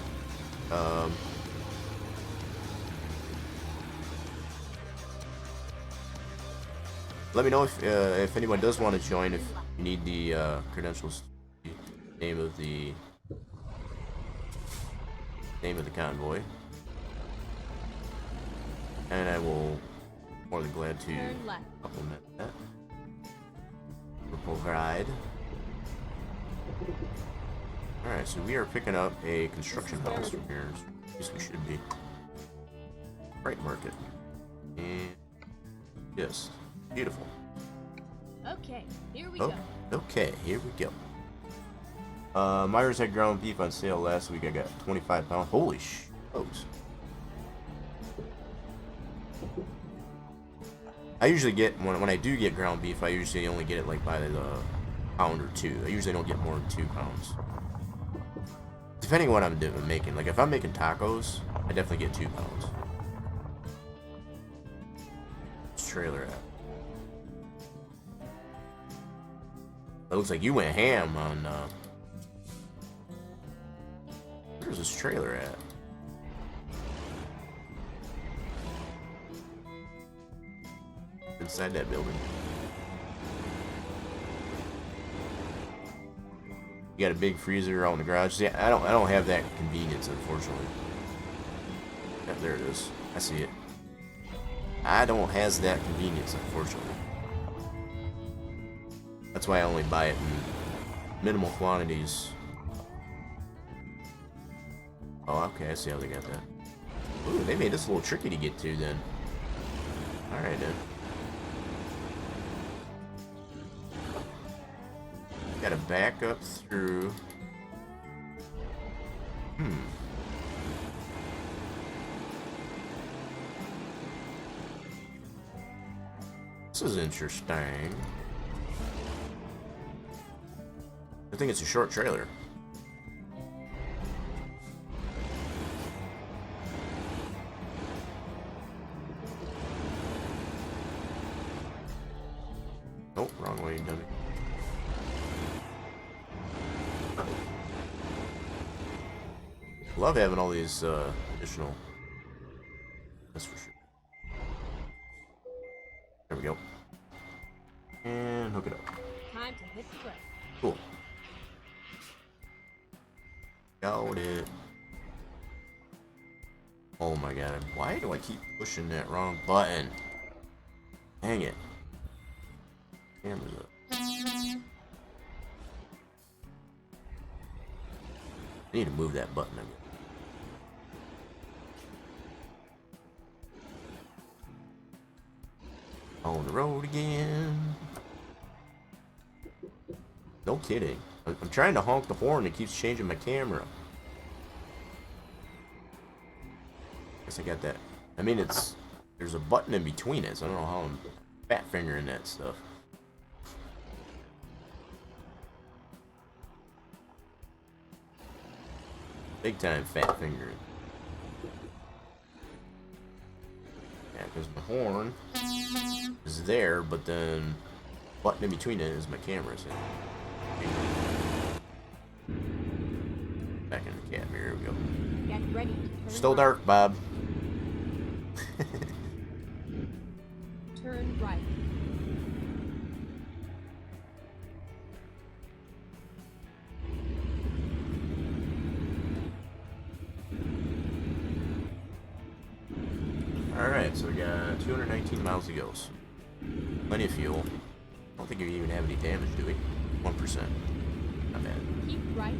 Let me know if anyone does want to join. If you need the credentials, name of the convoy, and I will more than glad to Turn left. supplement that or provide. All right, so we are picking up a construction house from here. At least we should be. Freight market, and yes. Beautiful. Okay, here we Oh, go. okay, here we go. Myers had ground beef on sale last week. I got 25 pounds. Holy smokes. I usually get, when I do get ground beef, I usually only get it like by the pound or two. I usually don't get more than 2 pounds. Depending on what I'm making. Like if I'm making tacos, I definitely get 2 pounds. Where's trailer at? It looks like you went ham on, where's this trailer at? Inside that building. You got a big freezer out in the garage. See, I don't have that convenience, unfortunately. Yeah, there it is. I see it. I don't have that convenience, unfortunately. That's why I only buy it in minimal quantities. Oh, okay, I see how they got that. Ooh, they made this a little tricky to get to then. Alright then. Gotta back up through. This is interesting. I think it's a short trailer. Nope, wrong way, dummy. Love having all these additional. That's for sure. There we go. And hook it up. Time to hit the brake. Cool. Got it. Oh my god, why do I keep pushing that wrong button? Dang it. Camera's up. I need to move that button again. On the road again. No kidding. I'm trying to honk the horn. It keeps changing my camera. Guess I got that. I mean, there's a button in between it, so I don't know how I'm fat fingering that stuff. Big time fat fingering. Yeah, because my horn is there, but then button in between it is my camera. So. Back in the cab. Here we go. Get ready to turn Still right. dark, Bob. Turn right. Alright, so we got 219 miles to go. So plenty of fuel. I don't think we even have any damage, do we? 1%. Not bad. Keep right,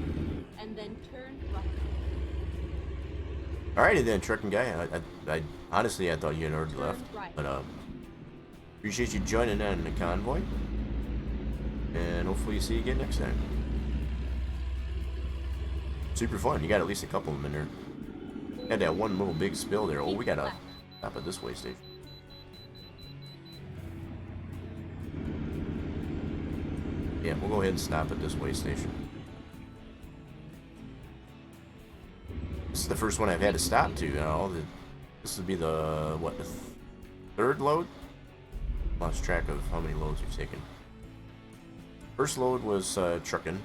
and then turn right. Alrighty then, trucking guy. I honestly, I thought you had already Turn left. right. But, appreciate you joining in the convoy. And hopefully see you again next time. Super fun. You got at least a couple of them in there. Had that one little big spill there. Oh, we gotta stop at this way station. Yeah, we'll go ahead and stop at this way station. This is the first one I've had to stop to. This would be the, what, the third load? Lost track of how many loads we've taken. First load was Truckin.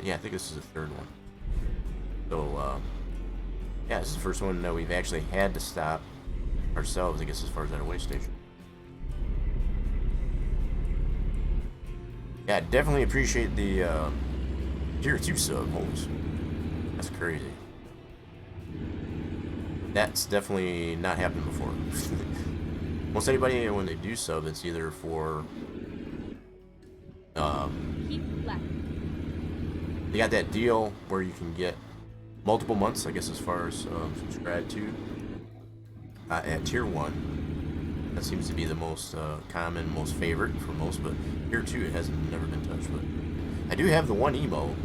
Yeah, I think this is the third one. So, yeah, this is the first one that we've actually had to stop ourselves, I guess, as far as that way station. Yeah, I definitely appreciate the Tier 2 sub, holes. That's crazy. That's definitely not happened before. Most anybody, when they do sub, it's either for Keep left. they got that deal where you can get multiple months, I guess, as far as subscribe to at Tier 1. That seems to be the most common, most favorite for most, but Tier 2 it hasn't never been touched. But I do have the one emo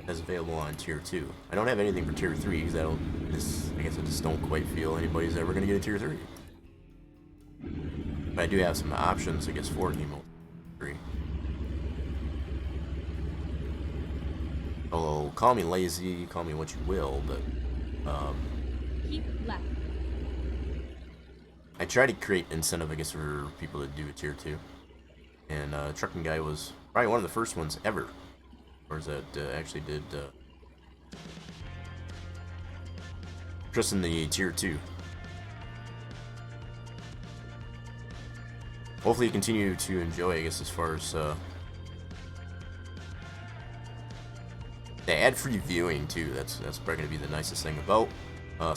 that's available on Tier 2. I don't have anything for Tier 3 because I guess I just don't quite feel anybody's ever going to get a Tier 3. But I do have some options, I guess, for emo 3. Although, call me lazy, call me what you will, but Keep left. I try to create incentive, I guess, for people to do a Tier 2. And Trucking Guy was probably one of the first ones ever. Or that actually did just in the Tier 2. Hopefully you continue to enjoy, I guess, as far as the ad-free viewing too. That's probably going to be the nicest thing about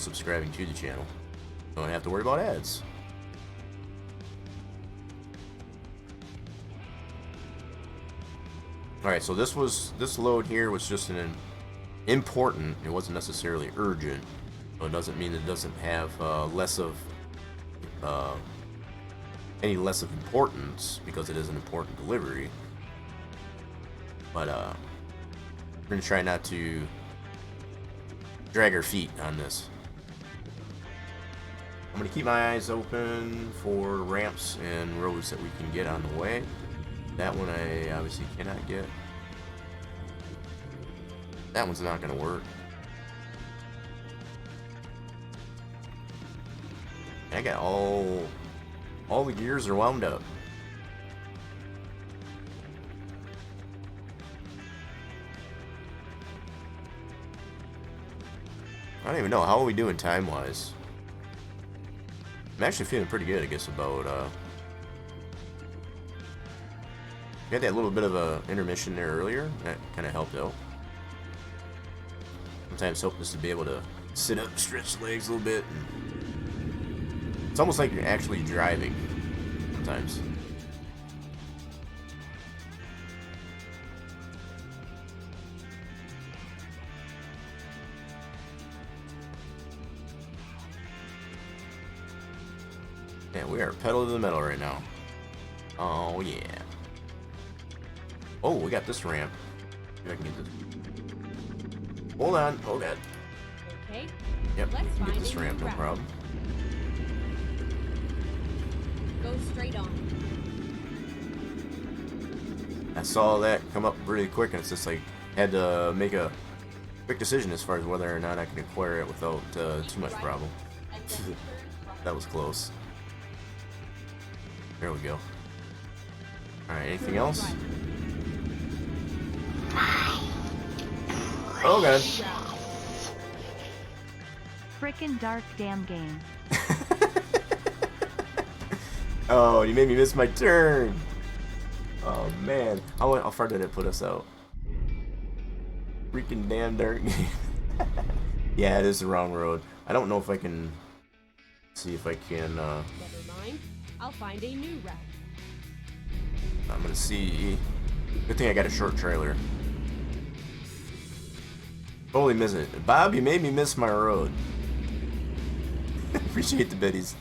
subscribing to the channel. Don't have to worry about ads. Alright, so this load here was just an important. It wasn't necessarily urgent. So it doesn't mean it doesn't have any less of importance because it is an important delivery. But we're gonna try not to drag our feet on this. I'm gonna keep my eyes open for ramps and roads that we can get on the way. That one I obviously cannot get. That one's not gonna work. I got all the gears are wound up. I don't even know, how are we doing time-wise? I'm actually feeling pretty good, I guess, about we had that little bit of a intermission there earlier. That kind of helped out. Sometimes help us to be able to sit up, stretch the legs a little bit. And it's almost like you're actually driving sometimes. Yeah, we are pedal to the metal right now. Oh yeah. Oh, we got this ramp. Maybe I can get this. Hold on. Oh god. Okay. Yep, Let's we can find get this a new ramp, no route. problem. Go straight on. I saw that come up really quick, and it's just like had to make a quick decision as far as whether or not I can acquire it without too much problem. And then turn left. That was close. There we go. Alright, anything else? Oh god. Frickin' dark damn game. Oh, you made me miss my turn. Oh man. How far did it put us out? Freaking damn dark game. Yeah, it is the wrong road. I don't know if I can see if I can Never mind. I'll find a new route. I'm gonna see. Good thing I got a short trailer. Totally miss it. Bob, you made me miss my road. Appreciate the biddies.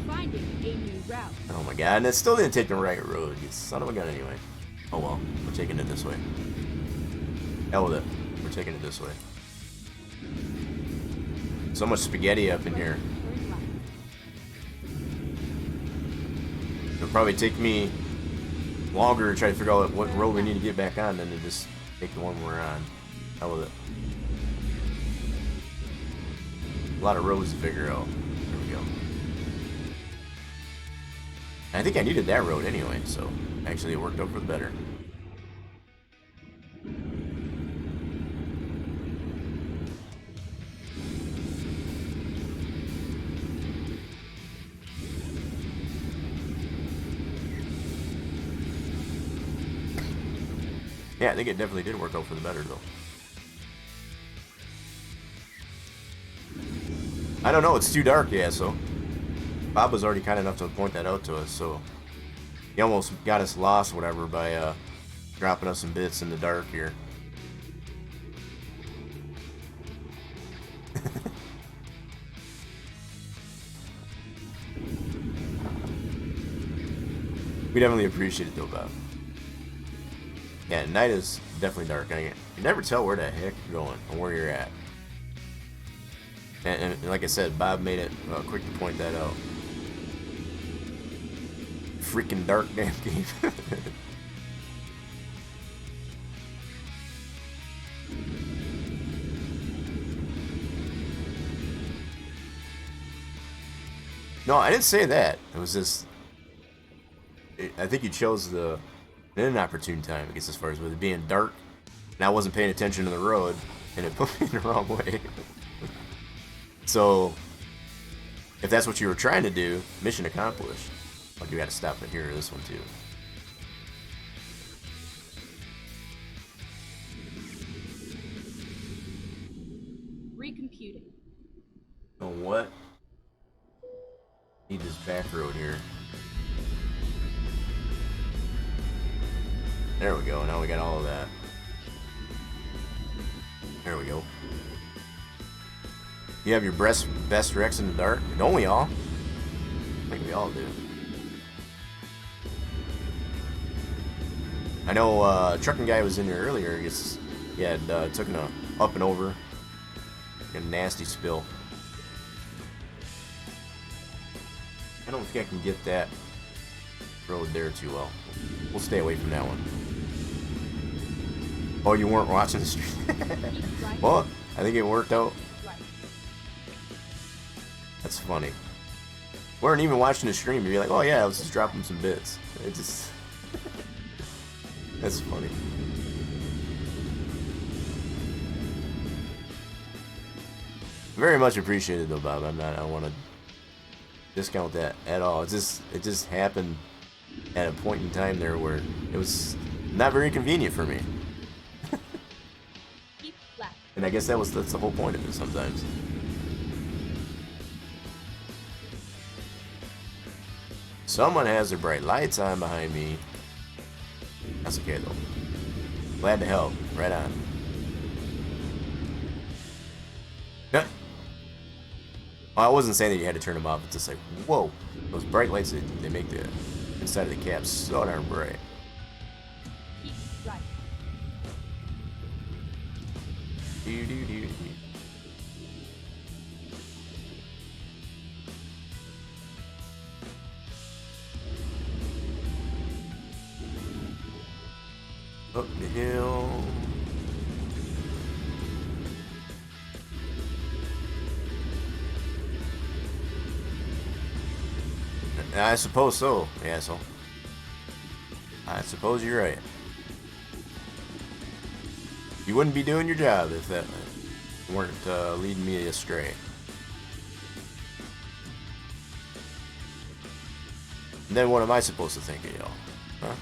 Finding a new route. Oh my god, and it still didn't take the right road. You son of a gun anyway. Oh well, we're taking it this way. Hell with it. We're taking it this way. So much spaghetti up in here. Turn left. It'll probably take me longer to try to figure out what road we need to get back on than to just take the one we're on. Hell with it. A lot of roads to figure out. There we go. I think I needed that road anyway, so actually it worked out for the better. Yeah, I think it definitely did work out for the better, though. I don't know, it's too dark, yeah, so... Bob was already kind enough to point that out to us, so... He almost got us lost, whatever, by, dropping us some bits in the dark here. We definitely appreciate it, though, Bob. Yeah, night is definitely dark. You never tell where the heck you're going or where you're at. And like I said, Bob made it quick to point that out. Freaking dark damn game. No, I didn't say that. It was just... I think you chose the inopportune time, I guess, as far as with it being dark. And I wasn't paying attention to the road, and it put me in the wrong way. So, if that's what you were trying to do, mission accomplished. Like, you gotta stop it here, this one too. Recomputing. You know what? Need this back road here. There we go, now we got all of that. There we go. You have your best wrecks in the dark? Don't we all? I think we all do. I know trucking guy was in here earlier. He had took an up and over. A nasty spill. I don't think I can get that road there too well. We'll stay away from that one. Oh, you weren't watching the stream? Well, I think it worked out. That's funny. We weren't even watching the stream. You're like, oh yeah, I was just dropping some bits. It just... That's funny. Very much appreciated though, Bob. I don't want to discount that at all. It just happened at a point in time there where it was not very convenient for me. Keep left. And I guess that's the whole point of it sometimes. Someone has their bright lights on behind me. That's okay though. Glad to help. Right on. Yeah. I wasn't saying that you had to turn them off. It's just like, whoa, those bright lights, they make the inside of the cab so darn bright. Keep right. Do do do. Up the hill. I suppose so, asshole. I suppose you're right. You wouldn't be doing your job if that weren't leading me astray. And then what am I supposed to think of y'all? Huh?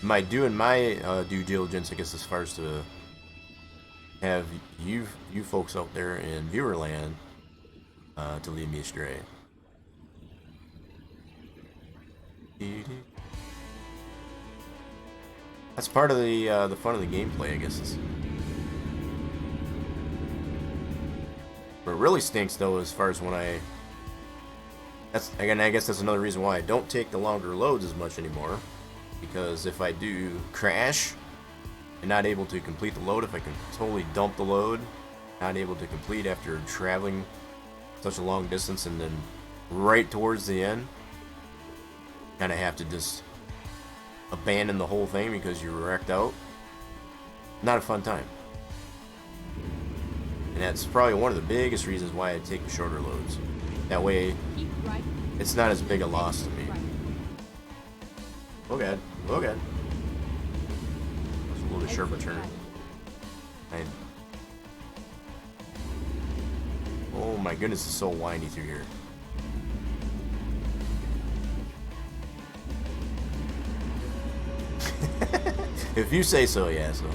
Am I doing my due diligence, I guess, as far as to have you folks out there in viewerland to lead me astray? That's part of the fun of the gameplay, I guess. What really stinks, though, as far as when I guess that's another reason why I don't take the longer loads as much anymore. Because if I do crash and not able to complete the load, if I can totally dump the load, not able to complete after traveling such a long distance, and then right towards the end, kind of have to just abandon the whole thing because you're wrecked out. Not a fun time. And that's probably one of the biggest reasons why I take the shorter loads. That way, it's not as big a loss to me. Oh god, oh god. That's a little bit sharper turn. Oh my goodness, it's so windy through here. If you say so, yeah, so.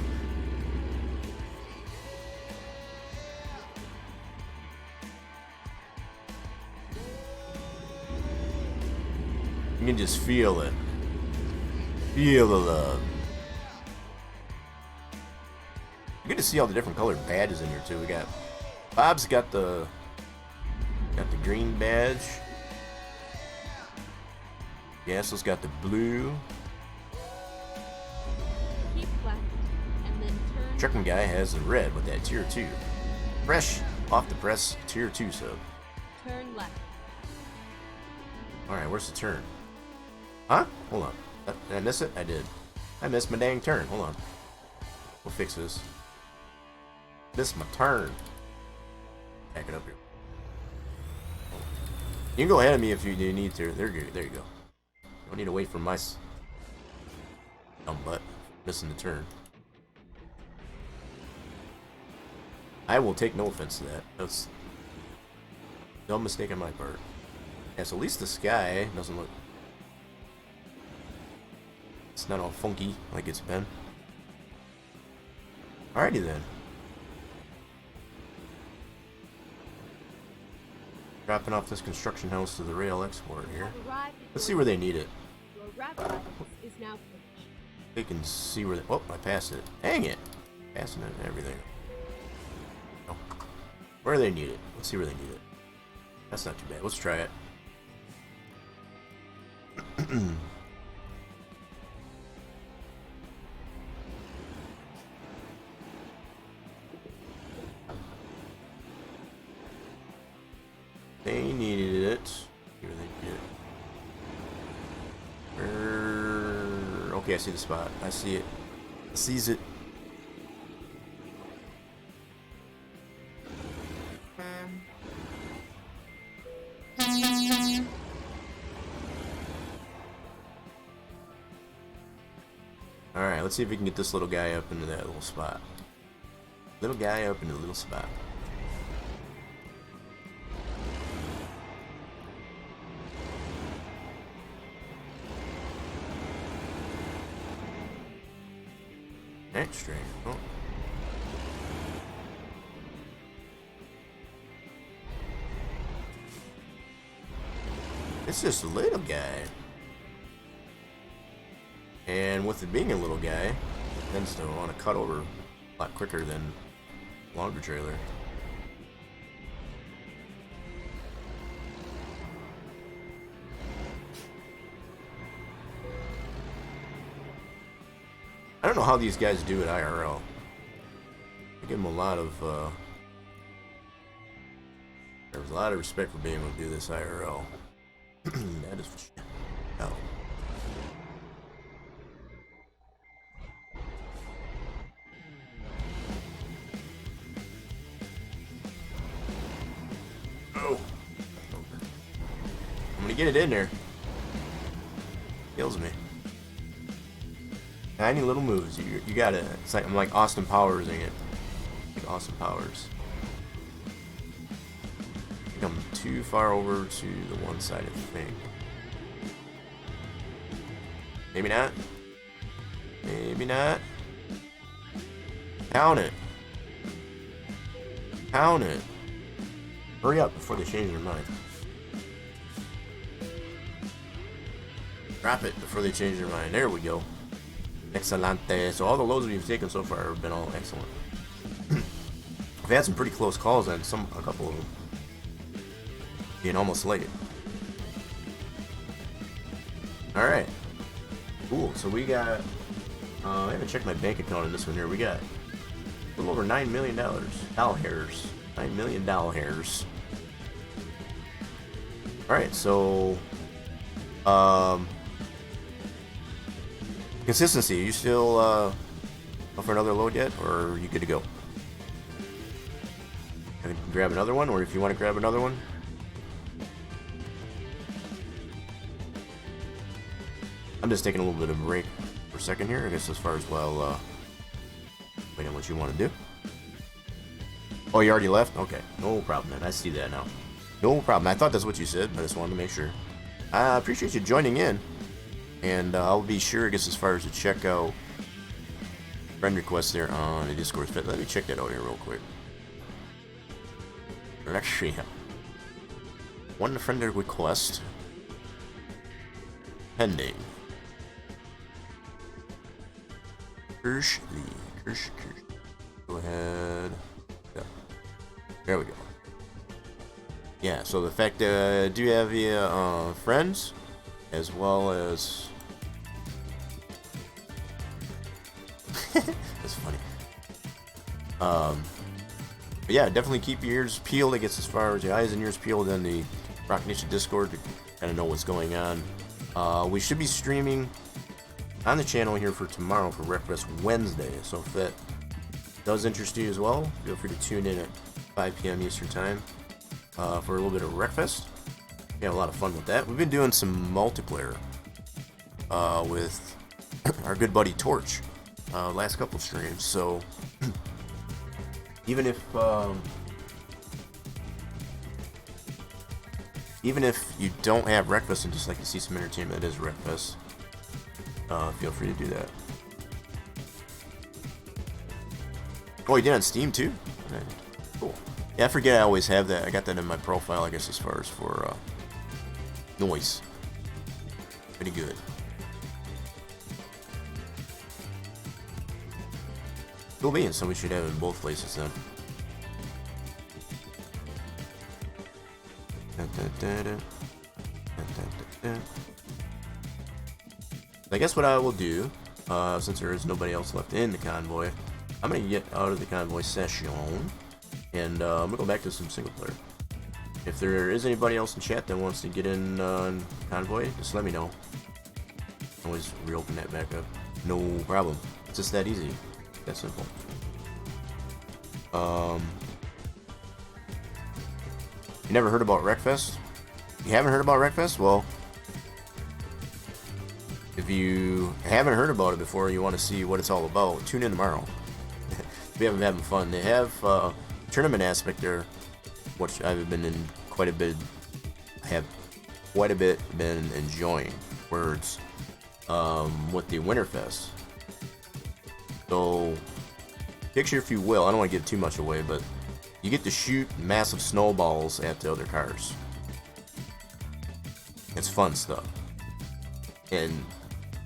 You can just feel it. Feel the love. You get to see all the different colored badges in here too. We got Bob's got the green badge. Gassel's got the blue. Keep left and then turn. Truckin guy has the red with that tier 2. Fresh off the press tier 2 sub. Turn left. Alright, where's the turn? Huh? Hold on. Did I miss it? I did. I missed my dang turn. Hold on. We'll fix this. Missed my turn. Back it up here. You can go ahead of me if you need to. There you go. Don't need to wait for my dumb butt missing the turn. I will take no offense to that. That's a dumb mistake on my part. Yeah, so at least the sky doesn't look... It's not all funky like it's been. Alrighty then. Dropping off this construction house to the rail export here. Let's see where they need it. Your wrap is now finished. They can see where they... Oh, I passed it. Dang it. Passing it and everything. Oh. Where do they need it? Let's see where they need it. That's not too bad. Let's try it. They needed it. Here they get it. Okay, I see the spot. I see it. I sees it. Alright, let's see if we can get this little guy up into that little spot. Little guy up into the little spot. Next train. Oh. It's just a little guy. And with it being a little guy, it tends to want to cut over a lot quicker than longer trailer. know how these guys do it IRL. I give them a lot of, there's a lot of respect for being able to do this IRL. That is for sure. Oh. Oh. I'm gonna get it in there. Kills me. Tiny little moves. You got it. It's like I'm like Austin Powers in it. Like Austin Powers. I think I'm too far over to the one side, I think. Maybe not. Maybe not. Count it. Count it. Hurry up before they change their mind. Drop it before they change their mind. There we go. Excelente. So all the loads we've taken so far have been all excellent. I've had some pretty close calls on a couple of them being almost late. All right. Cool. So we got. I haven't checked my bank account on this one here. We got a little over $9 million. Dollars. $9 million. All right. So. Consistency. You still up for another load yet, or are you good to go? I can grab another one, or if you want to grab another one. I'm just taking a little bit of a break for a second here, I guess, as far as well, wait on what you want to do. Oh, you already left? Okay, no problem, man. I see that now. No problem. I thought that's what you said, but I just wanted to make sure. I appreciate you joining in, and I'll be sure, I guess, as far as to check out friend requests there on the Discord. Let me check that out here real quick. Let's see. One friend request pending. Kirsch. Go ahead. Yeah. There we go. Yeah, so the fact that I do have the friends, as well as... That's funny. But yeah, definitely keep your ears peeled. I guess as far as your eyes and ears peeled on the Rock Nation Discord to kind of know what's going on. We should be streaming on the channel here for tomorrow for Breakfast Wednesday. So if that does interest you as well, feel free to tune in at 5 p.m. Eastern Time for a little bit of Wreckfest. We had a lot of fun with that. We've been doing some multiplayer with our good buddy Torch last couple streams. So even if you don't have Wreckfest and just like to see some entertainment that is Wreckfest, feel free to do that. Oh, you did on Steam too? Okay. Cool. Yeah, I forget I always have that. I got that in my profile, I guess, as far as for noise. Pretty good. Cool beans, so we should have it in both places then. I guess what I will do, since there is nobody else left in the convoy, I'm going to get out of the convoy session, and I'm going to go back to some single player. If there is anybody else in chat that wants to get in convoy, just let me know. Always reopen that back up. No problem. It's just that easy. That simple. You never heard about Wreckfest? You haven't heard about Wreckfest? Well, if you haven't heard about it before and you want to see what it's all about, tune in tomorrow. We have been having fun. They have a tournament aspect there, which I've been in quite a bit. I have quite a bit been enjoying words with the Winterfest. So, picture if you will, I don't want to give too much away, but you get to shoot massive snowballs at the other cars. It's fun stuff. And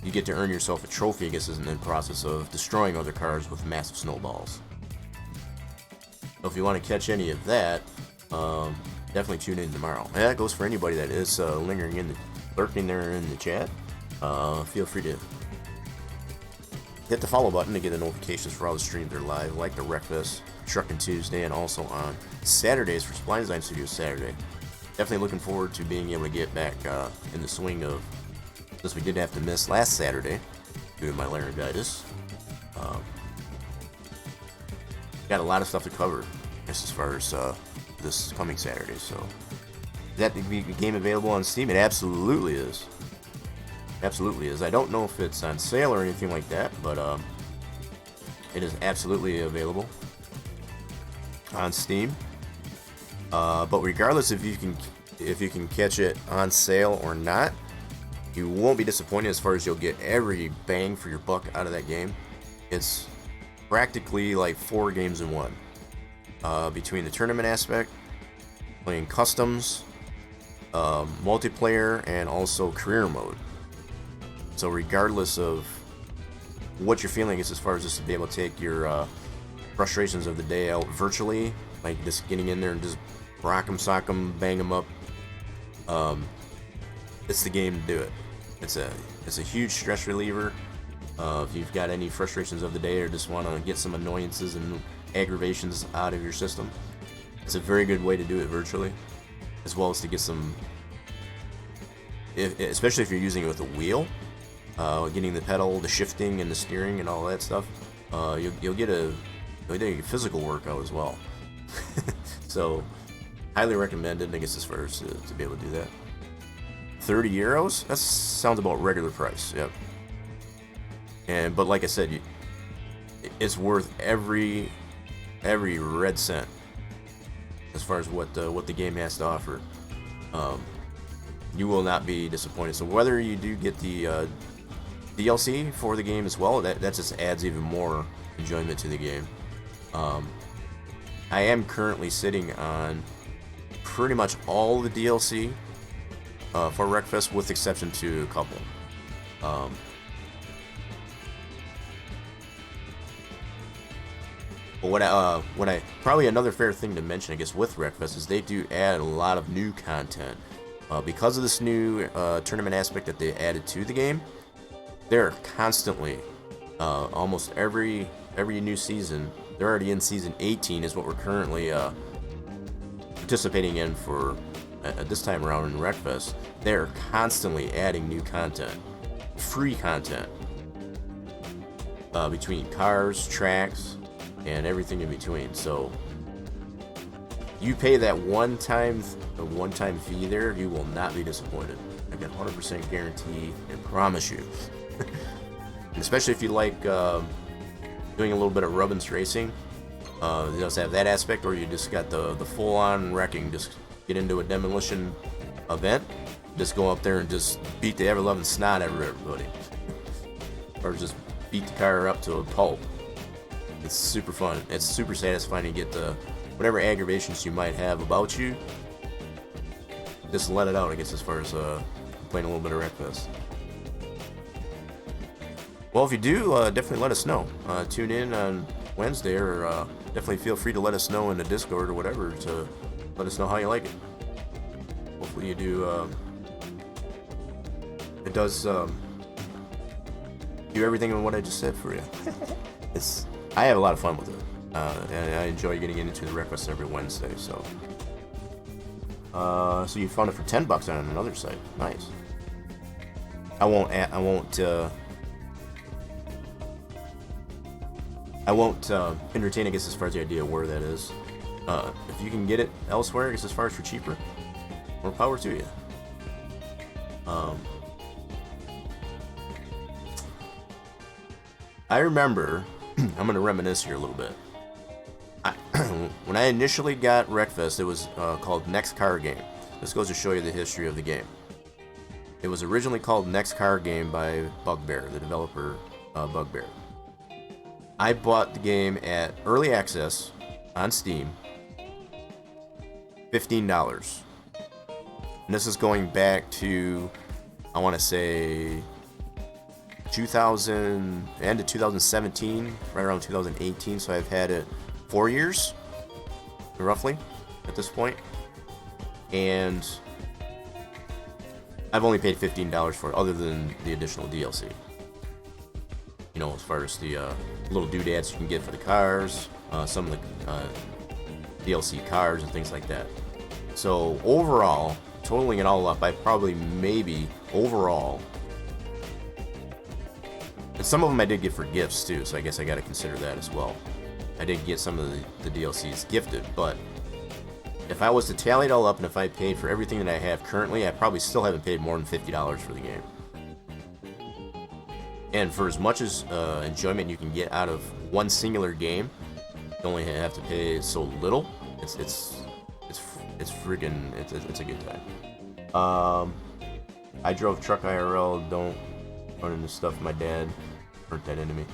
you get to earn yourself a trophy, I guess, in the process of destroying other cars with massive snowballs. So if you want to catch any of that, definitely tune in tomorrow. And that goes for anybody that is lurking there in the chat. Feel free to hit the follow button to get the notifications for all the streams that are live, like the Wreckfest, Truckin Tuesday, and also on Saturdays for Spline Design Studios Saturday. Definitely looking forward to being able to get back in the swing of, since we did have to miss last Saturday due to my laryngitis. Got a lot of stuff to cover, I guess, as far as this coming Saturday. So, is that the game available on Steam? It absolutely is. Absolutely is. I don't know if it's on sale or anything like that, but it is absolutely available on Steam. But regardless if you can catch it on sale or not, you won't be disappointed as far as you'll get every bang for your buck out of that game. It's practically like 4 games in one. Between the tournament aspect, playing customs, multiplayer, and also career mode. So regardless of what you're feeling, is as far as just to be able to take your frustrations of the day out virtually, like just getting in there and just rock 'em, sock 'em, bang 'em up. It's the game to do it. It's a huge stress reliever. If you've got any frustrations of the day or just want to get some annoyances and aggravations out of your system, it's a very good way to do it virtually, as well as to get some, especially if you're using it with a wheel, getting the pedal, the shifting, and the steering, and all that stuff. You'll get a physical workout as well. So, highly recommended, I guess, as far as to be able to do that. €30? That sounds about regular price. Yep. But like I said, it's worth every red cent as far as what the game has to offer. You will not be disappointed. So whether you do get the DLC for the game as well, that just adds even more enjoyment to the game. I am currently sitting on pretty much all the DLC for Wreckfest, with exception to a couple. But what I probably another fair thing to mention, I guess, with Wreckfest is they do add a lot of new content because of this new tournament aspect that they added to the game. They're constantly, almost every new season. They're already in season 18, is what we're currently participating in for at this time around in Wreckfest. They're constantly adding new content, free content, between cars, tracks, and everything in between. So you pay that one-time fee there, you will not be disappointed. I can 100% guarantee and promise you. And especially if you like doing a little bit of Rubbins racing, you just have that aspect, or you just got the full-on wrecking, just get into a demolition event, just go up there and just beat the ever-loving snot out of everybody, or just beat the car up to a pulp. It's super fun. It's super satisfying to get the whatever aggravations you might have about you, just let it out, I guess, as far as playing a little bit of Wreckfest. Well, if you do, definitely let us know. Tune in on Wednesday, or definitely feel free to let us know in the Discord or whatever to let us know how you like it. Hopefully you do. It does do everything in what I just said for you. I have a lot of fun with it, and I enjoy getting into the Wreckfest every Wednesday. So you found it for $10 on another site. Nice. I won't entertain, I guess, as far as the idea of where that is. If you can get it elsewhere, I guess, as far as for cheaper, more power to you. I remember, I'm going to reminisce here a little bit. When I initially got Wreckfest, it was called Next Car Game. This goes to show you the history of the game. It was originally called Next Car Game by Bugbear, the developer Bugbear. I bought the game at early access on Steam, $15. And this is going back to, I want to say, end of 2017, right around 2018. So I've had it 4 years, roughly, at this point. And I've only paid $15 for it, other than the additional DLC. You know, as far as the little doodads you can get for the cars, some of the DLC cars and things like that. So overall, totaling it all up, I probably maybe overall, and some of them I did get for gifts too, so I guess I got to consider that as well. I did get some of the DLCs gifted, but if I was to tally it all up and if I paid for everything that I have currently, I probably still haven't paid more than $50 for the game. And for as much as enjoyment you can get out of one singular game, you only have to pay so little. It's freaking it's a good time. I drove truck IRL. Don't run into stuff. My dad burnt that into me.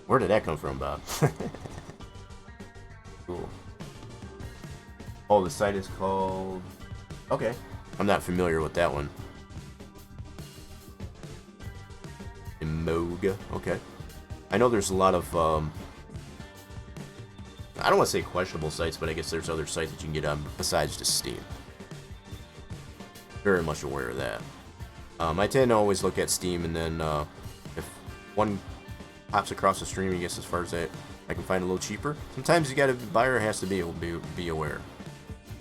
Where did that come from, Bob? Cool. Oh, the site is called. Okay, I'm not familiar with that one. Moga. Okay. I know there's a lot of I don't want to say questionable sites, but I guess there's other sites that you can get on besides just Steam. Very much aware of that. I tend to always look at Steam, and then if one pops across the stream, I guess as far as that I can find a little cheaper. Sometimes you got to buyer has to be aware.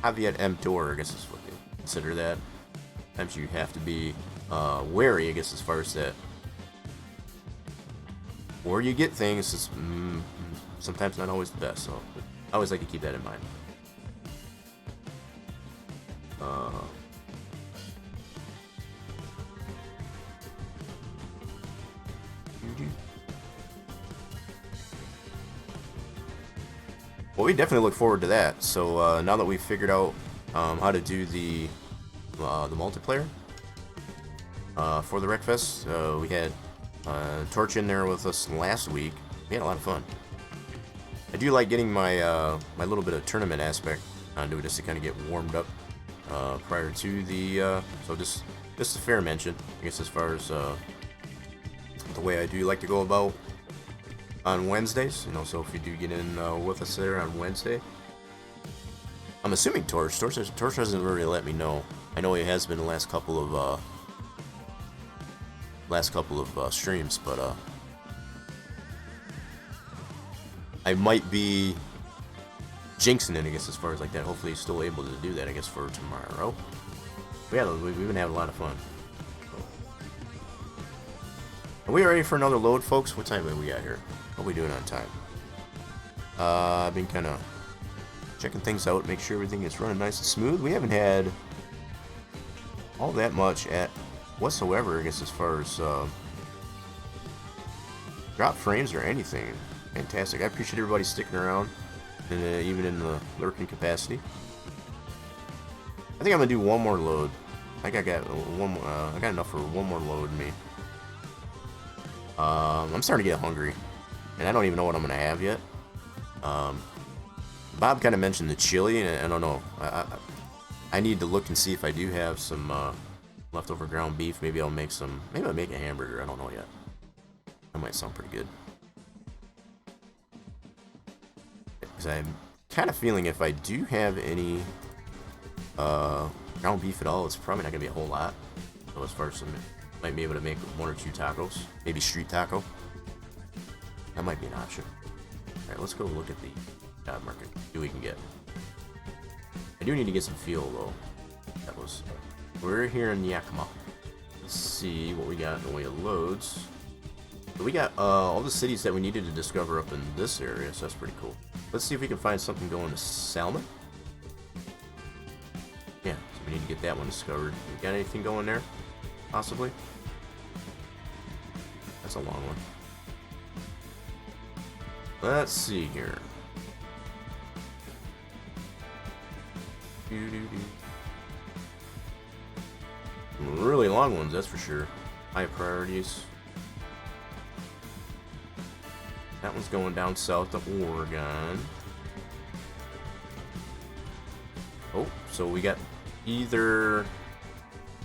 Caveat emptor, I guess is what they consider that. Sometimes you have to be wary, I guess, as far as that. Where you get things is sometimes not always the best, so I always like to keep that in mind. Well, we definitely look forward to that. So now that we've figured out how to do the multiplayer for the Wreckfest, we had Torch in there with us last week. We had a lot of fun. I do like getting my my little bit of tournament aspect onto it just to kind of get warmed up prior to the. So just a fair mention, I guess, as far as the way I do like to go about on Wednesdays. You know, so if you do get in with us there on Wednesday, I'm assuming Torch doesn't really let me know. I know he has been the last couple of streams, but I might be jinxing it, I guess, as far as like that. Hopefully he's still able to do that, I guess, for tomorrow. But yeah, we've been having a lot of fun. Are we ready for another load, folks? What time are we at here? What are we doing on time? I've been kind of checking things out, make sure everything is running nice and smooth. We haven't had all that much at whatsoever, I guess, as far as drop frames or anything. Fantastic. I appreciate everybody sticking around, and even in the lurking capacity. I think I'm gonna do one more load. I think I got one more. I got enough for one more load in me. I'm starting to get hungry, and I don't even know what I'm gonna have yet. Bob kind of mentioned the chili, and I don't know. I need to look and see if I do have some leftover ground beef. Maybe I'll make some. Maybe I'll make a hamburger. I don't know yet. That might sound pretty good. Because I'm kind of feeling if I do have any ground beef at all, it's probably not gonna be a whole lot. So as far as some, might be able to make one or two tacos, maybe street taco. That might be an option. All right, let's go look at the job market. See what we can get. I do need to get some fuel though. That was. We're here in Yakima. Let's see what we got in the way of loads. We got all the cities that we needed to discover up in this area, so that's pretty cool. Let's see if we can find something going to Salmon. Yeah, so we need to get that one discovered. We got anything going there? Possibly? That's a long one. Let's see here. Really long ones, that's for sure. High priorities. That one's going down south to Oregon. Oh, so we got either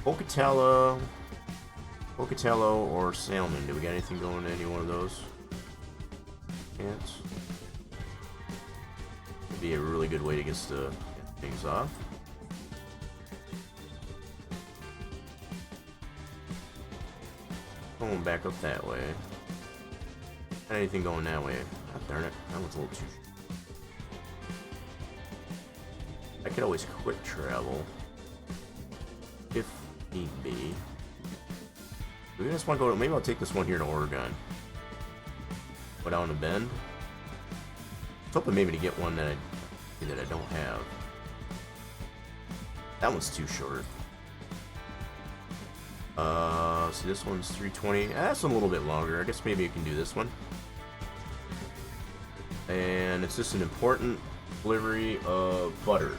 Pocatello or Salmon. Do we got anything going to any one of those? Chance. Would be a really good way to get things off. Going back up that way. Not anything going that way. God darn it. That one's a little too... I could always quick travel. If need be. Do we just want to go to... Maybe I'll take this one here to Oregon. Go down to Bend. I was hoping maybe to get one that I don't have. That one's too short. So this one's 320. That's a little bit longer. I guess maybe you can do this one. And it's just an important delivery of butter.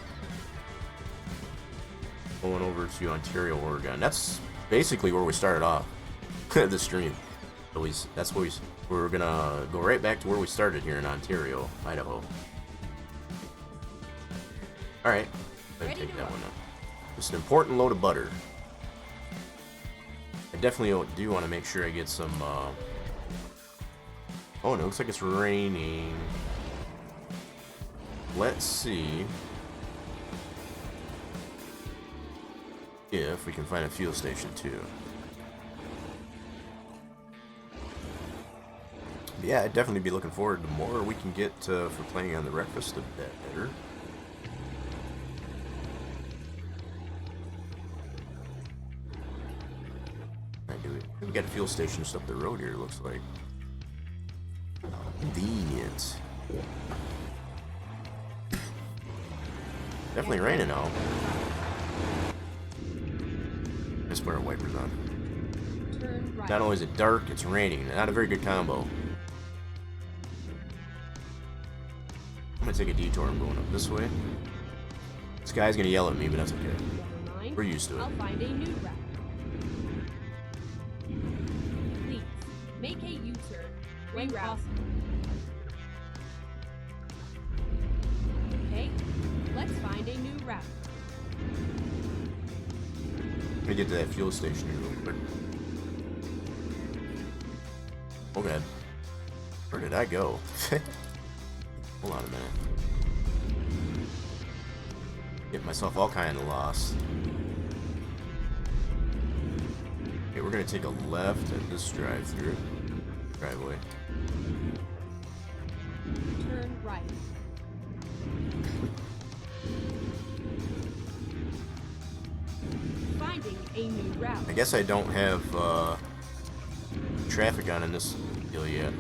Going over to Ontario, Oregon. That's basically where we started off the stream. So that's where we're gonna go right back to where we started here in Ontario, Idaho. Alright, let's take that one up. Just an important load of butter. I definitely do want to make sure I get some, oh, and it looks like it's raining. Let's see if we can find a fuel station too. Yeah, I'd definitely be looking forward to more we can get for playing on the breakfast a bit better. We got a fuel station just up the road here, it looks like. Convenient. Definitely raining now. Just put our wipers on. Turn right. Not only is it dark, it's raining. Not a very good combo. I'm gonna take a detour. I'm going up this way. This guy's gonna yell at me, but that's okay. Never mind. We're used to it. I'll find a new route. Please, make a U-turn. Reroute. Okay, let's find a new route. Let me get to that fuel station here real quick. Oh god. Where did I go? Hold on a minute. Get myself all kind of lost. Okay, we're gonna take a left at this drive-through. Driveway. Turn right. Finding a new route. I guess I don't have traffic on in this deal yet.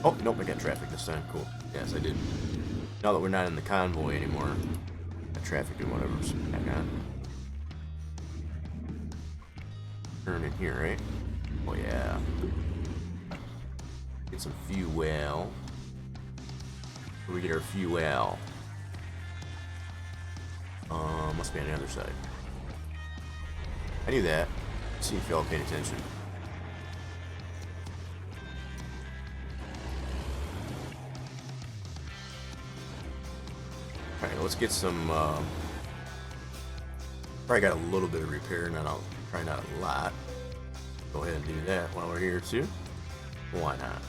Oh, nope, I got traffic this time. Cool. Yes, I did. Now that we're not in the convoy anymore, got traffic and whatever's back on. Turn in here, right? Oh, yeah. Get some fuel. Where we get our fuel? Must be on the other side. I knew that. Let's see if y'all paid attention. Alright, let's get some, probably got a little bit of repair, probably not a lot. Go ahead and do that while we're here too. Why not?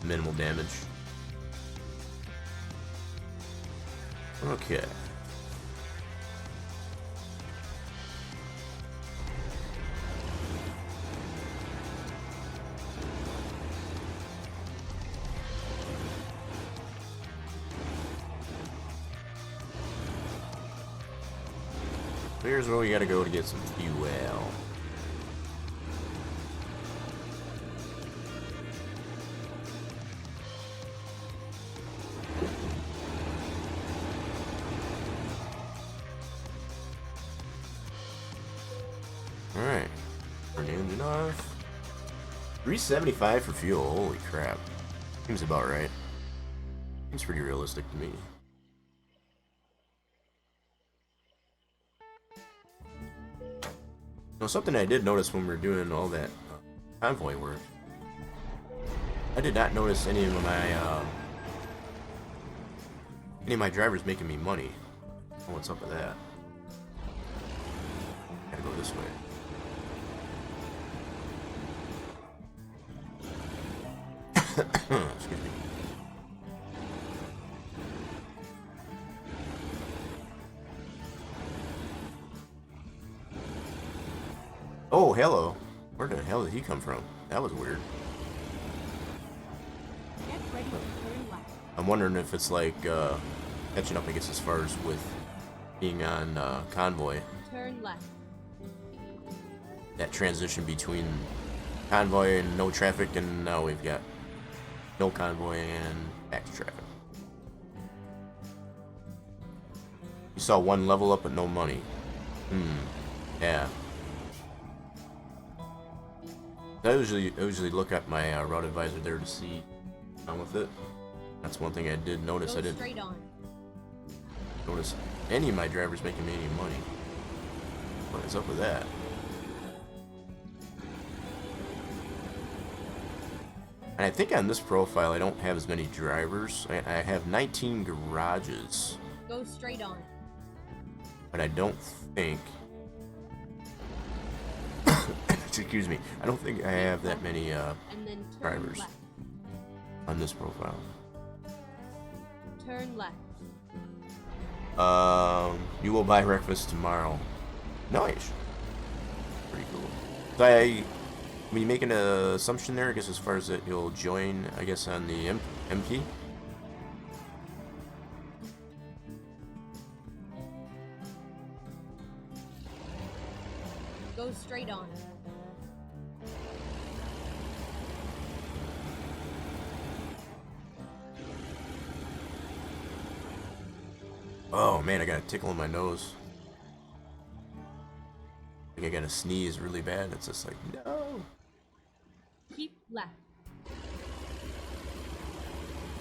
Minimal damage. Okay. Here's where we gotta go to get some fuel. Alright. Turn the engine off. $3.75 for fuel. Holy crap. Seems about right. Seems pretty realistic to me. Now, something I did notice when we were doing all that convoy work, I did not notice any of my drivers making me money. Oh, what's up with that? Gotta go this way. Excuse me. Oh, Oh, hello. Where the hell did he come from? That was weird. Get ready to turn left. I'm wondering if it's like catching up, I guess, as far as with being on convoy. Turn left. That transition between convoy and no traffic, and now we've got no convoy and back to traffic. You saw one level up but no money. Yeah. I usually look at my route advisor there to see what's wrong with it. That's one thing I did notice. Go I didn't straight on. notice any of my drivers making me any money. What is up with that? And I think on this profile I don't have as many drivers. I have 19 garages, Go straight on. but I don't think excuse me, I don't think I have that many And then turn drivers left. on this profile. Turn left. You will buy breakfast tomorrow. Nice. Pretty cool. So I you making an assumption there, I guess, as far as that you'll join, I guess, on the MP? Go straight on. Oh man, I got a tickle in my nose. I think I gotta sneeze really bad. It's just like, no. Keep left.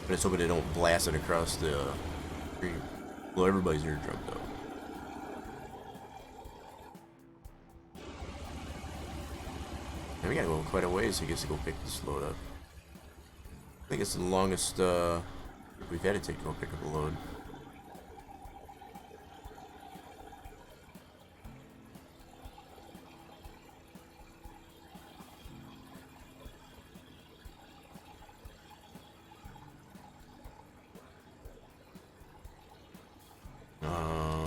But it's hoping they don't blast it across the street. Blow everybody's eardrum though. And we gotta go quite a ways to get to go pick this load up. I think it's the longest we've had to take to go pick up a load.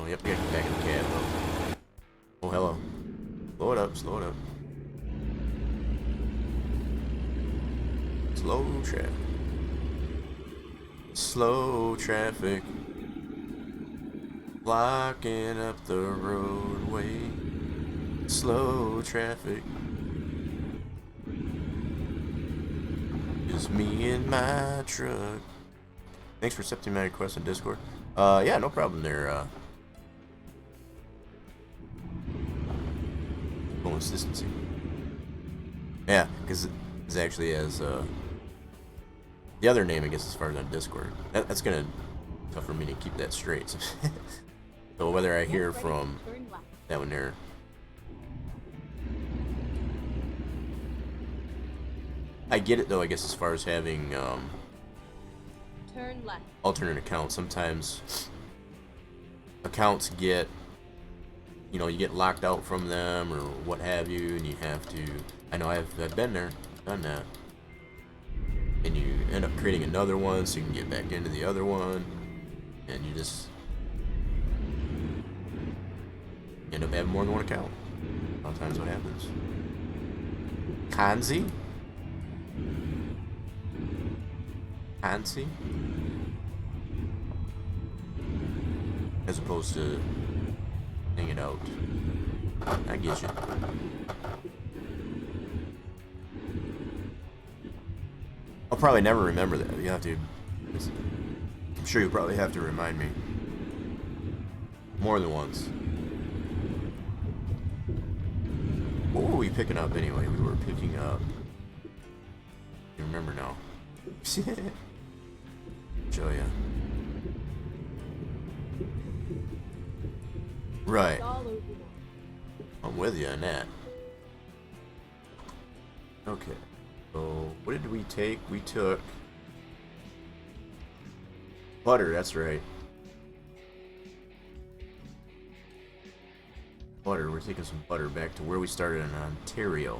Yep, we gotta get back in the cab though. Oh, hello. Slow it up, slow it up. Slow traffic. Slow traffic. Blocking up the roadway. Slow traffic. Just me and my truck. Thanks for accepting my request on Discord. Yeah, no problem there, consistency. Yeah, because it actually has the other name, I guess, as far as on Discord. That's gonna be tough for me to keep that straight. So whether I hear from Turn left. that one there, I get it though. I guess as far as having Turn left. alternate accounts, sometimes accounts get, you know, you get locked out from them or what have you, and you have to, I know I've been there, done that, and you end up creating another one so you can get back into the other one, and you just end up having more than one account. Sometimes what happens. Kanzi? Kanzi? As opposed to hanging out. I get you. I'll probably never remember that. You have to. I'm sure you probably have to remind me more than once. What were we picking up anyway? We were picking up. You remember now? Show ya. Right. It's all over now. I'm with you on that. Okay. So, what did we take? We took butter, that's right. Butter, we're taking some butter back to where we started in Ontario.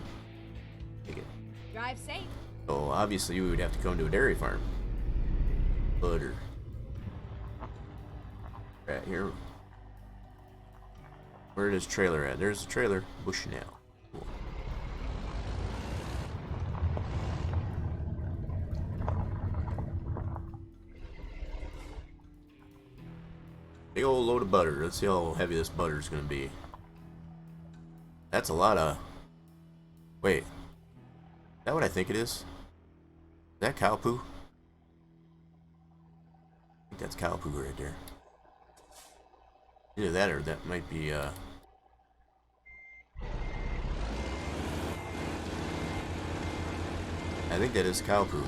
Take it. Drive safe. So, obviously, we would have to come to a dairy farm. Butter. Right here. Where is trailer at? There's the trailer. Bushnell. Cool. Big old load of butter. Let's see how heavy this butter is going to be. That's a lot of... Wait. Is that what I think it is? Is that cow poo? I think that's cow poo right there. Either that or that might be, I think that is cow poo.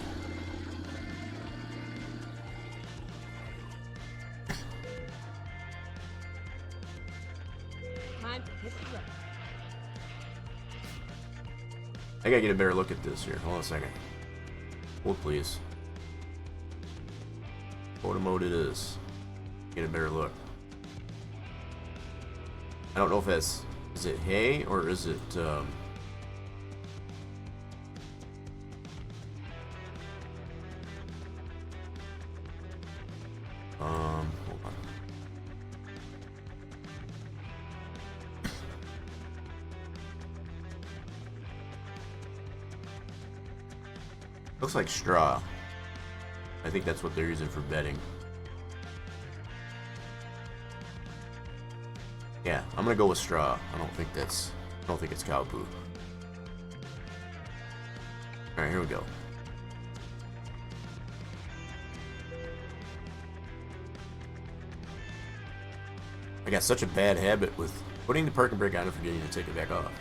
Time to hit the road. I gotta get a better look at this here. Hold on a second. Hold, please. Photo mode it is. Get a better look. I don't know if that's... Is it hay or is it... hold on. Looks like straw. I think that's what they're using for bedding. Yeah, I'm gonna go with straw. I don't think it's cow poo. Alright, here we go. I got such a bad habit with putting the parking brake on and forgetting to take it back off.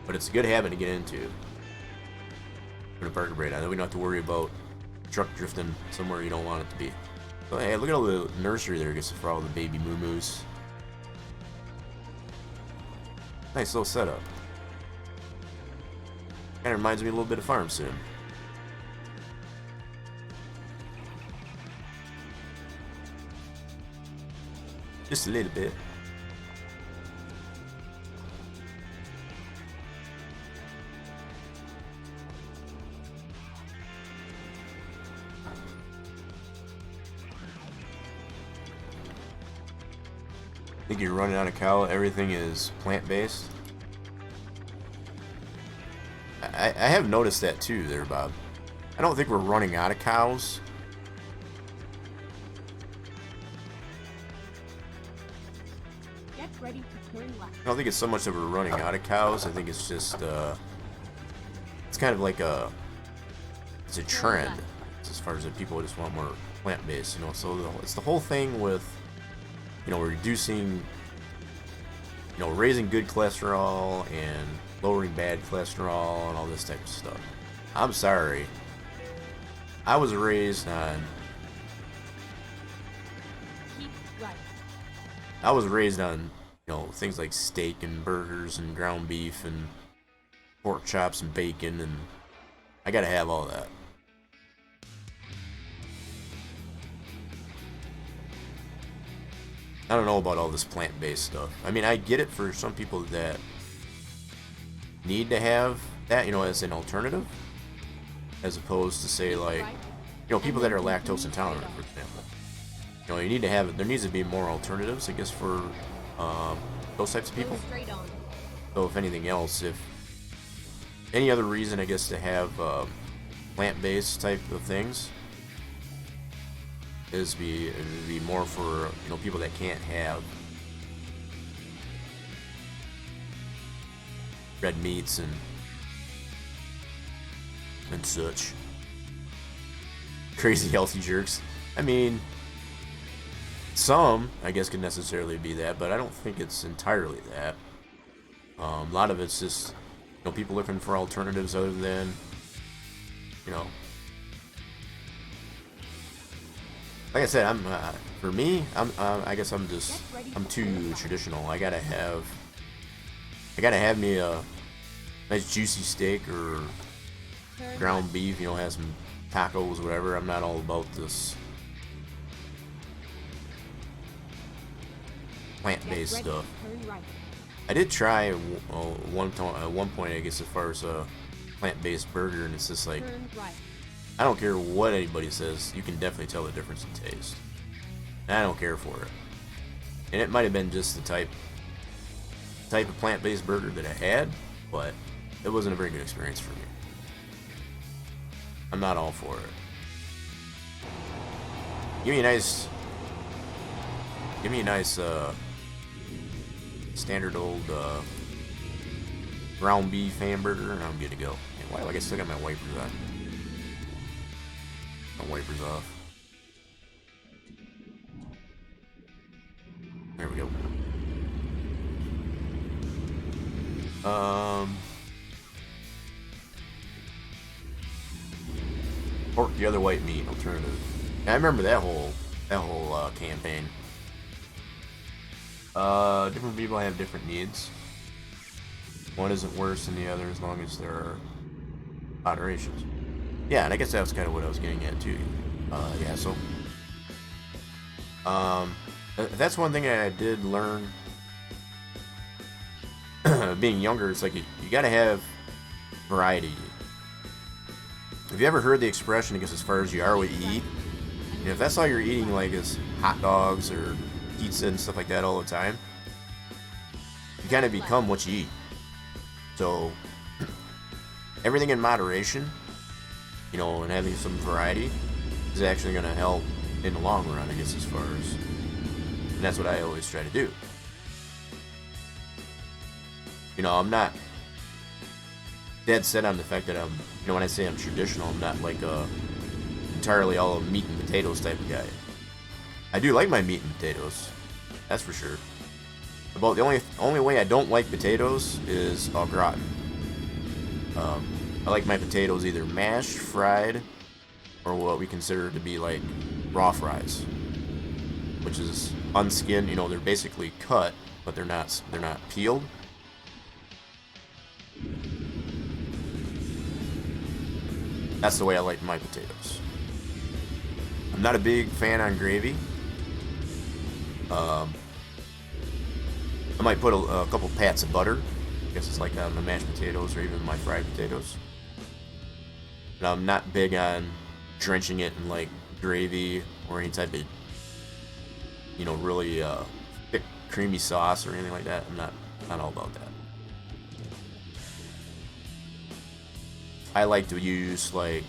But it's a good habit to get into. Put a parking brake on, then we don't have to worry about truck drifting somewhere you don't want it to be. So hey, look at all the nursery there, I guess, for all the baby moo-moos. Nice little setup. Kinda reminds me a little bit of Farm Sim. Just a little bit. Think you're running out of cow, everything is plant-based. I have noticed that too there, Bob. I don't think we're running out of cows. Get ready to turn left. I don't think it's so much that we're running out of cows. I think it's just, it's kind of like it's a trend as far as that people just want more plant-based, you know. So it's the whole thing with, you know, reducing, you know, raising good cholesterol and lowering bad cholesterol and all this type of stuff. I'm sorry. I was raised on... Keep right. I was raised on, you know, things like steak and burgers and ground beef and pork chops and bacon, and I gotta have all that. I don't know about all this plant-based stuff. I mean, I get it for some people that need to have that, you know, as an alternative, as opposed to, say, like, you know, people that are lactose intolerant, for example. You know, you need to have it. There needs to be more alternatives, I guess, for those types of people. Straight on. So, if anything else, if any other reason, I guess, to have plant-based type of things, is be more for, you know, people that can't have red meats and such. Crazy healthy jerks. I mean, some I guess could necessarily be that, but I don't think it's entirely that. A lot of it's just, you know, people looking for alternatives other than, you know. Like I said, I'm for me, I guess I'm too traditional. I gotta have me a nice juicy steak or ground beef. You know, have some tacos, whatever. I'm not all about this plant-based stuff. I did try at one point, I guess, as far as a plant-based burger, and it's just like, I don't care what anybody says, you can definitely tell the difference in taste. And I don't care for it. And it might have been just the type of plant-based burger that I had, but it wasn't a very good experience for me. I'm not all for it. Give me a nice Give me a nice standard old ground beef hamburger, and I'm good to go. And wow, I guess I still got my wipers on. My wipers off. There we go. Pork the other white meat alternative. I remember that whole campaign. Different people have different needs. One isn't worse than the other as long as there are moderations. Yeah, and I guess that's kind of what I was getting at too. Yeah, so that's one thing I did learn being younger. It's like you gotta have variety. Have you ever heard the expression, I guess, as far as you are what you eat? And if that's all you're eating, like, is hot dogs or pizza and stuff like that all the time, you kind of become what you eat. So, everything in moderation, you know, and having some variety is actually going to help in the long run, I guess, as far as... And that's what I always try to do. You know, I'm not dead set on the fact that I'm, you know, when I say I'm traditional, I'm not like a entirely all a meat and potatoes type of guy. I do like my meat and potatoes, that's for sure. About the only way I don't like potatoes is au gratin. I like my potatoes either mashed, fried, or what we consider to be like raw fries, which is unskinned. You know, they're basically cut, but they're not peeled. That's the way I like my potatoes. I'm not a big fan on gravy. I might put a couple pats of butter. I guess it's like on the mashed potatoes or even my fried potatoes. And I'm not big on drenching it in like gravy or any type of, you know, really thick creamy sauce or anything like that. I'm not all about that. I like to use like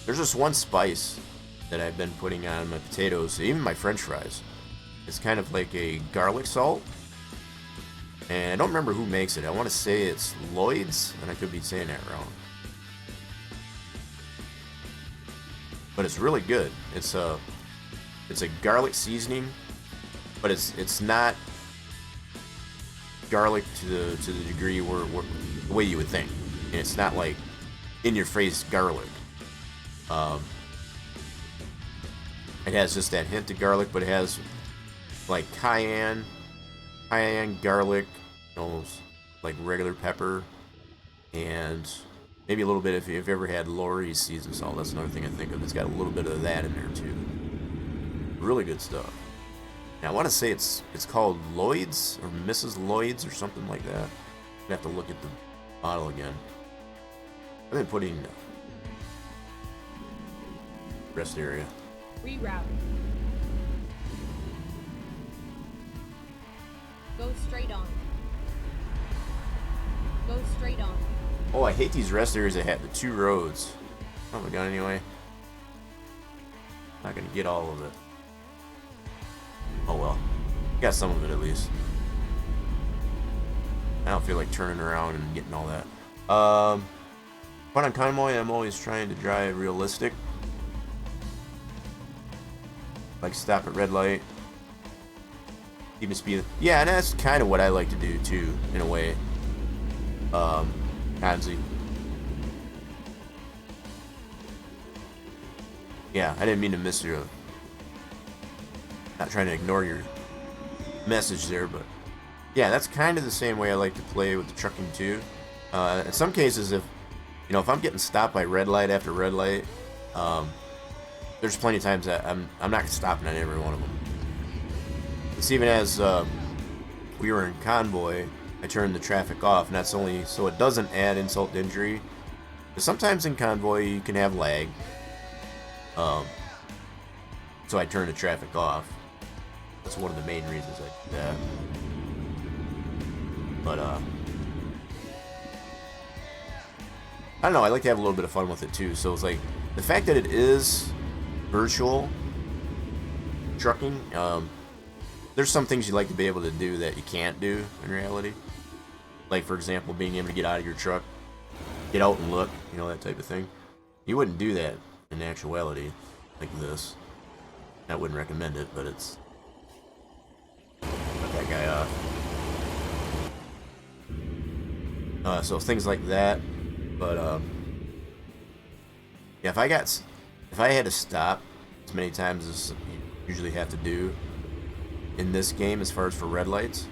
there's just one spice that I've been putting on my potatoes, even my french fries. It's kind of like a garlic salt, and I don't remember who makes it. I want to say it's Lloyd's, and I could be saying that wrong, but it's really good. It's a garlic seasoning, but it's not garlic to the degree where the way you would think, and it's not like in your face garlic. It has just that hint of garlic, but it has like cayenne, garlic, almost like regular pepper, and maybe a little bit if you've ever had Lori's seasoned salt. That's another thing I think of. It's got a little bit of that in there too. Really good stuff. Now, I want to say it's called Lloyd's or Mrs. Lloyd's or something like that. I'd have to look at the bottle again. I've been putting rest area. Reroute. Go straight on. Go straight on. Oh, I hate these rest areas that have the two roads. Oh my god, anyway. Not gonna get all of it. Oh well. Got some of it at least. I don't feel like turning around and getting all that. But on convoy, I'm always trying to drive realistic. Like stop at red light. Keep the speed. Yeah, and that's kind of what I like to do too, in a way. Hansi. Yeah, I didn't mean to miss your... Not trying to ignore your message there, but... Yeah, that's kind of the same way I like to play with the trucking too. In some cases, if I'm getting stopped by red light after red light, there's plenty of times that I'm not stopping on every one of them. It's even as we were in convoy, I turned the traffic off, and that's only so it doesn't add insult to injury. But sometimes in convoy you can have lag, so I turned the traffic off. That's one of the main reasons I did that. But I don't know. I like to have a little bit of fun with it too. So it's like the fact that it is virtual trucking. There's some things you like to be able to do that you can't do in reality. Like, for example, being able to get out of your truck, get out and look, you know, that type of thing. You wouldn't do that in actuality, like this. I wouldn't recommend it, but it's... Cut that guy off. So things like that, but, yeah, if I had to stop as many times as you usually have to do in this game as far as for red lights,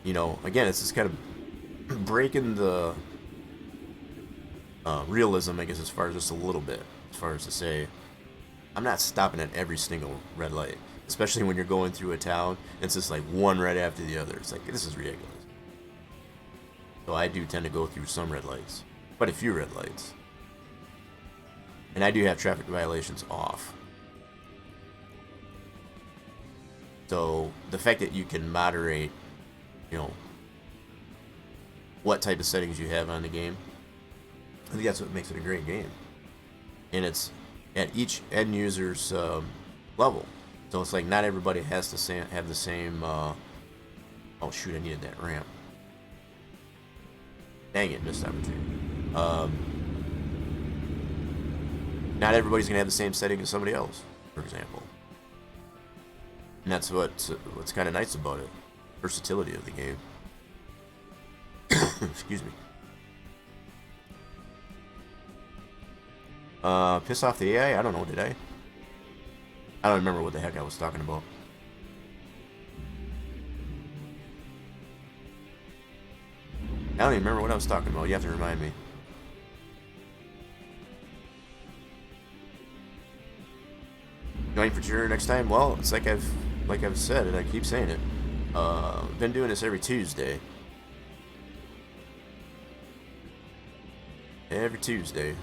you know, again, it's just kind of breaking the realism, I guess, as far as just a little bit, as far as to say, I'm not stopping at every single red light, especially when you're going through a town. It's just like one right after the other. It's like, this is ridiculous. So I do tend to go through some red lights, quite a few red lights. And I do have traffic violations off. So the fact that you can moderate, you know, what type of settings you have on the game, I think that's what makes it a great game. And it's at each end user's level. So it's like not everybody has to have the same... oh shoot, I needed that ramp. Dang it, missed opportunity. Not everybody's going to have the same setting as somebody else, for example. And that's what's kind of nice about it. Versatility of the game. Excuse me. Piss off the AI? I don't know, did I? I don't remember what the heck I was talking about. I don't even remember what I was talking about. You have to remind me. Going for sure next time? Well, it's like I've said, and I keep saying it. Been doing this every Tuesday. Every Tuesday.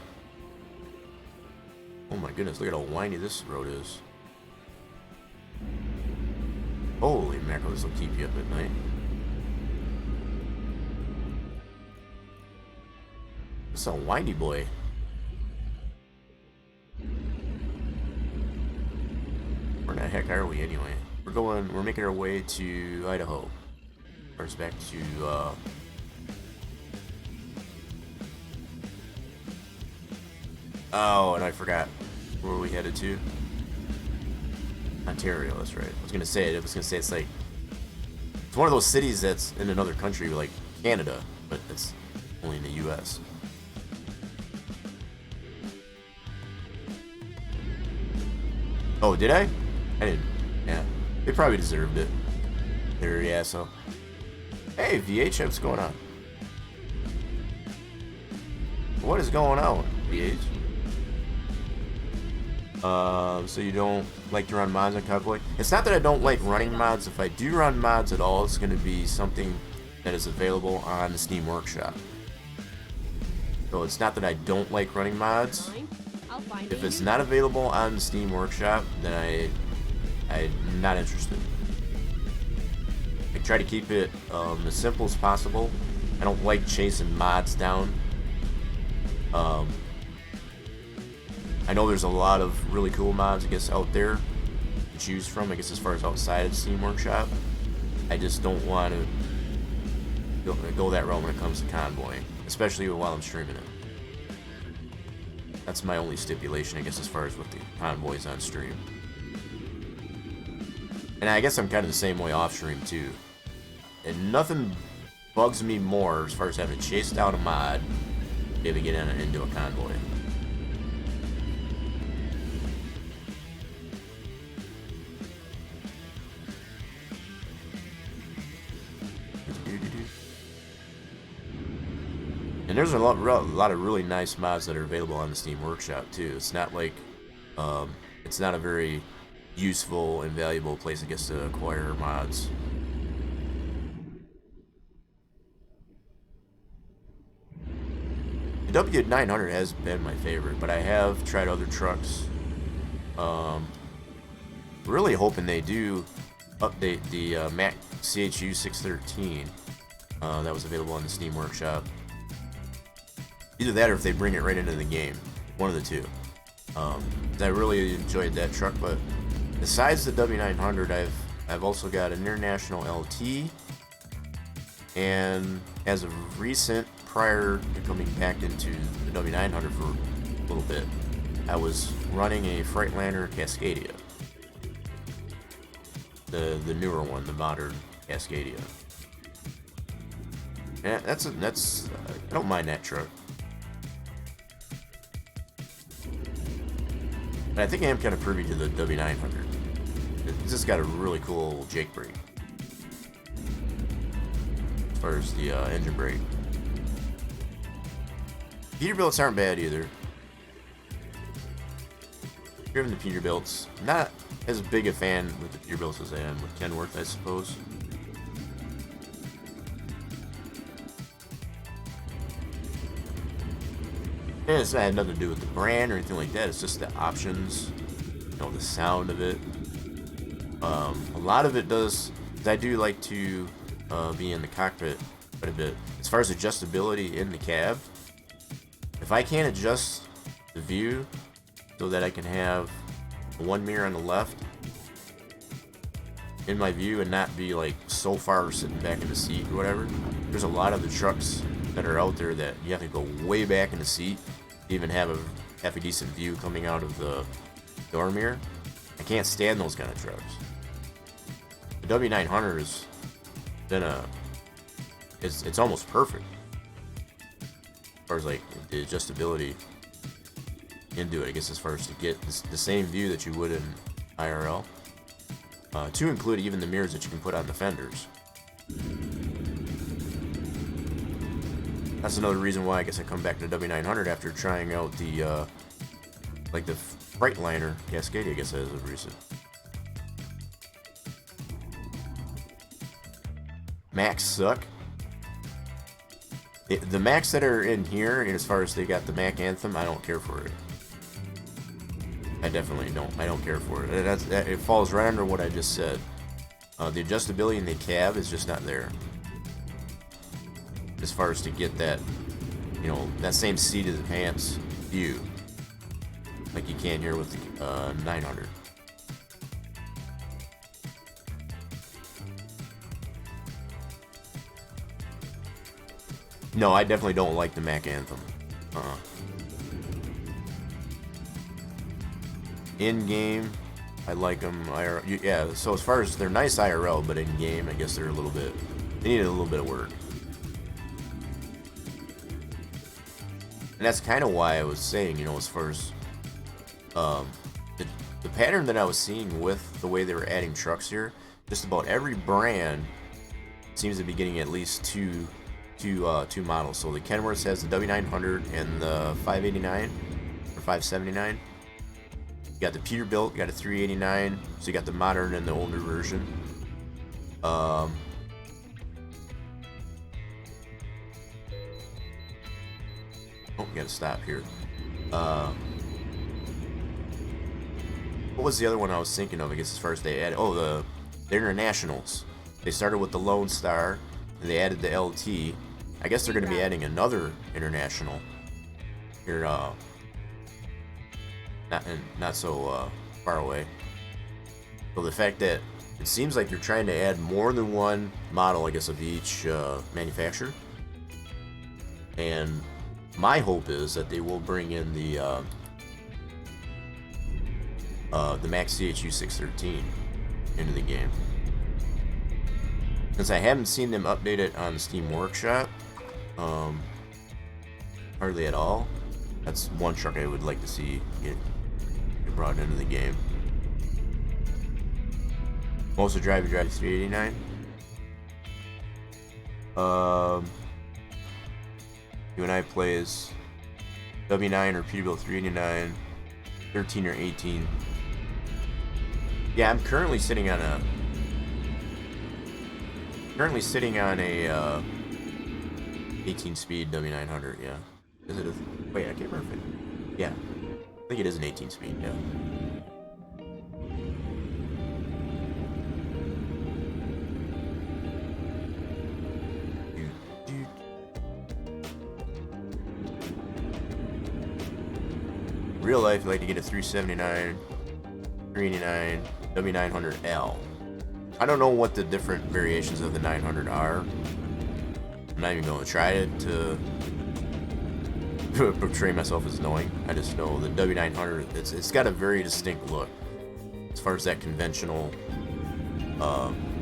Oh my goodness, look at how windy this road is. Holy mackerel, this will keep you up at night. It's a windy boy. Where the heck are we anyway? We're making our way to Idaho. First back to, oh, and I forgot where we headed to. Ontario, that's right. I was gonna say it's like, it's one of those cities that's in another country, like Canada, but it's only in the U.S. Oh, did I? I didn't. Yeah, they probably deserved it. There, yeah. So, hey, VH, what's going on? What is going on, VH? So you don't like to run mods on Cowboy? It's not that I don't like running mods. If I do run mods at all, it's going to be something that is available on the Steam Workshop. So it's not that I don't like running mods. If it's not available on the Steam Workshop, then I'm not interested. I try to keep it as simple as possible. I don't like chasing mods down. I know there's a lot of really cool mods, I guess, out there to choose from, I guess, as far as outside of the Steam Workshop. I just don't want to go that route when it comes to convoying, especially while I'm streaming it. That's my only stipulation, I guess, as far as with the convoys on stream. And I guess I'm kind of the same way off stream, too. And nothing bugs me more as far as having to chase down a mod to be able to get into a convoy. And there's a lot of really nice mods that are available on the Steam Workshop too. It's not like, it's not a very useful and valuable place, I guess, to acquire mods. The W900 has been my favorite, but I have tried other trucks. Really hoping they do update the Mac CHU 613 that was available on the Steam Workshop. Either that or if they bring it right into the game. One of the two. I really enjoyed that truck, but besides the W900, I've also got an International LT, and as of recent, prior to coming back into the W900 for a little bit, I was running a Freightliner Cascadia, the newer one, the modern Cascadia. And that's I don't mind that truck. And I think I am kind of privy to the W900. It's just got a really cool Jake brake as far as the engine brake. Peterbilts aren't bad either. Driven the Peterbilts, not as big a fan with the Peterbilts as I am with Kenworth, I suppose. And it's had nothing to do with the brand or anything like that. It's just the options, you know, the sound of it. A lot of it does. I do like to be in the cockpit quite a bit. As far as adjustability in the cab, if I can't adjust the view so that I can have one mirror on the left in my view and not be like so far sitting back in the seat or whatever, there's a lot of the trucks that are out there that you have to go way back in the seat to even have a decent view coming out of the door mirror. I can't stand those kind of trucks. The W900 has been it's almost perfect as far as like the adjustability into it, I guess, as far as to get the same view that you would in IRL, to include even the mirrors that you can put on the fenders. That's another reason why I guess I come back to the W900 after trying out the like the Freightliner Cascadia, I guess, as of recent. Macs suck. The Macs that are in here, and as far as they got the Mac Anthem, I don't care for it. I definitely don't. I don't care for it. It falls right under what I just said. The adjustability in the cab is just not there. As far as to get that, you know, that same seat of the pants view, like you can here with the 900. No, I definitely don't like the Mac Anthem. In game, I like them. Yeah. So as far as they're nice IRL, but in game, I guess they're a little bit. They need a little bit of work. And that's kind of why I was saying, you know, as far as the pattern that I was seeing with the way they were adding trucks here, just about every brand seems to be getting at least two models. So the Kenworth has the W900 and the 589 or 579. You got the Peterbilt, you got a 389. So you got the modern and the older version. Oh, we gotta stop here. What was the other one I was thinking of? I guess as far as they added, the Internationals. They started with the Lone Star, and they added the LT. I guess they're going to be adding another International here, not so far away. So the fact that it seems like you're trying to add more than one model, I guess, of each manufacturer, and my hope is that they will bring in the Max CHU 613 into the game. Since I haven't seen them update it on Steam Workshop, hardly at all. That's one truck I would like to see get brought into the game. Most of drive 389. You and I plays W9 or Peterbilt 389, 13 or 18. Yeah, I'm currently sitting on a 18-speed W900. Yeah, is it? Wait, I can't remember. Yeah, I think it is an 18-speed. Yeah. Real life, you like to get a 379, 389. W900L. I don't know what the different variations of the 900 are. I'm not even going to try it to portray myself as knowing. I just know the W900, it's got a very distinct look as far as that conventional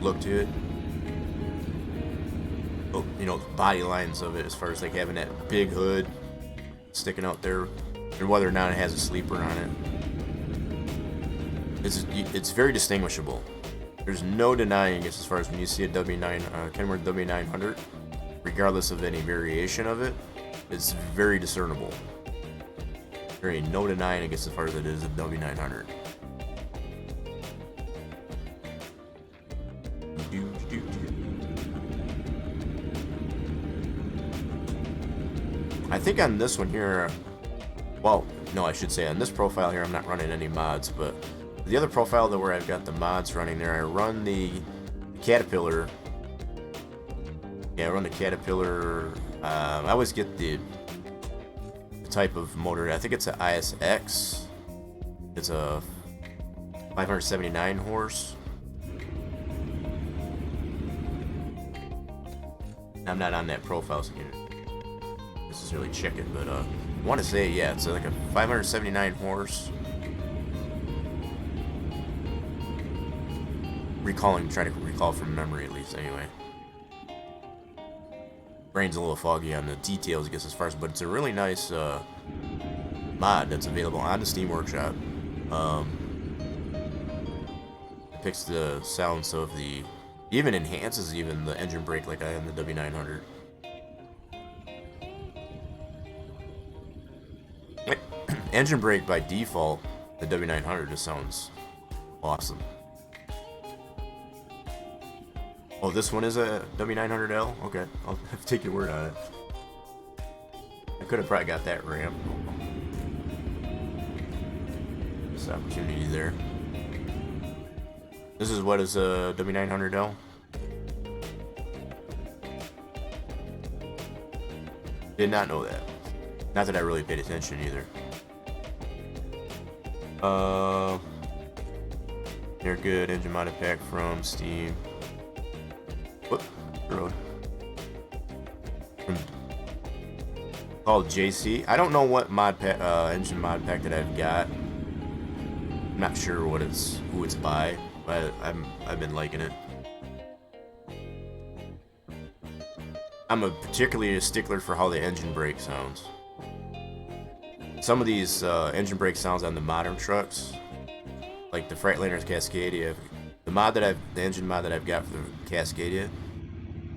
look to it. You know, the body lines of it, as far as like having that big hood sticking out there, and whether or not it has a sleeper on it. It's very distinguishable. There's no denying it as far as when you see a Kenworth W900, regardless of any variation of it, it's very discernible. There ain't no denying it as far as it is a W900. I think on this one here, well, no, I should say on this profile here, I'm not running any mods, but the other profile where I've got the mods running there, I run the Caterpillar. Yeah, I run the Caterpillar. I always get the type of motor. I think it's an ISX. It's a 579 horse. I'm not on that profile, so you necessarily check it, but I want to say, yeah, it's like a 579 horse. Trying to recall from memory at least, anyway. Brain's a little foggy on the details, I guess, as far as, but it's a really nice mod that's available on the Steam Workshop. It picks the sounds of even enhances even the engine brake like I am the W900. Engine brake by default, the W900 just sounds awesome. Oh, this one is a W900L? Okay, I'll have to take your word on it. I could have probably got that ramp. This opportunity there. This is what is a W900L? Did not know that. Not that I really paid attention either. They're good. Engine modded pack from Steam. Whoop, road. Called JC. I don't know what mod pack, engine mod pack that I've got. I'm not sure who it's by, but I've been liking it. I'm particularly a stickler for how the engine brake sounds. Some of these engine brake sounds on the modern trucks, like the Freightliner's Cascadia, the engine mod that I've got for the Cascadia,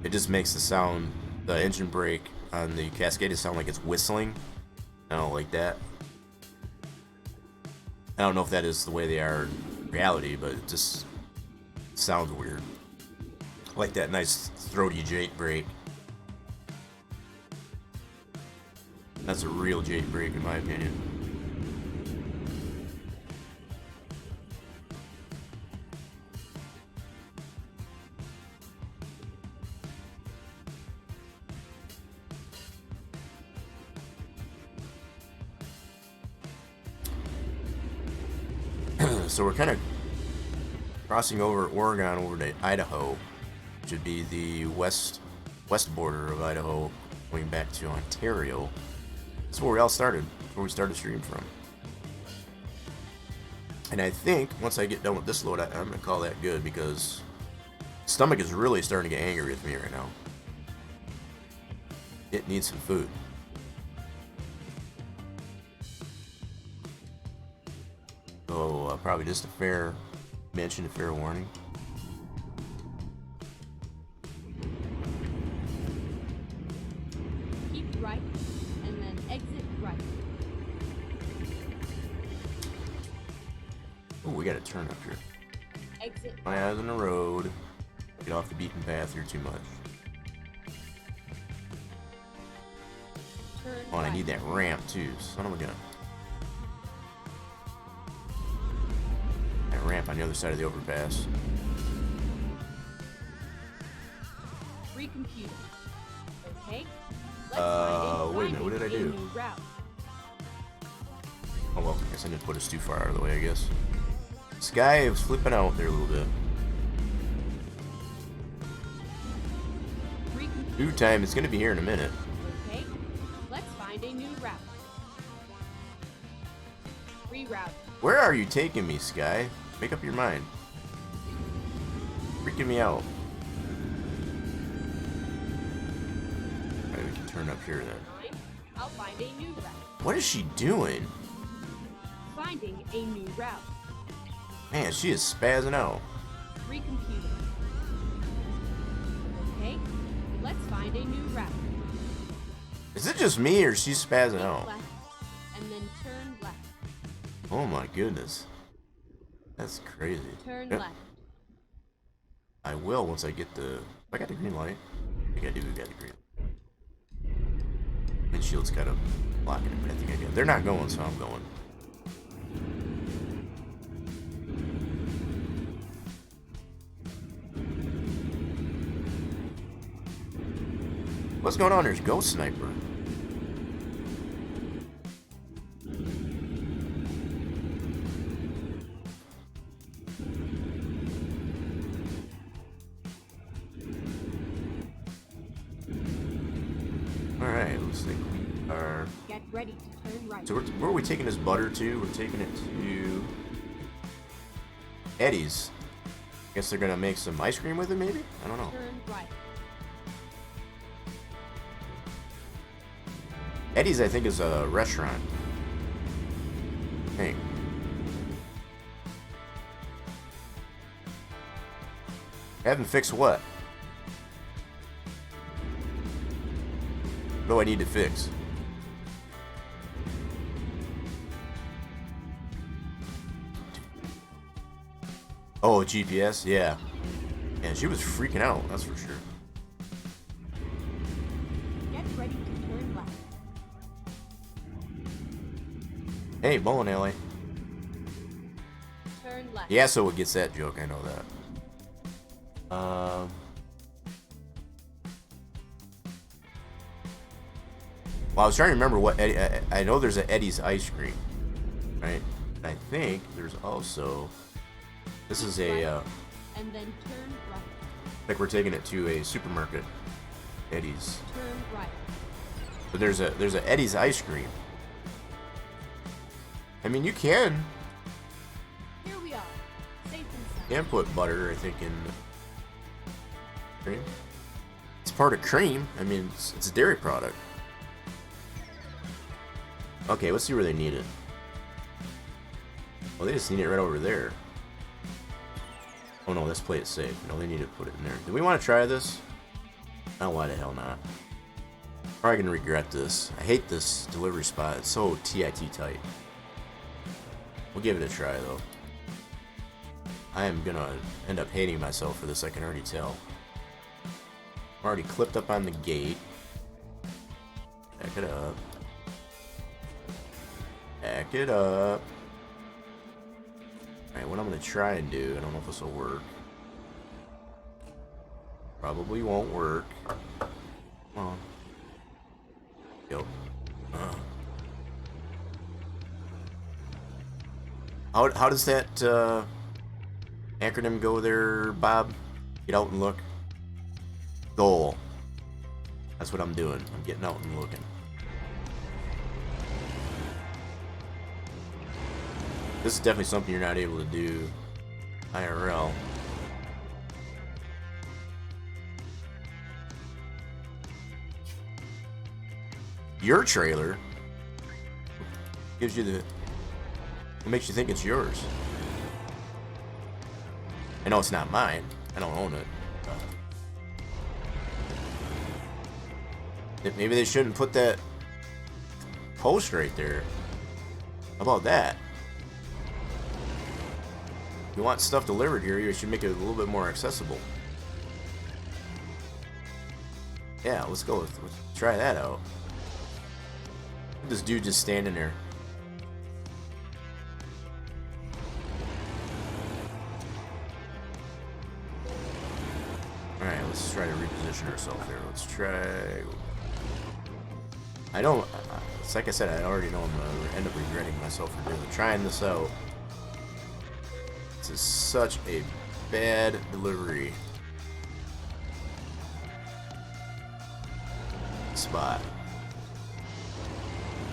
it just makes the engine brake on the Cascadia sound like it's whistling. I don't like that. I don't know if that is the way they are in reality, but it just sounds weird. I like that nice throaty Jake brake. That's a real Jake brake in my opinion. So we're kind of crossing over Oregon over to Idaho, which would be the west border of Idaho, going back to Ontario. That's where we all started, where we started streaming from. And I think once I get done with this load, I'm gonna call that good, because stomach is really starting to get angry with me right now. It needs some food. So probably just a fair mention, a fair warning. Keep right, and then exit right. Oh, we got to turn up here. Exit. My eyes on the road. Get off the beaten path here too much. Turn Oh, and I right. need that ramp too. Son of a gun. That ramp on the other side of the overpass. Recomputing. Okay. Let's find wait a minute, what did I do? a new route. Oh well, I guess I didn't put us too far out of the way, I guess. Sky was flipping out there a little bit. Food time is going to be here in a minute. Okay, let's find a new route. Reroute. Where are you taking me, Sky? Make up your mind. Freaking me out. Alright, we can turn up here then. Fine. I'll find a new route. What is she doing? Finding a new route. Man, she is spazzing out. Recomputing. Okay, let's find a new route. Is it just me or is she spazzing out? Left, and then turn left. Oh my goodness. That's crazy. Turn Yep. left. I will once I get the... I got the green light. I think I do got the green light. Windshield's kind of blocking it, but I think I get... They're not going, so I'm going. What's going on? There's Ghost Sniper. Alright, looks like we are... Get ready to turn right. So where are we taking this butter to? We're taking it to... Eddie's. Guess they're gonna make some ice cream with it, maybe? I don't know. Turn right. Eddie's, I think, is a restaurant. Hey. Haven't fixed what? What do I need to fix? Oh, GPS? Yeah. Yeah, she was freaking out, that's for sure. Get ready to turn left. Hey, bowling alley. Turn left. Yeah, so it gets that joke, I know that. Well, I was trying to remember what Eddie... I know there's an Eddie's ice cream, right? And I think there's also... This is a... And then turn right. like we're taking it to a supermarket. Eddie's. Turn right. But there's a Eddie's ice cream. I mean, you can Here we are. Safe and sound. put butter, I think, in cream. It's part of cream. I mean, it's a dairy product. Okay, let's see where they need it. Well, they just need it right over there. Oh no, let's play it safe. No, they need to put it in there. Do we want to try this? Oh, why the hell not? Probably gonna regret this. I hate this delivery spot. It's so TIT tight. We'll give it a try though. I am gonna end up hating myself for this, I can already tell. I'm already clipped up on the gate. Back it up. Back it up. Alright, what I'm gonna try and do, I don't know if this will work. Probably won't work. Come on. Yo. How does that acronym go there, Bob? Get out and look. Goal. That's what I'm doing. I'm getting out and looking. This is definitely something you're not able to do IRL. Your trailer gives you the... What makes you think it's yours? I know it's not mine. I don't own it. Maybe they shouldn't put that post right there. How about that? If you want stuff delivered here, you should make it a little bit more accessible. Yeah, let's try that out. This dude just standing there. Alright, let's try to reposition ourselves there. Let's try... I don't... It's like I said, I already know I'm going to end up regretting myself for trying this out. This is such a bad delivery spot.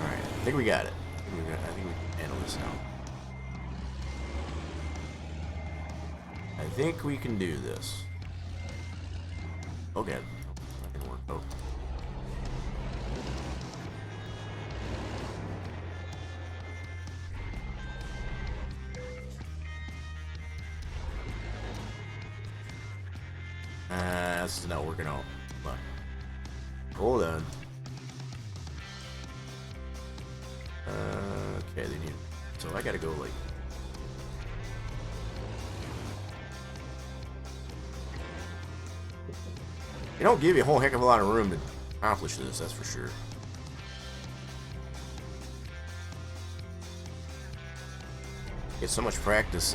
Alright, I think we got it. I think we can handle this now. I think we can do this. Okay. That didn't work. Oh. This is not working out. Hold on. Hold on. Okay, they need. So I gotta go like. They don't give you a whole heck of a lot of room to accomplish this, that's for sure. Get so much practice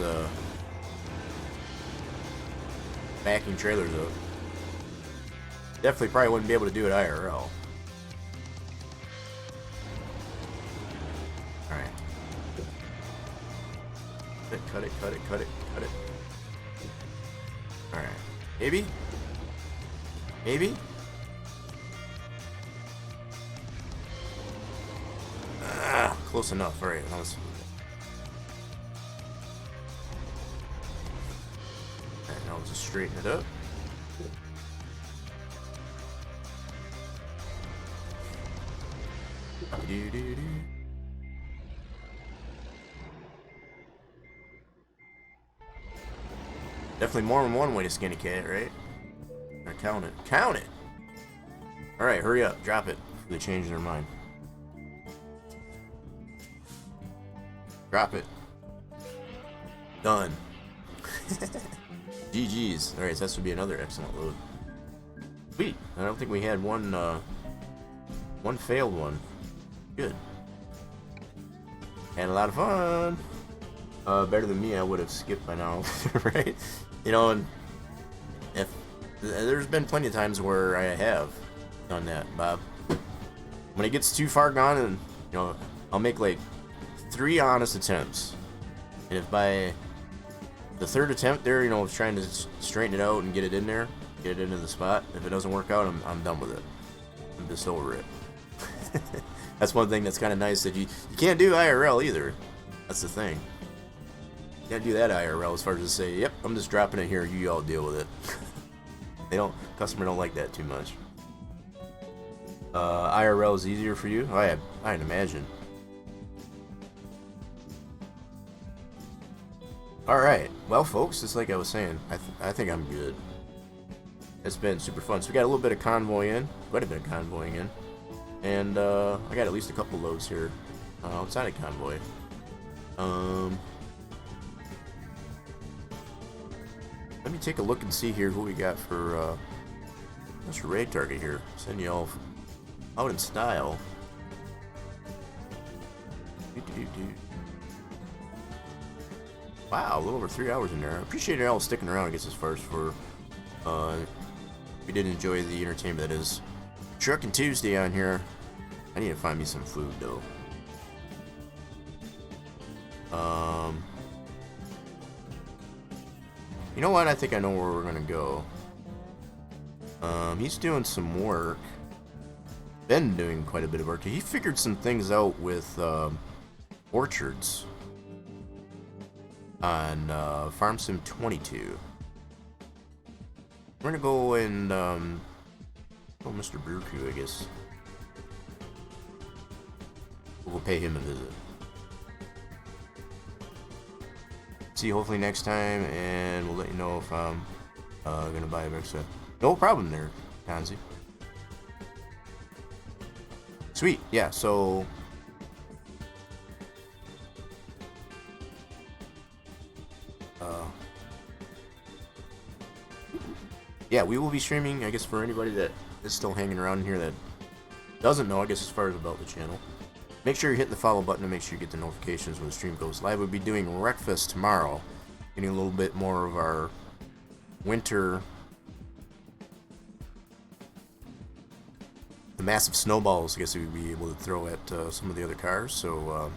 backing trailers up. Definitely probably wouldn't be able to do it IRL. Alright. Cut it, cut it, cut it, cut it. Alright. Maybe? Maybe? Ah, close enough. Alright, now let's... Alright, now let's just straighten it up. Do-do-do. Definitely more than one way to skin a cat, right? Or count it. Count it! Alright, hurry up. Drop it before they change their mind. Drop it. Done. GG's. Alright, so this would be another excellent load. Sweet. I don't think we had one failed one. Good. Had a lot of fun. Better than me, I would have skipped by now, right? You know, and if there's been plenty of times where I have done that, Bob. When it gets too far gone, and you know, I'll make like 3 honest attempts, and if by the 3rd attempt there, you know, trying to straighten it out and get it in there, get it into the spot, if it doesn't work out, I'm done with it. I'm just over it. That's one thing that's kind of nice that you can't do IRL either. That's the thing. You can't do that IRL as far as to say, yep, I'm just dropping it here, you all deal with it. Customer don't like that too much. IRL is easier for you? I'd imagine. Alright, well folks, just like I was saying, I think I'm good. It's been super fun. So we got a little bit of convoy in, quite a bit of convoying in. And I got at least a couple loads here outside of convoy. Let me take a look and see here who we got for Mr. Raid Target here. Send you all out in style. Wow, a little over 3 hours in there. I appreciate you all sticking around, I guess, as far as for we did enjoy the entertainment that is Truckin Tuesday on here. I need to find me some food though. You know what? I think I know where we're gonna go. He's doing some work. Been doing quite a bit of work. He figured some things out with orchards on Farm Sim 22. We're gonna go and oh, Mr. Burku, I guess. We'll pay him a visit. See you hopefully next time, and we'll let you know if I'm gonna buy a Vexa. No problem there, Kanzi. Sweet, yeah, so yeah, we will be streaming, I guess, for anybody that is still hanging around here that doesn't know, I guess, as far as about the channel. Make sure you hit the follow button to make sure you get the notifications when the stream goes live. We'll be doing Wreckfest tomorrow, getting a little bit more of our winter, the massive snowballs, I guess we'd be able to throw at some of the other cars. So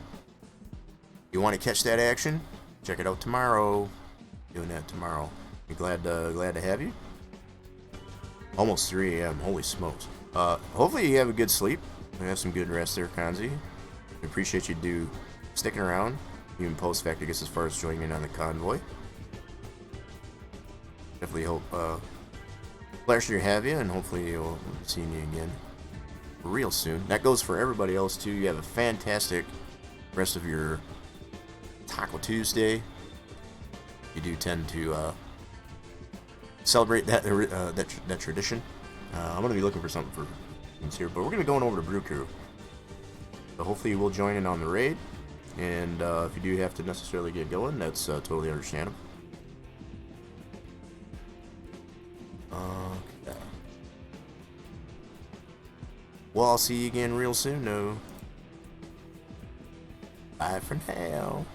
if you want to catch that action, check it out tomorrow. doing that tomorrow. Be glad to have you. Almost 3 a.m. Holy smokes. Hopefully you have a good sleep. You have some good rest there, Kanzi. We appreciate you sticking around. Even post factor gets as far as joining in on the convoy. Definitely hope pleasure to have you, and hopefully you'll see you again real soon. That goes for everybody else too. You have a fantastic rest of your Taco Tuesday. You do tend to celebrate that tradition. I'm gonna be looking for something for here, but we're gonna be going over to Brew Crew. So hopefully you will join in on the raid, and if you do have to necessarily get going, that's totally understandable. Okay. Well, I'll see you again real soon, though. Bye for now.